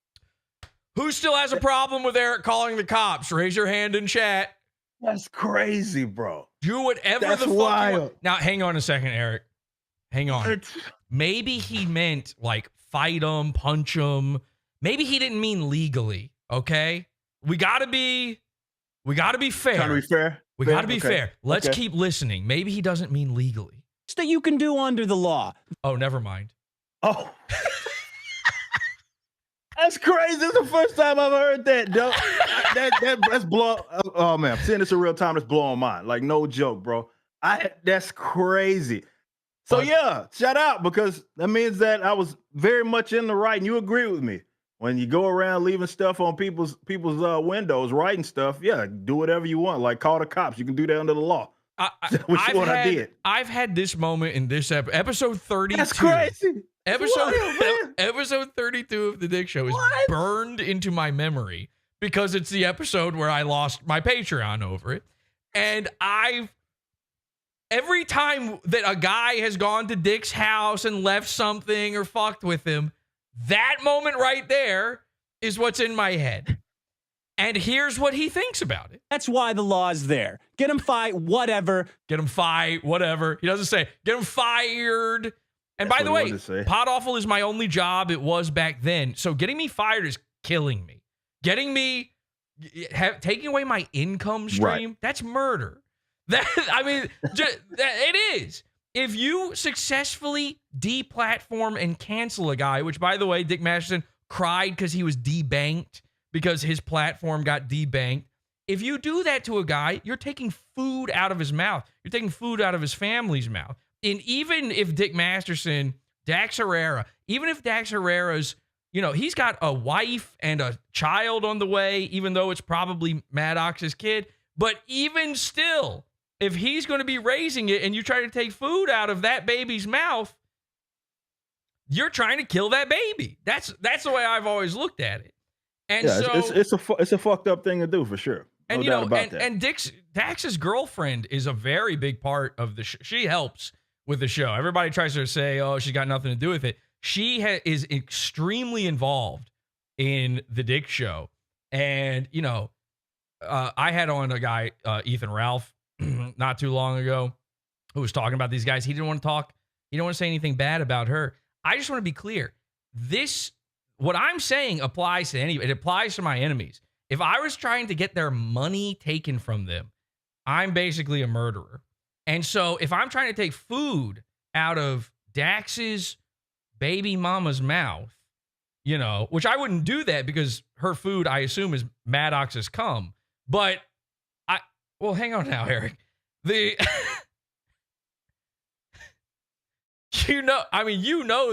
Who still has a problem with Eric calling the cops? Raise your hand in chat. That's crazy, bro. Do whatever That's the fuck wild. you want. Now, hang on a second, Eric. Hang on. Maybe he meant like fight him, punch him. Maybe he didn't mean legally, okay? We gotta be fair. Trying to be fair. We gotta be Okay. fair. Let's keep listening. Maybe he doesn't mean legally. that you can do under the law. Oh, never mind. Oh. That's crazy. That's the first time I've heard that. That's blowing. Oh man, I'm seeing this in real time. That's blowing mine. Like no joke, bro. That's crazy. So yeah, shout out, because that means that I was very much in the right, and you agree with me. When you go around leaving stuff on people's windows, writing stuff, yeah, do whatever you want. Like call the cops. You can do that under the law. Which is what I did. I've had this moment in this episode 32. That's crazy. Episode 32 of the Dick Show is burned into my memory because it's the episode where I lost my Patreon over it. And I've every time that a guy has gone to Dick's house and left something or fucked with him, that moment right there is what's in my head. And here's what he thinks about it. That's why the law's there. Get him fired, whatever. Get him fired, whatever. He doesn't say, get him fired. And by the way, PODAWFUL is my only job. It was back then. So getting me fired is killing me. Getting me, taking away my income stream, that's murder. It is. If you successfully deplatform and cancel a guy, which, by the way, Dick Masterson cried because he was debanked because his platform got debanked. If you do that to a guy, you're taking food out of his mouth. You're taking food out of his family's mouth. And even if Dick Masterson, Dax Herrera, even if Dax Herrera's, he's got a wife and a child on the way, even though it's probably Maddox's kid. But even still, if he's going to be raising it and you try to take food out of that baby's mouth, you're trying to kill that baby. That's the way I've always looked at it. And it's a fucked up thing to do for sure. No doubt about that. And Dax's girlfriend is a very big part of the show. She helps with the show. Everybody tries to say, "Oh, she's got nothing to do with it." She is extremely involved in the Dick show. And I had on a guy, Ethan Ralph, not too long ago, who was talking about these guys. He didn't want to talk. He didn't want to say anything bad about her. I just want to be clear. What I'm saying applies to anybody. It applies to my enemies. If I was trying to get their money taken from them, I'm basically a murderer. And so if I'm trying to take food out of Dax's baby mama's mouth, which I wouldn't do that because her food, I assume, is Maddox's cum. But hang on now, Eric.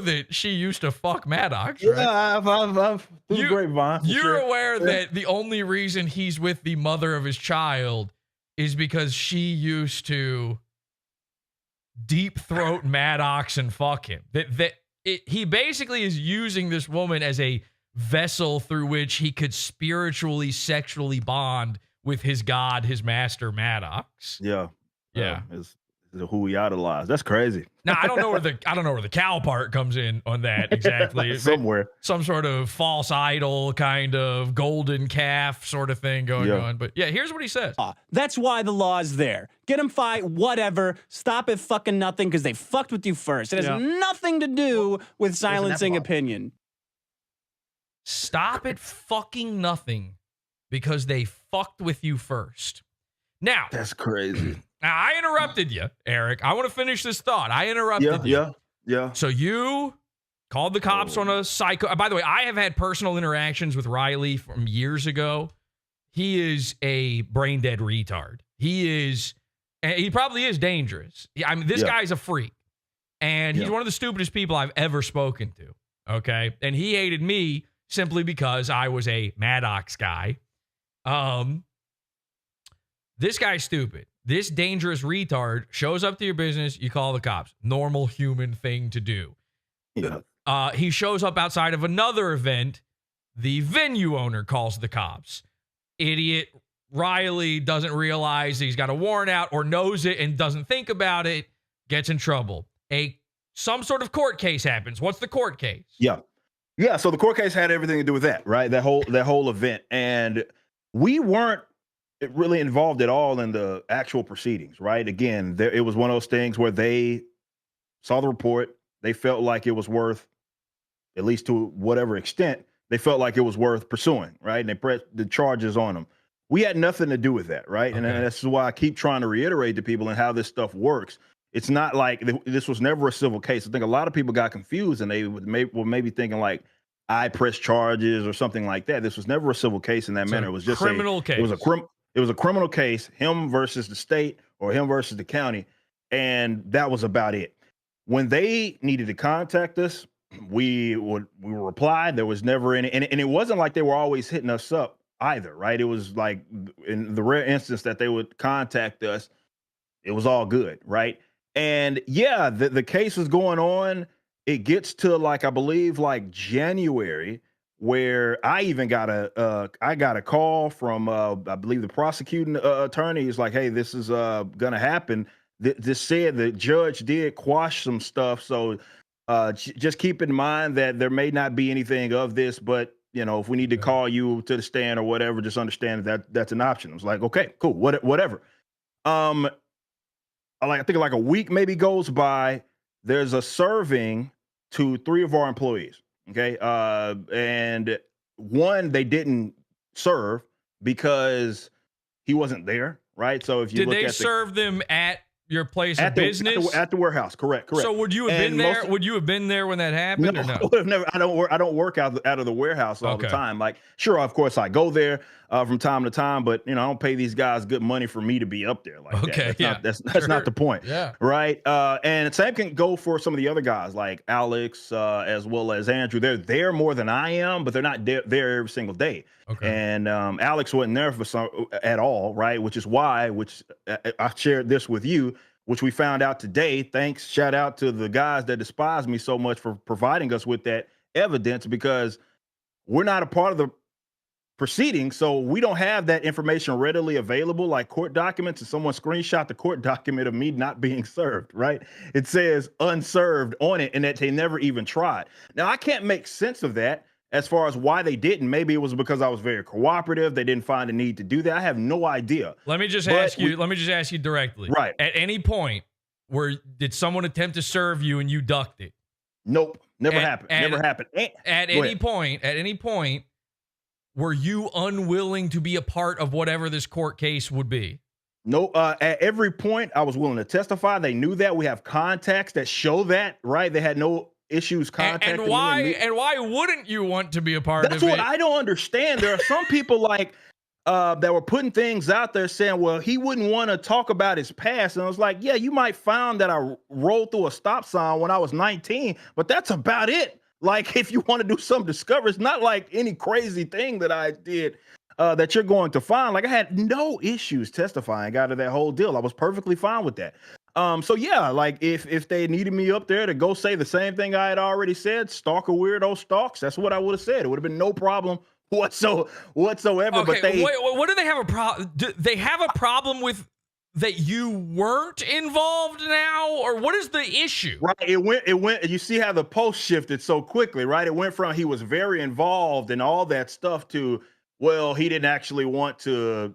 That she used to fuck Maddox, right? Yeah, I've grapevine. You're aware that the only reason he's with the mother of his child is because she used to deep throat Maddox and fuck him. He basically is using this woman as a vessel through which he could spiritually, sexually bond with his god, his master, Maddox. Yeah. Is who we idolize. That's crazy. Now I don't know where the cow part comes in on that exactly. Somewhere. Some sort of false idol kind of golden calf sort of thing going on. But here's what he says. That's why the law's there. Get him fired, whatever. Stop at fucking nothing because they fucked with you first. It has nothing to do with silencing opinion. Stop at fucking nothing because they fucked with you first. Now. That's crazy. I interrupted you, Eric. I want to finish this thought. I interrupted you. Yeah. So you called the cops on a psycho. By the way, I have had personal interactions with Riley from years ago. He is a brain dead retard. He probably is dangerous. This guy's a freak. And he's one of the stupidest people I've ever spoken to. Okay. And he hated me simply because I was a Maddox guy. This guy's stupid. This dangerous retard shows up to your business, you call the cops. Normal human thing to do. Yeah. He shows up outside of another event. The venue owner calls the cops. Idiot Riley doesn't realize he's got a warrant out or knows it and doesn't think about it, gets in trouble. Some sort of court case happens. What's the court case? Yeah. So the court case had everything to do with that, right? That whole event. And we weren't really involved at all in the actual proceedings, right? Again, it was one of those things where they saw the report. They felt like it was worth, at least to whatever extent, they felt like it was worth pursuing, right? And they pressed the charges on them. We had nothing to do with that, right? Okay. And that's why I keep trying to reiterate to people and how this stuff works. It's not like this was never a civil case. I think a lot of people got confused and they were maybe thinking like I pressed charges or something like that. This was never a civil case in that manner. It was just criminal case. It was a criminal case, him versus the state or him versus the county, and that was about it. When they needed to contact us, we would reply. There was never any, and it wasn't like they were always hitting us up either, right? It was like in the rare instance that they would contact us, it was all good, right? And yeah, the case was going on. It gets to like, I believe like January, where I even got a call from I believe the prosecuting attorney is like, hey, this is gonna happen. this said the judge did quash some stuff. So just keep in mind that there may not be anything of this, but you know, if we need to call you to the stand or whatever, just understand that that's an option. I was like, okay, cool, whatever. I think like a week maybe goes by. There's a serving to 3 of our employees. Okay. And one, they didn't serve because he wasn't there. Right. So if you did look they at serve them at your place of business? At the warehouse. Correct. So would you have been there? Would you have been there when that happened? No, or no? I would have never. I don't work out of the warehouse all the time. Like, sure, of course, I go there from time to time, but you know, I don't pay these guys good money for me to be up there like that. That's not the point. Yeah. Right. And same can go for some of the other guys like Alex, as well as Andrew. They're there more than I am, but they're not there every single day. Okay. And Alex wasn't there at all, right? Which is why, I shared this with you, which we found out today. Thanks, shout out to the guys that despise me so much for providing us with that evidence, because we're not a part of the proceedings, so we don't have that information readily available, like court documents. And someone screenshot the court document of me not being served, right? It says unserved on it, and that they never even tried. Now, I can't make sense of that as far as why they didn't. Maybe it was because I was very cooperative. They didn't find a need to do that. I have no idea. Let me just ask you directly. Right. At any point, did someone attempt to serve you and you ducked it? Nope. Never happened. Never happened. At any point, were you unwilling to be a part of whatever this court case would be? No. At every point, I was willing to testify. They knew that. We have contacts that show that, right? They had no issues contacting me. And why wouldn't you want to be a part of it? That's what I don't understand. There are some people like that were putting things out there saying, well, he wouldn't want to talk about his past. And I was like, yeah, you might find that I rolled through a stop sign when I was 19, but that's about it. Like, if you want to do some discovery, it's not like any crazy thing that I did that you're going to find. Like, I had no issues testifying out of that whole deal. I was perfectly fine with that. So yeah, like if they needed me up there to go say the same thing I had already said, stalk a weirdo stalks, that's what I would have said. It would have been no problem whatsoever. Okay, but what do they have a problem? Do they have a problem with that you weren't involved now, or what is the issue? Right, it went. You see how the post shifted so quickly, right? It went from he was very involved and all that stuff to, well, he didn't actually want to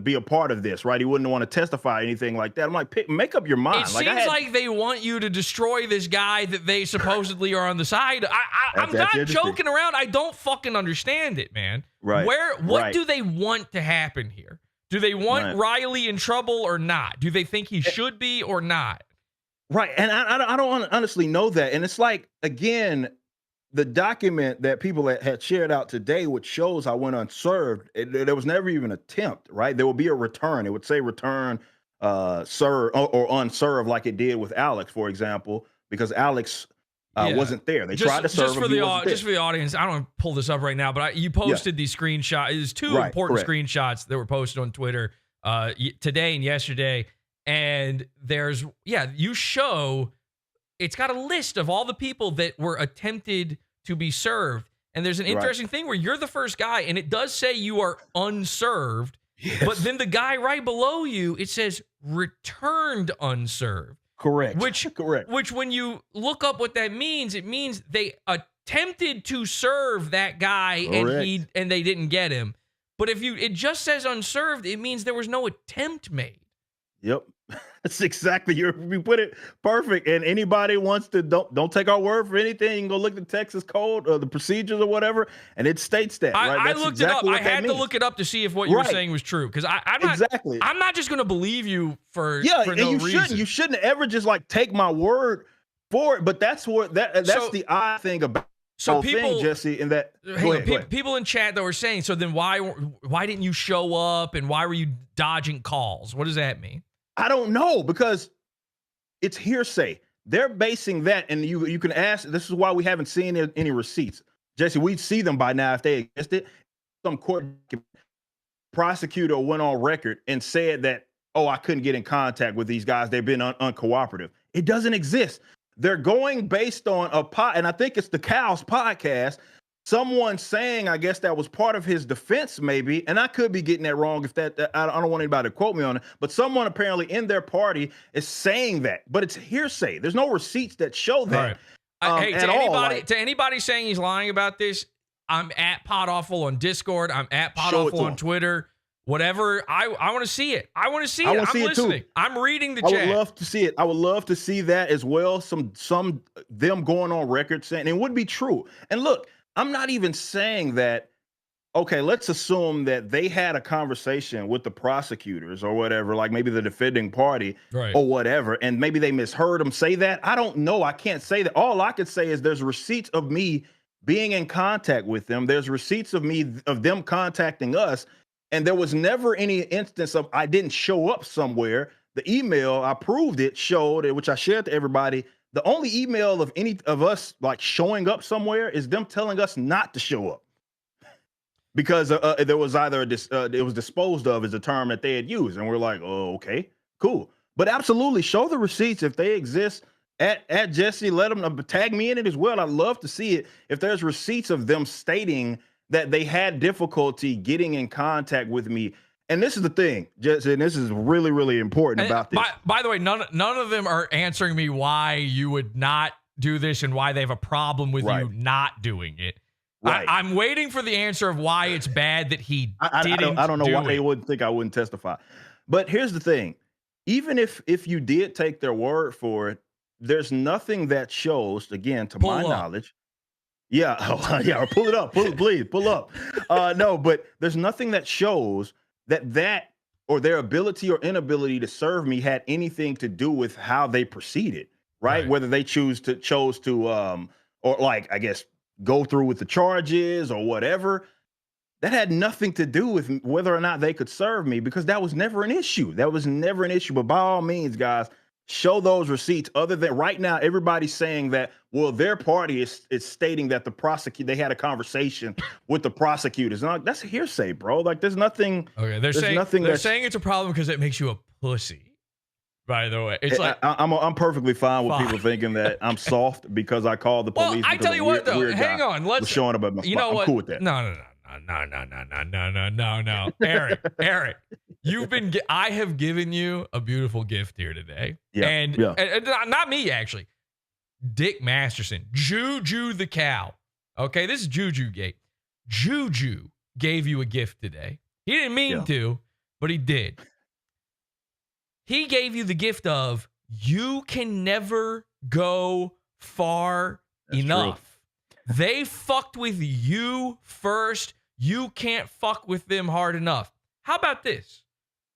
be a part of this, right? He wouldn't want to testify anything like that. I'm like, make up your mind. It seems like they want you to destroy this guy that they supposedly are on the side. I'm not joking around. I don't fucking understand it, man. Right. What do they want to happen here? Do they want Riley in trouble or not? Do they think he should be or not? Right. And I don't honestly know that. And it's like, again, the document that people had shared out today, which shows I went unserved, there was never even an attempt, right? There will be a return. It would say return served or unserved, like it did with Alex, for example, because Alex wasn't there. They tried to serve him. Just for the audience, I don't want to pull this up right now, but you posted these screenshots. There's two important screenshots that were posted on Twitter today and yesterday. And you show, it's got a list of all the people that were attempted to be served. And there's an interesting thing where you're the first guy, and it does say you are unserved. Yes. But then the guy right below you, it says returned unserved. Correct. Which when you look up what that means, it means they attempted to serve that guy and they didn't get him. But if it just says unserved, it means there was no attempt made. Yep. That's exactly, you put it perfect. And anybody wants to, don't take our word for anything. You can go look at the Texas code or the procedures or whatever, and it states that. I looked it up. I had to look it up to see if what you were saying was true, because I'm not just going to believe you for no reason. You shouldn't ever just like take my word for it. But that's the odd thing about. So people, Jesse, in that people in chat that were saying, so then why didn't you show up, and why were you dodging calls? What does that mean? I don't know, because it's hearsay. They're basing that, and you can ask. This is why we haven't seen any receipts, Jesse. We'd see them by now if they existed. Some court prosecutor went on record and said that, oh, I couldn't get in contact with these guys. They've been uncooperative. It doesn't exist. They're going based on and I think it's the Cow's podcast, someone saying, I guess that was part of his defense, maybe, and I could be getting that wrong if that, I don't want anybody to quote me on it, but someone apparently in their party is saying that, but it's hearsay. There's no receipts that show that. Hey, to anybody saying he's lying about this, I'm at PODAWFUL on Discord. I'm at PODAWFUL on Twitter. Whatever. I want to see it. I want to see it. I'm listening. I'm reading the chat. I would love to see it. I would love to see that as well. Some them going on record saying it would be true. And look, I'm not even saying that. Okay, let's assume that they had a conversation with the prosecutors or whatever, like maybe the defending party or whatever, and maybe they misheard them say that. I don't know. I can't say that. All I could say is there's receipts of me being in contact with them. There's receipts of them contacting us, and there was never any instance of I didn't show up somewhere. The email, I proved it, showed it, which I shared to everybody. The only email of any of us like showing up somewhere is them telling us not to show up because there was either it was disposed of as a term that they had used, and we're like, oh, okay, cool. But absolutely, show the receipts if they exist. At Jesse, let them tag me in it as well. I'd love to see it if there's receipts of them stating that they had difficulty getting in contact with me. And this is the thing, Jesse, and this is really, really important about this. By the way, none of them are answering me why you would not do this and why they have a problem with you not doing it. Right. I'm waiting for the answer of why it's bad that he didn't. I don't know why they wouldn't think I wouldn't testify. But here's the thing. Even if you did take their word for it, there's nothing that shows, again, to my knowledge. Yeah, or pull it up. Please, pull up. No, but there's nothing that shows that or their ability or inability to serve me had anything to do with how they proceeded, right? Whether they chose to or like, I guess, go through with the charges or whatever. That had nothing to do with whether or not they could serve me, because that was never an issue. That was never an issue. But by all means, guys, show those receipts. Other than right now, everybody's saying that, well, their party is stating that they had a conversation with the prosecutors. And that's hearsay, bro. Like, there's nothing. Okay, they're saying it's a problem because it makes you a pussy. By the way, it's like I'm perfectly fine with people thinking that I'm soft because I called the police. Well, I tell you what, though. Hang on, let's showing about my. You know what? I'm cool with that. No. Eric, I have given you a beautiful gift here today. And not me, actually. Dick Masterson, Juju the Cow. Okay, this is JUJUGATE. Juju gave you a gift today. He didn't mean to, but he did. He gave you the gift of you can never go far enough. True. They fucked with you first. You can't fuck with them hard enough. How about this?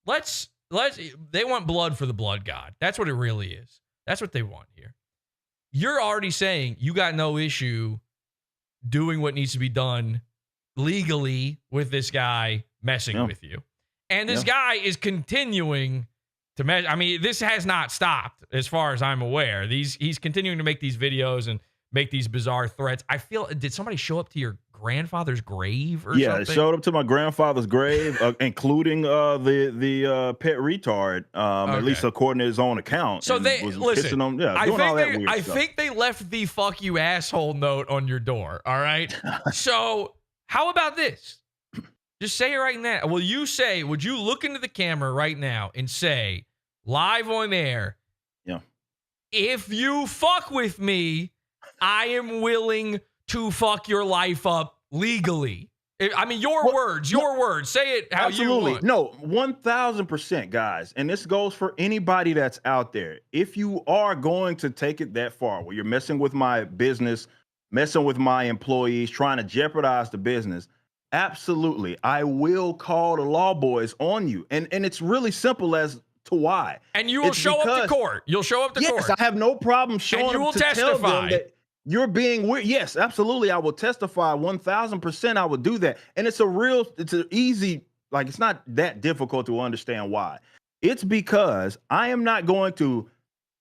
They want blood for the blood god. That's what it really is. That's what they want here. You're already saying you got no issue doing what needs to be done legally with this guy messing with you. And this guy is continuing to measure. I mean, this has not stopped as far as I'm aware. He's continuing to make these videos and make these bizarre threats. I feel, did somebody show up to your grandfather's grave or something? Yeah, it showed up to my grandfather's grave, including the pet retard, at least according to his own account. So they listen. I think they left the "fuck you asshole" note on your door. All right. So how about this? Just say it right now. Would you look into the camera right now and say, live on air, if you fuck with me, I am willing to fuck your life up legally. I mean, your words. Say it how you want. No, 1,000%, guys. And this goes for anybody that's out there. If you are going to take it that far, where you're messing with my business, messing with my employees, trying to jeopardize the business, absolutely, I will call the law boys on you. And it's really simple as to why. And you will show up to court. You'll show up to court. Yes, I have no problem showing you will to testify. Tell them that you're being weird. Yes, absolutely. I will testify 1,000%. I will do that. And it's an easy, like, it's not that difficult to understand why. It's because I am not going to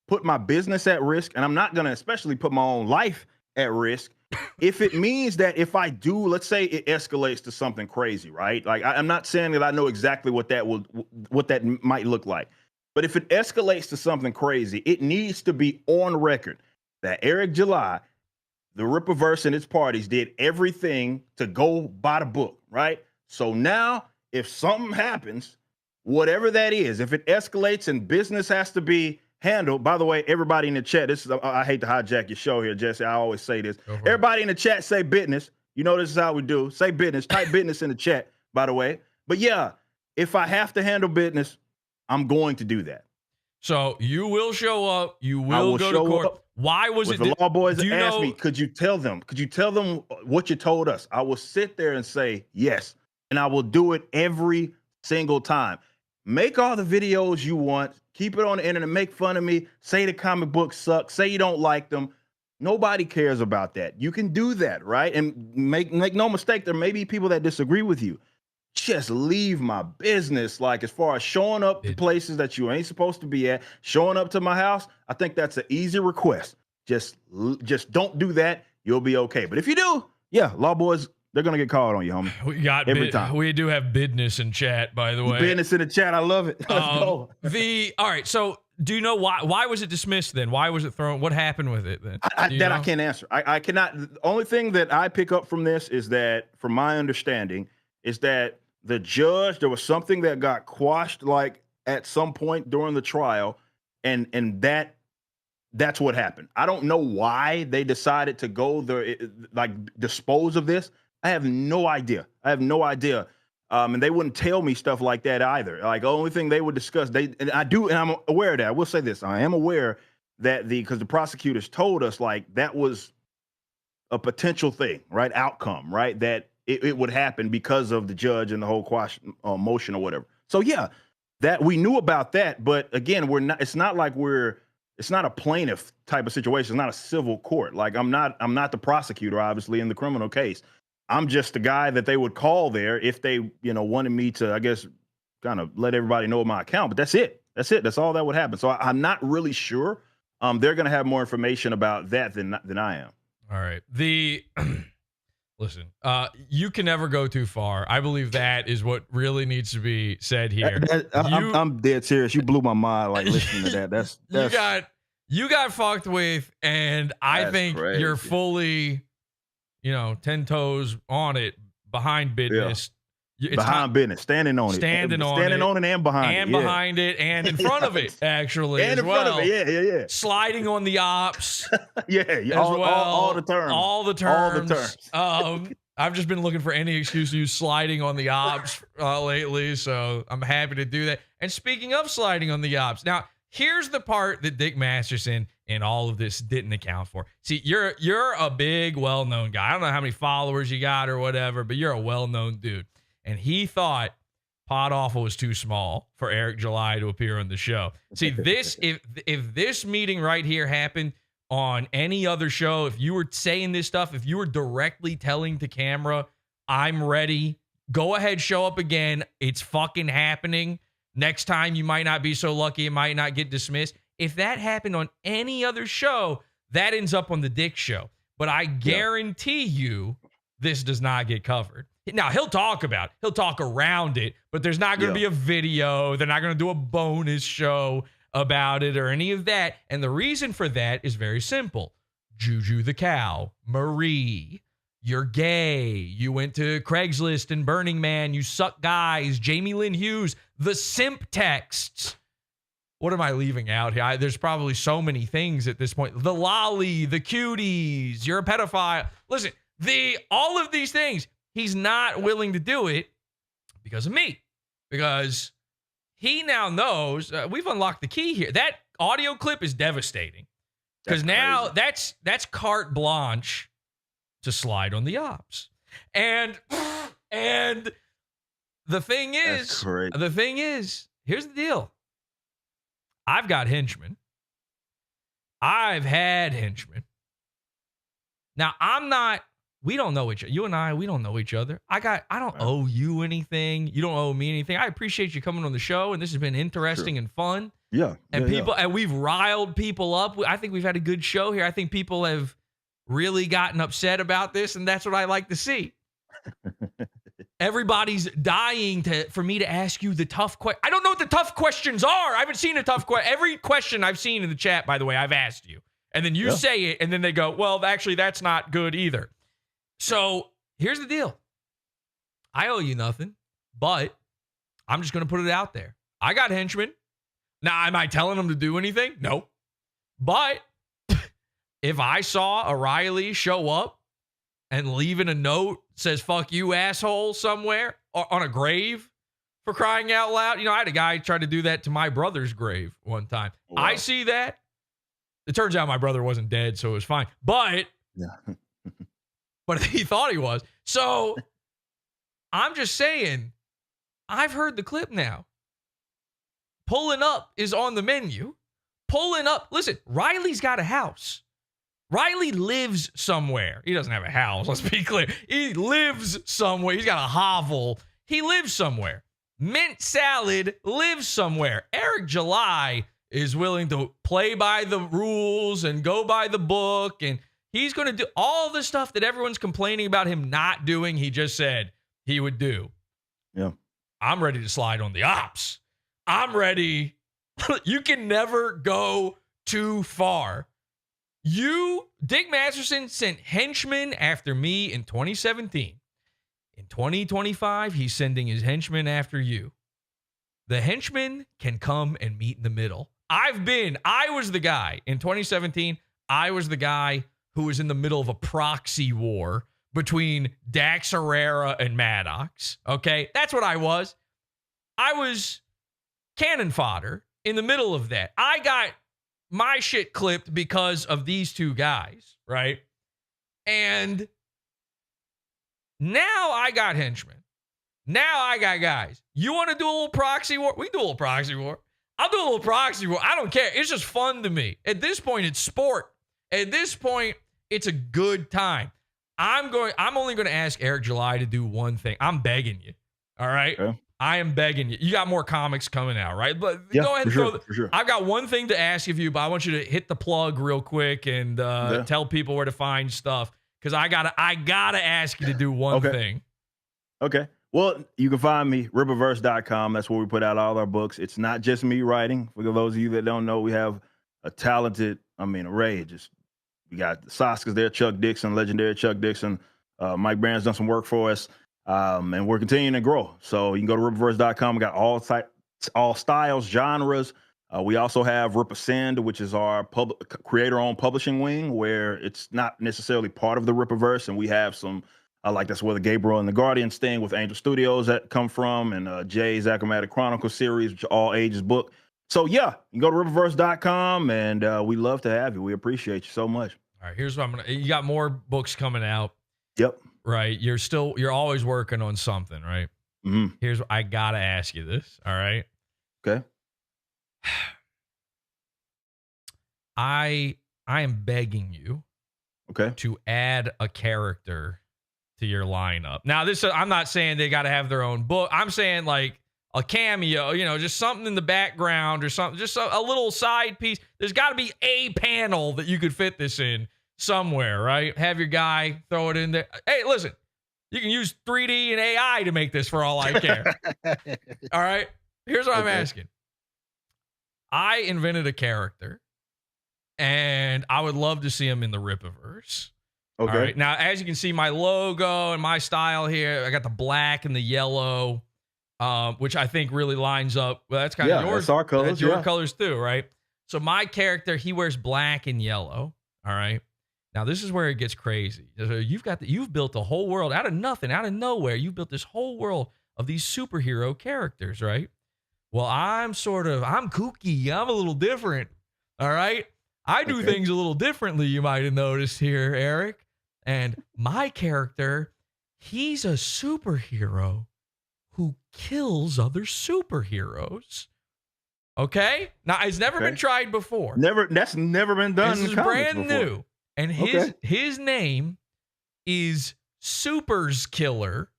put my business at risk, and I'm not going to especially put my own life at risk if it means that if I do, let's say it escalates to something crazy, right? Like, I'm not saying that I know exactly what that might look like, but if it escalates to something crazy, it needs to be on record that Eric July, the Rippaverse and its parties did everything to go by the book, right? So now, if something happens, whatever that is, if it escalates and business has to be handled. By the way, everybody in the chat, this is I hate to hijack your show here, Jesse. I always say this. Everybody in the chat say business. You know this is how we do. Say business. Type business in the chat, by the way. But yeah, if I have to handle business, I'm going to do that. So you will show up. You will go to court. Why was it? The law boys asked me, could you tell them what you told us? I will sit there and say yes, and I will do it every single time. Make all the videos you want. Keep it on the internet. Make fun of me. Say the comic books suck. Say you don't like them. Nobody cares about that. You can do that, right? And make no mistake, there may be people that disagree with you. Just leave my business. Like, as far as showing up to places that you ain't supposed to be at, showing up to my house, I think that's an easy request. Just don't do that. You'll be okay. But if you do, yeah, law boys, they're gonna get called on you, homie. We got every time. We do have business in chat, by the way. Business in the chat. I love it. Let's go. All right. So, do you know why was it dismissed then? Why was it thrown? What happened with it then? I can't answer. I cannot. The only thing that I pick up from this is that, from my understanding, is that the judge, there was something that got quashed, like, at some point during the trial, and that's what happened. I don't know why they decided to go dispose of this. I have no idea. And they wouldn't tell me stuff like that either. Like, the only thing they would discuss, and I'm aware of that. I will say this. I am aware that because the prosecutors told us, like, that was a potential thing, right? Outcome, right? That it would happen because of the judge and the whole quash motion or whatever. So yeah, that we knew about that, but again, it's not a plaintiff type of situation. It's not a civil court. Like, I'm not the prosecutor, obviously, in the criminal case. I'm just the guy that they would call there if they, wanted me to, I guess, kind of let everybody know my account. But that's it. That's all that would happen. So I'm not really sure. They're going to have more information about that than I am. All right. Listen, you can never go too far. I believe that is what really needs to be said here. I'm dead serious. You blew my mind, like, listening to that. You got fucked with, and I think crazy. You're fully, 10 toes on it, behind business. Yeah. Behind business, standing on it and behind it, and in front of it, actually, and as in well. front of it, yeah. Sliding on the ops, all the terms. I've just been looking for any excuse to use sliding on the ops lately, so I'm happy to do that. And speaking of sliding on the ops, now here's the part that Dick Masterson and all of this didn't account for. See, you're a big, well-known guy. I don't know how many followers you got or whatever, but you're a well-known dude. And he thought PODAWFUL was too small for Eric July to appear on the show. See, if this meeting right here happened on any other show, if you were saying this stuff, if you were directly telling the camera, I'm ready, go ahead, show up again. It's fucking happening. Next time you might not be so lucky. It might not get dismissed. If that happened on any other show, that ends up on the Dick show. But I guarantee you this does not get covered. Now, he'll talk around it, but there's not going to be a video. They're not going to do a bonus show about it or any of that. And the reason for that is very simple. Juju the Cow, Marie, you're gay. You went to Craigslist and Burning Man. You suck guys. Jamie Lynn Hughes, the simp texts. What am I leaving out here? There's probably so many things at this point. The lolly, the cuties, you're a pedophile. Listen, all of these things. He's not willing to do it because of me, because he now knows we've unlocked the key here. That audio clip is devastating because now that's carte blanche to slide on the ops. And the thing is, here's the deal. I've got henchmen. I've had henchmen. Now we don't know each other. You and I, we don't know each other. I don't owe you anything. You don't owe me anything. I appreciate you coming on the show, and this has been interesting and fun. Yeah. And and we've riled people up. I think we've had a good show here. I think people have really gotten upset about this, and that's what I like to see. Everybody's dying for me to ask you the tough question. I don't know what the tough questions are. I haven't seen a tough question. Every question I've seen in the chat, by the way, I've asked you. And then you say it, and then they go, well, actually, that's not good either. So here's the deal. I owe you nothing, but I'm just going to put it out there. I got henchmen. Now, am I telling them to do anything? No. But if I saw a Riley show up and leaving a note says, fuck you, asshole, somewhere on a grave, for crying out loud. I had a guy try to do that to my brother's grave one time. Wow. I see that. It turns out my brother wasn't dead, so it was fine. But, but he thought he was. So I'm just saying, I've heard the clip now. Pulling up is on the menu. Pulling up. Listen, Riley's got a house. Riley lives somewhere. He doesn't have a house. Let's be clear. He lives somewhere. He's got a hovel. He lives somewhere. Mint Salad lives somewhere. Eric July is willing to play by the rules and go by the book. And he's going to do all the stuff that everyone's complaining about him not doing. He just said he would do. Yeah. I'm ready to slide on the ops. I'm ready. You can never go too far. Dick Masterson sent henchmen after me in 2017. In 2025, he's sending his henchmen after you. The henchmen can come and meet in the middle. I was the guy in 2017. I was the guy who was in the middle of a proxy war between Dax Herrera and Maddox. Okay, that's what I was. I was cannon fodder in the middle of that. I got my shit clipped because of these two guys, right? And now I got henchmen. Now I got guys. You want to do a little proxy war? We can do a little proxy war. I'll do a little proxy war. I don't care. It's just fun to me. At this point, it's sport. At this point, it's a good time. I'm only going to ask Eric July to do one thing. I'm begging you. All right? Okay. I am begging you. You got more comics coming out, right? But go ahead and throw for sure. I've got one thing to ask of you, but I want you to hit the plug real quick and tell people where to find stuff. Because I gotta ask you to do one thing. Okay. Well, you can find me, rippaverse.com. That's where we put out all our books. It's not just me writing. For those of you that don't know, we have a talented, array. We got Saska's there, Chuck Dixon, legendary Chuck Dixon. Mike Barron's done some work for us. And we're continuing to grow. So you can go to rippaverse.com. We got all styles, genres. We also have Ripasend, which is our creator-owned publishing wing, where it's not necessarily part of the Rippaverse, and we have some that's where the Gabriel and the Guardians thing with Angel Studios that come from, and Jay's Achromatic Chronicle series, which are all ages book. So yeah, you can go to rippaverse.com, and we love to have you. We appreciate you so much. All right, here's what you got more books coming out. Yep. Right. You're always working on something, right? Mm-hmm. Here's I gotta ask you this. All right. Okay. I am begging you to add a character to your lineup. Now, I'm not saying they gotta have their own book. I'm saying like a cameo, just something in the background or something, just a little side piece. There's gotta be a panel that you could fit this in. Somewhere, right? Have your guy throw it in there. Hey, listen, you can use 3D and AI to make this for all I care. All right? Here's what I'm asking. I invented a character, and I would love to see him in the Rippaverse. Okay. All right? Now, as you can see, my logo and my style here, I got the black and the yellow, which I think really lines up. Well, that's kind of yours. That's our colors. That's your colors too, right? So my character, he wears black and yellow. All right? Now, this is where it gets crazy. You've built a whole world out of nothing, out of nowhere. You built this whole world of these superhero characters, right? Well, I'm kooky. I'm a little different, all right? I do things a little differently, you might have noticed here, Eric. And my character, he's a superhero who kills other superheroes. Okay? Now, it's never been tried before. That's never been done. This is brand new. And his name is Super's Killer.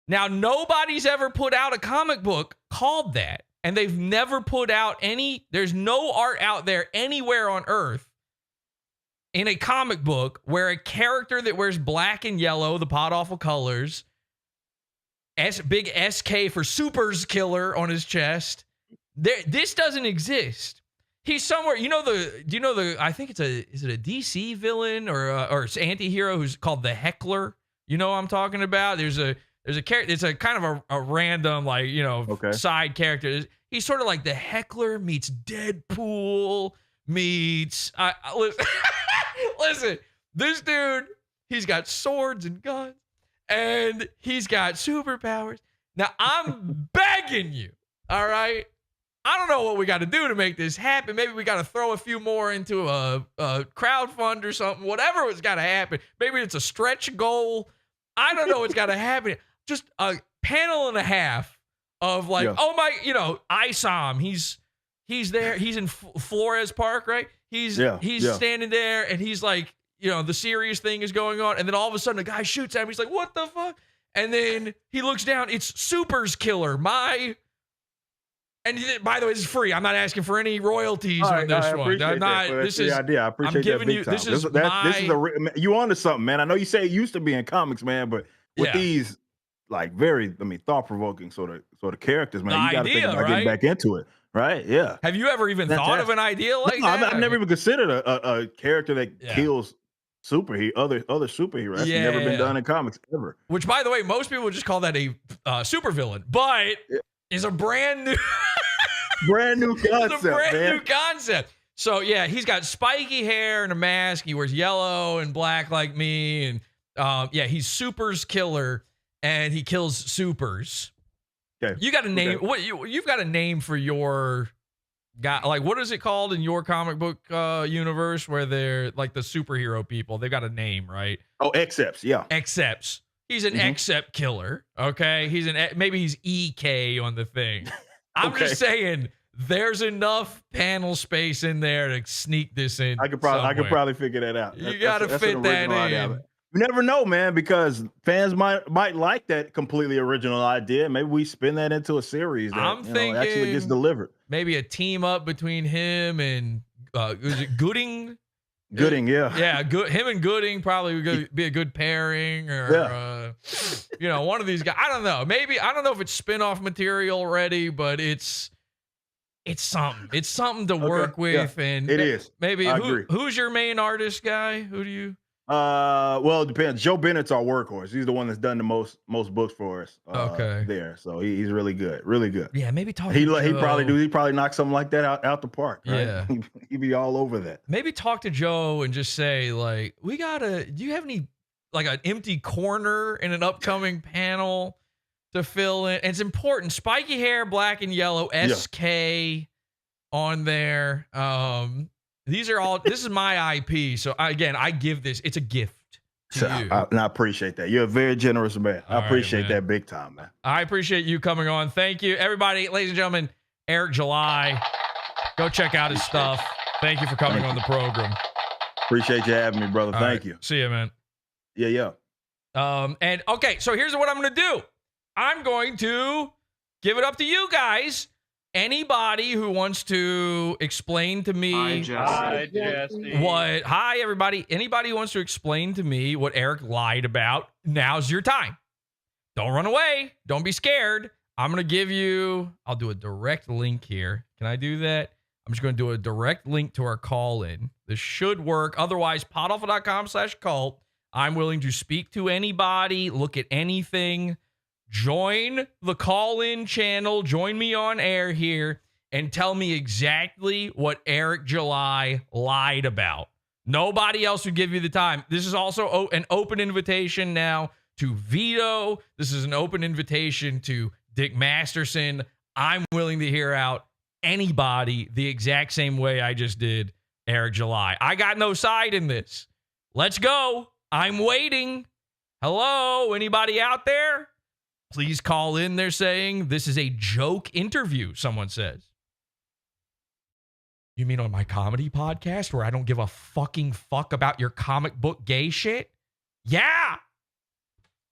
Now, nobody's ever put out a comic book called that. And they've never put out there's no art out there anywhere on Earth in a comic book where a character that wears black and yellow, the PODAWFUL colors, big SK for Super's Killer on his chest. This doesn't exist. He's somewhere. Do you know the? I think is it a DC villain or it's anti-hero who's called the Heckler? You know what I'm talking about? There's a character. It's a kind of a random side character. He's sort of like the Heckler meets Deadpool meets. Listen, this dude, he's got swords and guns, and he's got superpowers. Now I'm begging you, all right. I don't know what we got to do to make this happen. Maybe we got to throw a few more into a crowdfund or something. Whatever has got to happen. Maybe it's a stretch goal. I don't know what's got to happen. Just a panel and a half of I saw him. He's there. He's in Flores Park, right? He's standing there, and he's like, the serious thing is going on, and then all of a sudden a guy shoots at him. He's like, what the fuck? And then he looks down. It's Super's killer. And by the way, this is free. I'm not asking for any royalties on this one. I'm not. This is the idea. I appreciate that big time. This is you onto something, man. I know you say it used to be in comics, man, but with these very thought-provoking sort of characters, man, you got to think about getting back into it, right? Yeah. Have you ever even thought of an idea like that? I've never even considered a character that kills other superheroes. That's never been done in comics ever. Which, by the way, most people would just call that a supervillain, but is a brand new concept. So he's got spiky hair and a mask. He wears yellow and black like me, and he's Super's killer, and he kills supers. Okay, you got a name. What you've got a name for your guy? Like, what is it called in your comic book universe where they're like the superhero people? They've got a name, right? Oh, Accepts. Yeah, Accepts. He's an Accept killer. Okay, maybe he's EK on the thing. I'm just saying, there's enough panel space in there to sneak this in. I could probably figure that out. You got to fit that in. Idea. You never know, man, because fans might like that completely original idea. Maybe we spin that into a series that I'm thinking actually gets delivered. Maybe a team up between him and is it Gooding? Gooding, yeah. Him and Gooding probably would be a good pairing, or one of these guys. I don't know. Maybe I don't know if it's spin-off material already, but it's something. It's something to work with, and it is. Maybe who's your main artist guy? Who do you? Well, it depends. Joe Bennett's our workahorse. He's the one that's done the most books for us. There, so he's really good, really good. Yeah, maybe talk. He probably knock something like that out the park. Right? Yeah, he'd be all over that. Maybe talk to Joe and just say like, do you have any like an empty corner in an upcoming panel to fill in? And it's important. Spiky hair, black and yellow, SK on there. These are all, this is my IP. So I give this, it's a gift to you. And I appreciate that. You're a very generous man. I appreciate that big time, man. I appreciate you coming on. Thank you. Everybody, ladies and gentlemen, Eric July. Go check out his stuff. Thank you for coming on the program. Appreciate you having me, brother. Thank you. See you, man. Yeah. And okay, so here's what I'm going to do. I'm going to give it up to you guys. Anybody who wants to explain to me Hi, Jesse. Hi, everybody. Anybody who wants to explain to me what Eric lied about, now's your time. Don't run away. Don't be scared. I'm going to give you, I'll do a direct link here. Can I do that? I'm just going to do a direct link to our call-in. This should work. Otherwise, PODAWFUL.com/cult. I'm willing to speak to anybody, look at anything. Join the call-in channel. Join me on air here and tell me exactly what Eric July lied about. Nobody else would give you the time. This is also an open invitation now to Vito. This is an open invitation to Dick Masterson. I'm willing to hear out anybody the exact same way I just did Eric July. I got no side in this. Let's go. I'm waiting. Hello, anybody out there? Please call in. They're saying this is a joke interview, someone says. You mean on my comedy podcast where I don't give a fucking fuck about your comic book gay shit? Yeah.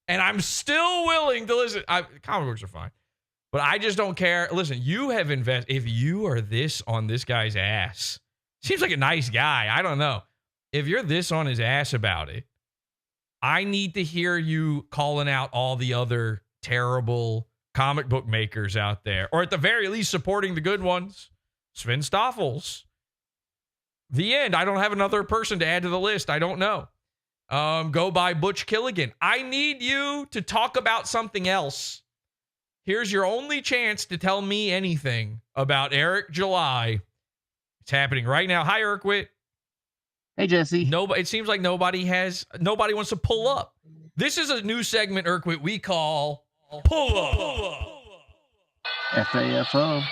And I'm still willing to listen. Comic books are fine. But I just don't care. Listen, you have invested. If you are this on this guy's ass, seems like a nice guy. I don't know. If you're this on his ass about it, I need to hear you calling out all the other terrible comic book makers out there, or at the very least supporting the good ones. Sven Stoffels, The end. I don't have another person to add to the list. I don't know. Go by Butch Killigan. I need you to talk about something else. Here's your only chance to tell me anything about Eric July. It's happening right now. Hi, Erkwit. Hey, Jesse. Nobody. It seems like nobody wants to pull up. This is a new segment, Erkwit, we call Pull Up. FAFO.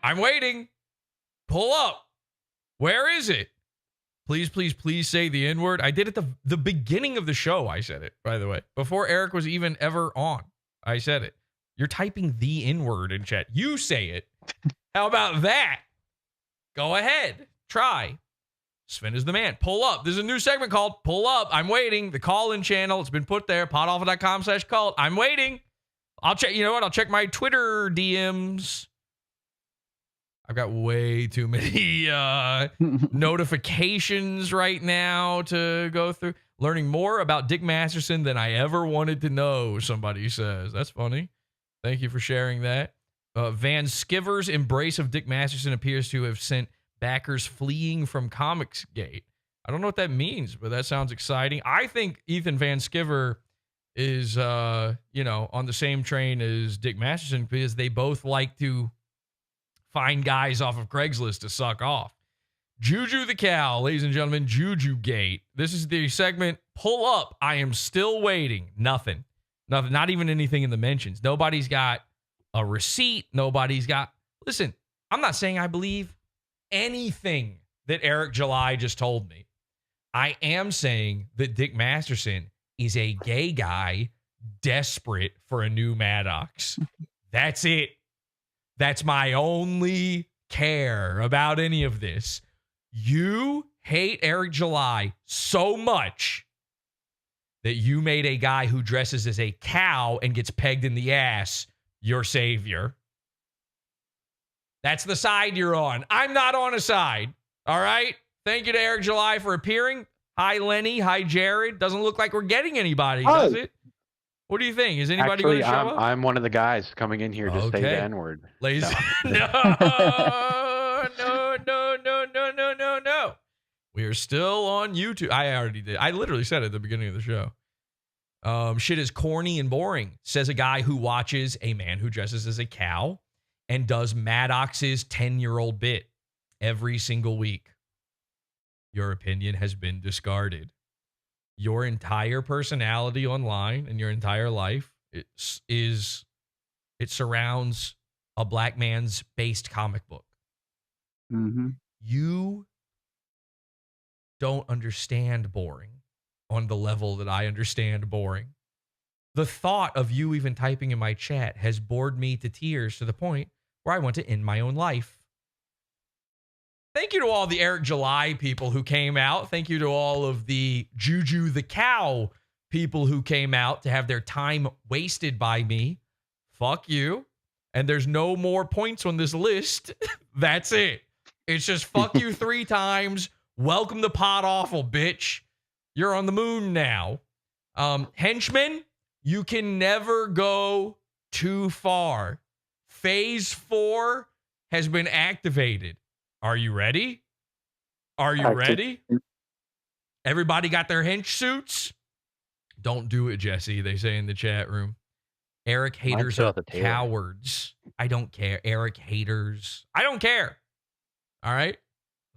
I'm waiting. Pull up. Where is it? Please, please, please say the N-word. I did it the beginning of the show. I said it, by the way. Before Eric was even ever on. I said it. You're typing the N-word in chat. You say it. How about that? Go ahead. Try. Sven is the man. Pull up. There's a new segment called Pull Up. I'm waiting. The call-in channel. It's been put there. PODAWFUL.com/call. I'm waiting. I'll check. You know what? I'll check my Twitter DMs. I've got way too many notifications right now to go through. Learning more about Dick Masterson than I ever wanted to know, somebody says. That's funny. Thank you for sharing that. Van Skiver's embrace of Dick Masterson appears to have sent backers fleeing from Comicsgate. I don't know what that means, but that sounds exciting. I think Ethan Van Skiver is, on the same train as Dick Masterson because they both like to find guys off of Craigslist to suck off. Juju the Cow, ladies and gentlemen, JUJUGATE. This is the segment, Pull Up. I am still waiting. Nothing. Not even anything in the mentions. Nobody's got a receipt. Nobody's got... Listen, I'm not saying I believe anything that Eric July just told me. I am saying that Dick Masterson is a gay guy desperate for a new Maddox. That's it. That's my only care about any of this. You hate Eric July so much that you made a guy who dresses as a cow and gets pegged in the ass your savior. That's the side you're on. I'm not on a side. All right? Thank you to Eric July for appearing. Hi, Lenny. Hi, Jared. Doesn't look like we're getting anybody, does it? What do you think? Is anybody going to show up? I'm one of the guys coming in here to say the N-word. Ladies, no. We are still on YouTube. I already did. I literally said it at the beginning of the show. Shit is corny and boring, says a guy who watches a man who dresses as a cow and does Maddox's 10-year-old bit every single week. Your opinion has been discarded. Your entire personality online and your entire life it surrounds a black man's based comic book. Mm-hmm. You don't understand boring on the level that I understand boring. The thought of you even typing in my chat has bored me to tears to the point where I want to end my own life. Thank you to all the Eric July people who came out. Thank you to all of the Juju the Cow people who came out to have their time wasted by me. Fuck you. And there's no more points on this list. That's it. It's just fuck you 3 times. Welcome to PODAWFUL, bitch. You're on the moon now. Henchman, you can never go too far. Phase 4 has been activated. Are you ready? Are you ready? Everybody got their hench suits? Don't do it, Jesse, they say in the chat room. Eric haters are cowards. I don't care. Eric haters. I don't care. All right? It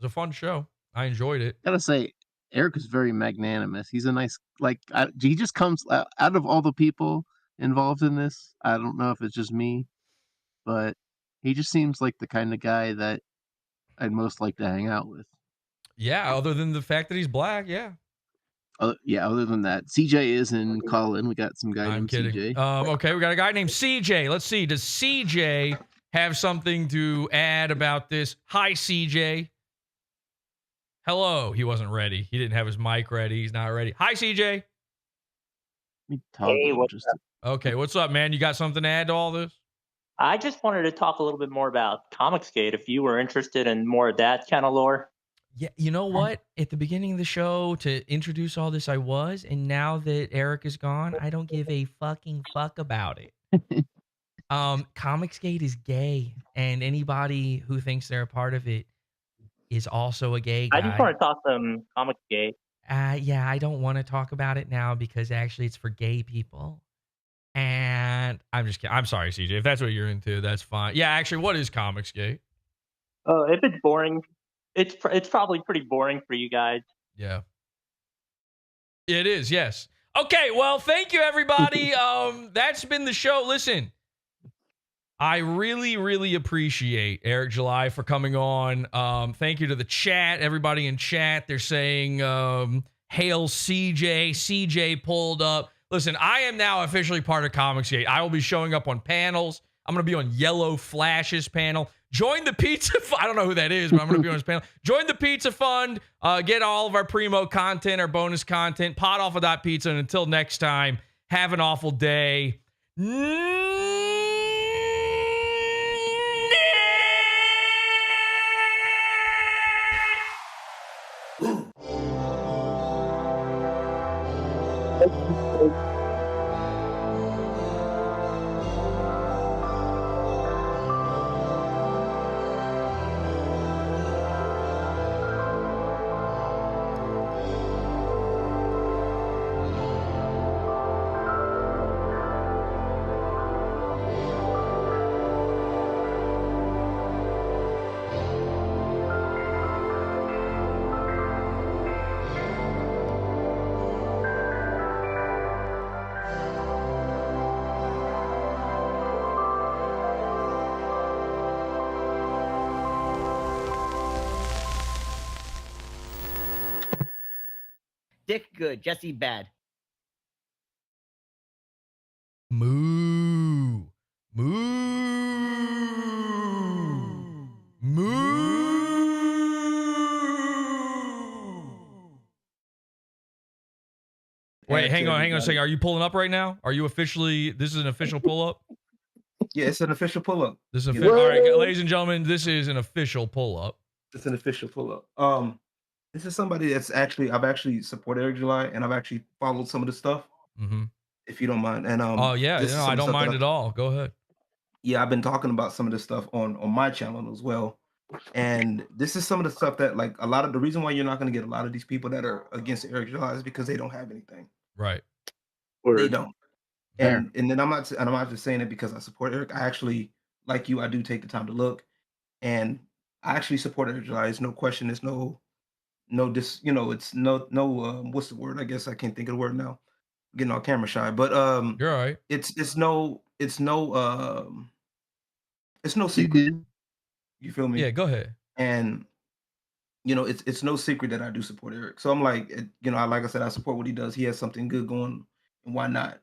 was a fun show. I enjoyed it. I gotta say, Eric is very magnanimous. He's a nice, he just comes out of all the people involved in this. I don't know if it's just me, but he just seems like the kind of guy that I'd most like to hang out with. Yeah, other than the fact that he's black, yeah. Other than that. CJ is in call-in. We got some guy named CJ. Okay, we got a guy named CJ. Let's see. Does CJ have something to add about this? Hi, CJ. Hello. He wasn't ready. He didn't have his mic ready. He's not ready. Hi, CJ. Hey, what's up? Okay, what's up, man? You got something to add to all this? I just wanted to talk a little bit more about Comicsgate, if you were interested in more of that kind of lore. Yeah, you know what? At the beginning of the show, to introduce all this, I was, and now that Eric is gone, I don't give a fucking fuck about it. Comicsgate is gay, and anybody who thinks they're a part of it is also a gay guy. I just want to talk some Comicsgate. Yeah, I don't want to talk about it now because actually it's for gay people. And I'm just kidding. I'm sorry, CJ. If that's what you're into, that's fine. Yeah, actually, what is Comicsgate? Oh, if it's boring, it's probably pretty boring for you guys. Yeah. It is, yes. Okay, well, thank you, everybody. That's been the show. Listen, I really, really appreciate Eric July for coming on. Thank you to the chat, everybody in chat. They're saying, hail CJ. CJ pulled up. Listen, I am now officially part of Comicsgate. I will be showing up on panels. I'm going to be on Yellow Flash's panel. Join the Pizza Fund. I don't know who that is, but I'm going to be on his panel. Join the Pizza Fund. Get all of our primo content, our bonus content. PODAWFUL.pizza. And until next time, have an awful day. Dick good, Jesse bad. Moo. Moo. Moo. Wait, hang on a second. Are you pulling up right now? Are you officially, this is an official pull up? Yeah, it's an official pull up. This is all right, ladies and gentlemen, this is an official pull up. It's an official pull up. This is somebody that's I've actually supported Eric July, and I've actually followed some of the stuff. Mm-hmm. If you don't mind. And oh yeah, no, I don't mind at all. Go ahead. Yeah, I've been talking about some of this stuff on my channel as well. And this is some of the stuff that, like, a lot of the reason why you're not going to get a lot of these people that are against Eric July is because they don't have anything. Right. Or they don't. And then I'm not just saying it because I support Eric. I actually, like you, I do take the time to look, and I actually support Eric July. It's no question. It's no this, it's no what's the word? I guess I can't think of the word now. I'm getting all camera shy, but you're all right. It's no secret. You feel me? Yeah, go ahead. And it's no secret that I do support Eric. So I'm like, like I said, I support what he does. He has something good going, and why not?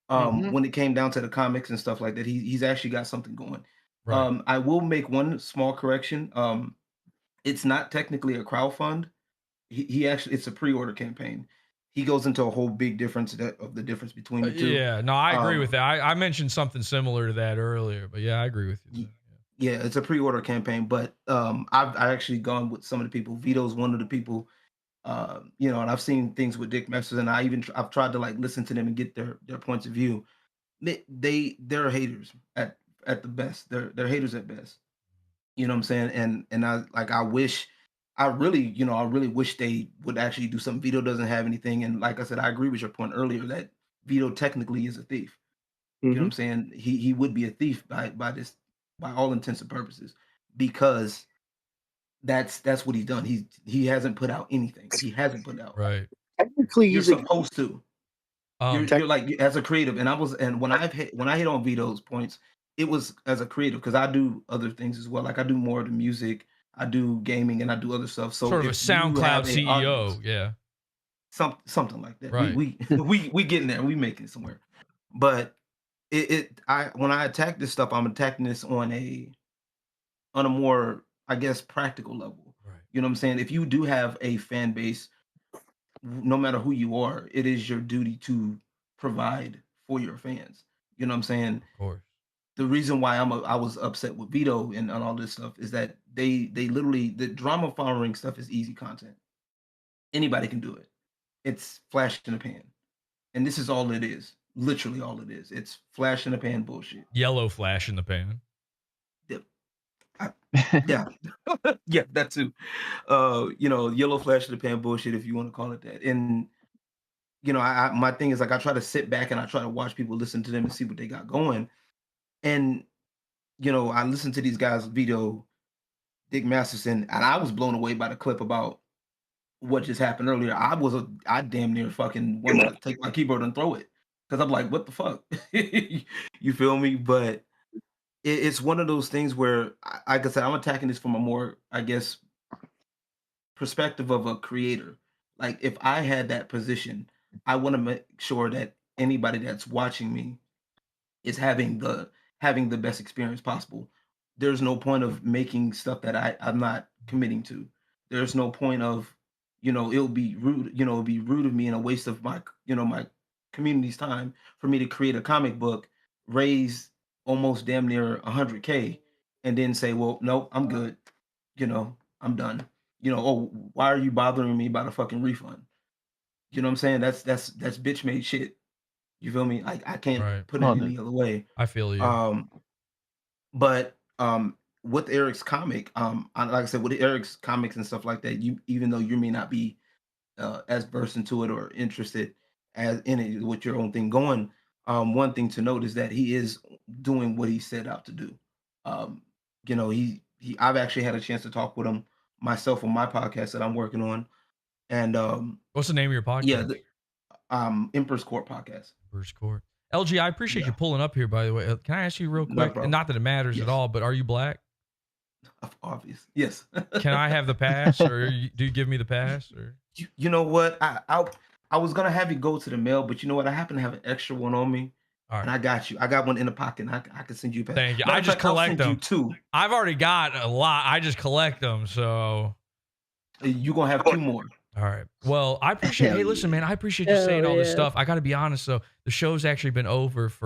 When it came down to the comics and stuff like that, he's actually got something going. Right. I will make one small correction. It's not technically a crowdfund. He actually, it's a pre-order campaign. He goes into a whole big difference of the difference between the two. Yeah, no, I agree with that. I mentioned something similar to that earlier, but yeah, I agree with you. Yeah, it's a pre-order campaign, but I've actually gone with some of the people. Vito's one of the people, and I've seen things with Dick Masterson. I've tried to like listen to them and get their points of view. They're haters at the best. They're haters at best. You know what I'm saying? And I really wish they would actually do something. Vito doesn't have anything, and like I said, I agree with your point earlier that Vito technically is a thief. You know what I'm saying? He would be a thief by all intents and purposes, because that's what he's done. He hasn't put out anything. He hasn't put out. Right. Technically, you're supposed to. You're like, as a creative, and when I hit on Vito's points, it was as a creative, because I do other things as well. Like I do more of the music, I do gaming, and I do other stuff. So sort of a SoundCloud CEO, yeah. Something like that. Right. We getting there. We making it somewhere. But when I attack this stuff, I'm attacking this on a more, I guess, practical level. Right. You know what I'm saying? If you do have a fan base, no matter who you are, it is your duty to provide for your fans. You know what I'm saying? Of course. The reason why I was upset with Vito and all this stuff is that they literally, the drama farming stuff is easy content. Anybody can do it. It's flash in the pan. And this is all it is. literally all it is. It's flash in the pan bullshit. Yellow flash in the pan. Yeah, yeah, that too. Yellow flash in the pan bullshit, if you want to call it that. And my thing is like I try to sit back and I try to watch people, listen to them, and see what they got going. And I listened to these guys, Vito, Dick Masterson, and I was blown away by the clip about what just happened earlier. I damn near fucking want to take my keyboard and throw it because I'm like, what the fuck? You feel me? But it's one of those things where, like I said, I'm attacking this from a more, I guess, perspective of a creator. Like if I had that position, I want to make sure that anybody that's watching me is having the best experience possible. There's no point of making stuff that I'm not committing to. There's no point of, it'll be rude, it'll be rude of me and a waste of my, my community's time for me to create a comic book, raise almost damn near 100K, and then say, well, no, I'm good. I'm done. Oh, why are you bothering me about a fucking refund? You know what I'm saying? That's bitch made shit. You feel me? I can't put it any other way. I feel you. But with Eric's comic, like I said, with Eric's comics and stuff like that, even though you may not be as versed into it or interested as in it with your own thing going, one thing to note is that he is doing what he set out to do. I've actually had a chance to talk with him myself on my podcast that I'm working on. And what's the name of your podcast? Yeah, Emperor's Court podcast. Emperor's Court. LG, I appreciate you pulling up here, by the way. Can I ask you real quick? Not that it matters at all, but are you black? Obvious. Yes. Can I have the pass, or do you give me the pass? Or you know what? I was gonna have you go to the mail, but you know what? I happen to have an extra one on me. And I got you. I got one in the pocket. And I can send you a pass. Thank you. I just collect them too. I've already got a lot. I just collect them. So you're gonna have 2 more. All right. Well, I appreciate. Hey, listen, man. I appreciate you saying all this stuff. I got to be honest, though. The show's actually been over for